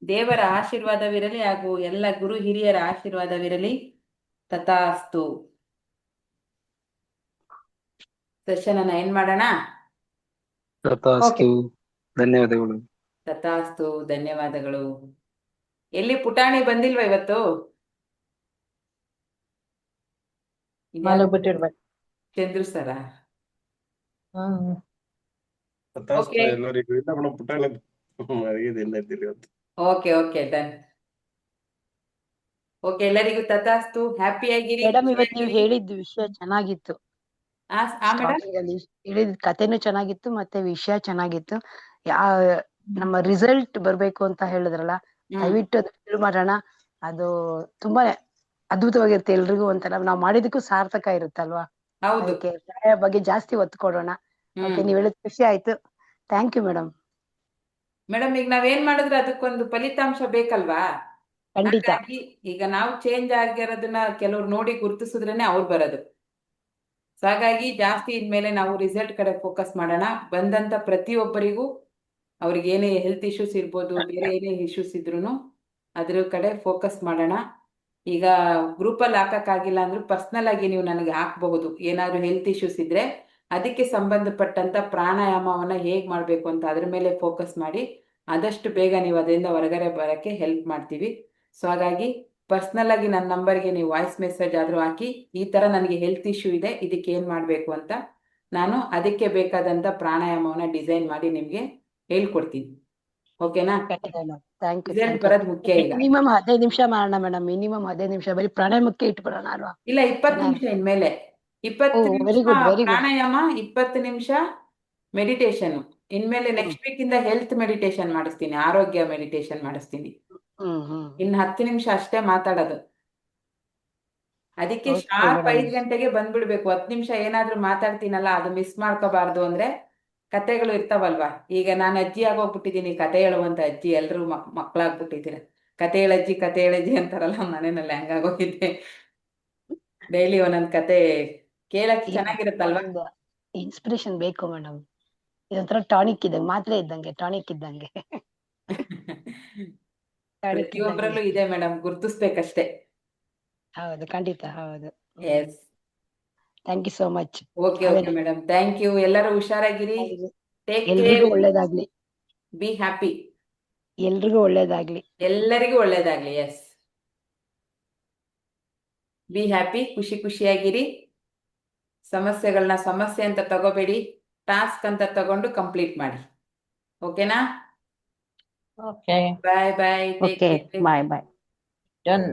ದೇವರ ಆಶೀರ್ವಾದವಿರಲಿ ಹಾಗೂ ಎಲ್ಲ ಗುರು ಹಿರಿಯರ ಆಶೀರ್ವಾದವಿರಲಿ. ತಥಾಸ್ತು. ಸೆಷನ್ ಅನ್ನ ಏನ್ ಮಾಡೋಣ? ತಥಾಸ್ತು. ಧನ್ಯವಾದಗಳು. ತಥಾಸ್ತು. ಧನ್ಯವಾದಗಳು. ಎಲ್ಲಿ ಪುಟಾಣಿ ಬಂದಿಲ್ವಾ ಇವತ್ತು? ಮಲಗ್ಬಿಟ್ಟಿರ್ಬೇಕು. ಚಂದ್ರು ಸರ? ತಥಾಸ್ತು Okay. ಎಲ್ಲರಿಗೂ. ಇಲ್ಲ ಮೇಡಮ್, ಪುಟಾಣಿ ಮಲಗಿದ್ದಿಲ್ಲ ಇವತ್ತು. Okay okay done. ಓಕೆ, ಎಲ್ಲರಿಗೂ ತಥಾಸ್ತು. ಹ್ಯಾಪಿ ಆಗಿರಿ. ಮೇಡಮ್, ಇವತ್ತು ನೀವು ಹೇಳಿದ ವಿಷಯ ಚೆನ್ನಾಗಿತ್ತು. ಮೇಡಮ್, ಸ್ಟಾರ್ಟಿಂಗ್ ಅಲ್ಲಿ ಹೇಳಿದ ಕಥೆನೂ ಚೆನ್ನಾಗಿತ್ತು, ಮತ್ತೆ ವಿಷಯ ಚೆನ್ನಾಗಿತ್ತು. ನಮ್ಮ ರಿಸಲ್ಟ್ ಬರ್ಬೇಕು ಅಂತ ಹೇಳಿದ್ರಲ್ಲ, ದಯವಿಟ್ಟು ಅದು ಶುರು ಮಾಡೋಣ. ಅದು ತುಂಬಾ ಅದ್ಭುತವಾಗಿರುತ್ತೆ. ಎಲ್ರಿಗೂ ಒಂಥರ ನಾವು ಮಾಡಿದಕ್ಕೂ ಸಾರ್ಥಕ ಇರುತ್ತಲ್ವಾ? ಹೌದು ಅದಕ್ಕೆ ಸಹಾಯ ಬಗ್ಗೆ ಜಾಸ್ತಿ ಒತ್ತು ಕೊಡೋಣ. ಓಕೆ, ನೀವ್ ಹೇಳಿದ ಖುಷಿ ಆಯ್ತು. Thank you madam. ಮೇಡಮ್, ಈಗ ನಾವೇನ್ ಮಾಡಿದ್ರೆ ಅದಕ್ಕೊಂದು ಫಲಿತಾಂಶ ಬೇಕಲ್ವಾ? ಖಂಡಿತ. ಹಾಗಾಗಿ ಈಗ ನಾವು ಚೇಂಜ್ ಆಗಿರೋದನ್ನ ಕೆಲವ್ರು ನೋಡಿ ಗುರುತಿಸಿದ್ರೇನೆ ಅವ್ರು ಬರೋದು. ಸೊ ಹಾಗಾಗಿ ಜಾಸ್ತಿ ಇದ್ಮೇಲೆ ನಾವು ರಿಸಲ್ಟ್ ಕಡೆ ಫೋಕಸ್ ಮಾಡೋಣ. ಬಂದಂತ ಪ್ರತಿಯೊಬ್ಬರಿಗೂ ಅವ್ರಿಗೆ ಏನೇ ಹೆಲ್ತ್ ಇಶ್ಯೂಸ್ ಇರ್ಬೋದು, ಬೇರೆ ಏನೇ ಇಶ್ಯೂಸ್ ಇದ್ರು ಅದ್ರ ಕಡೆ ಫೋಕಸ್ ಮಾಡೋಣ. ಈಗ ಗ್ರೂಪಲ್ಲಿ ಹಾಕಕ್ಕಾಗಿಲ್ಲ ಅಂದ್ರೂ ಪರ್ಸ್ನಲ್ ಆಗಿ ನೀವು ನನಗೆ ಹಾಕಬಹುದು. ಏನಾದ್ರು ಹೆಲ್ತ್ ಇಶ್ಯೂಸ್ ಇದ್ರೆ ಅದಕ್ಕೆ ಸಂಬಂಧಪಟ್ಟಂತ ಪ್ರಾಣಾಯಾಮವನ್ನ ಹೇಗ್ ಮಾಡ್ಬೇಕು ಅಂತ ಅದ್ರ ಮೇಲೆ ಫೋಕಸ್ ಮಾಡಿ ಆದಷ್ಟು ಬೇಗ ನೀವು ಅದರಿಂದ ಹೊರಗಡೆ ಬರಕ್ಕೆ ಹೆಲ್ಪ್ ಮಾಡ್ತೀವಿ. ಸೊ ಹಾಗಾಗಿ ಪರ್ಸ್ನಲ್ ಆಗಿ ನನ್ನ ನಂಬರ್ಗೆ ನೀವು ವಾಯ್ಸ್ ಮೆಸೇಜ್ ಆದ್ರೂ ಹಾಕಿ, ಈ ತರ ನನಗೆ ಹೆಲ್ತ್ ಇಶ್ಯೂ ಇದೆ, ಇದಕ್ಕೆ ಏನ್ ಮಾಡ್ಬೇಕು ಅಂತ ನಾನು ಅದಕ್ಕೆ ಬೇಕಾದಂತ ಪ್ರಾಣಾಯಾಮವನ್ನ ಡಿಸೈನ್ ಮಾಡಿ ನಿಮ್ಗೆ ಹೇಳ್ಕೊಡ್ತೀನಿ. ಓಕೆನಾ? Thank you. ರಿಸಲ್ಟ್ ಬರೋದು ಮುಖ್ಯ. ಈಗ ಮಿನಿಮಮ್ 15 ನಿಮಿಷ ಮಾಡೋಣ ಮೇಡಮ್. ಮಿನಿಮಮ್ 15 ನಿಮಿಷ ಬರೀ ಪ್ರಾಣಾಯಾಮಕ್ಕೆ ಇಟ್ಬಿಡೋಣ ಅಲ್ವಾ? ಇಲ್ಲ, 20 ನಿಮಿಷ ಇನ್ಮೇಲೆ. 20 ವೆರಿ ನಿಮಿಷ ಗುಡ್, ವೆರಿ ಗುಡ್. ಪ್ರಾಣಾಯಾಮ, 20 ನಿಮಿಷ ಮೆಡಿಟೇಷನ್. ಇನ್ಮೇಲೆ ನೆಕ್ಸ್ಟ್ ವೀಕ್ ಇಂದ ಹೆಲ್ತ್ ಮೆಡಿಟೇಷನ್ ಮಾಡಿಸ್ತೀನಿ, ಆರೋಗ್ಯ ಮೆಡಿಟೇಷನ್ ಮಾಡಿಸ್ತೀನಿ. ಇನ್ನು 10 ನಿಮಿಷ ಅಷ್ಟೇ ಮಾತಾಡೋದು. ಅದಕ್ಕೆ ಶಾರ್ಪ್ 5 ಗಂಟೆಗೆ ಬಂದ್ಬಿಡ್ಬೇಕು. 10 ನಿಮಿಷ ಏನಾದ್ರೂ ಮಾತಾಡ್ತೀನಲ್ಲ, ಅದು ಮಿಸ್ ಮಾಡ್ಕೋಬಾರ್ದು. ಅಂದ್ರೆ ಕತೆಗಳು ಇರ್ತಾವಲ್ವಾ, ಈಗ ನಾನು ಅಜ್ಜಿ ಆಗೋಗ್ಬಿಟ್ಟಿದ್ದೀನಿ, ಕತೆ ಹೇಳುವಂತ ಅಜ್ಜಿ. ಎಲ್ರು ಮಕ್ಕಳಾಗ್ಬಿಟ್ಟಿದ್ದೀರ. ಕತೆ ಹೇಳಜ್ಜಿ ಅಂತಾರಲ್ಲ, ಮನೆಯಲ್ಲಿ ಹಂಗಾಗೋಗಿದ್ದೆ. ಡೈಲಿ ಒಂದೊಂದ್ ಕತೆ ಕೇಳಕ್ ಚೆನ್ನಾಗಿರುತ್ತಲ್ವಾ? ಇನ್ಸ್ಪಿರೇಷನ್ ಬೇಕು ಮೇಡಮ್. ಇದೊಂಥರ ಟಾನಿಕ್ ಇದ್ದಂಗೆ, ಮಾತ್ರೆ ಇದ್ದಂಗೆ, ಟಾನಿಕ್ ಇದ್ದಂಗೆ. ಪ್ರತಿಯೊಬ್ಬರಲ್ಲೂ ಇದೆ ಮೇಡಮ್, ಗುರ್ತಿಸ್ಬೇಕಷ್ಟೇ. ಹೌದು, ಖಂಡಿತ ಹೌದು. Yes. Thank you so much. Okay okay madam, thank you. ಎಲ್ಲರೂ ಹುಷಾರಾಗಿರಿ. Take care. ಎಲ್ರಿಗೂ ಒಳ್ಳೇದಾಗ್ಲಿ. Be happy. ಎಲ್ರಿಗೂ ಒಳ್ಳೇದಾಗ್ಲಿ. ಎಲ್ಲರಿಗೂ ಒಳ್ಳೇದಾಗ್ಲಿ. ಎಸ್. Be happy. ಖುಷಿ ಖುಷಿಯಾಗಿರಿ. ಸಮಸ್ಯೆಗಳನ್ನ ಸಮಸ್ಯೆ ಅಂತ ತಗೋಬೇಡಿ, ಟಾಸ್ಕ್ ಅಂತ ತಗೊಂಡು ಕಂಪ್ಲೀಟ್ ಮಾಡಿ. ಓಕೆನಾ? ಓಕೆ, ಬಾಯ್ ಬಾಯ್. ಓಕೆ, ಬಾಯ್ ಬಾಯ್. ಡನ್.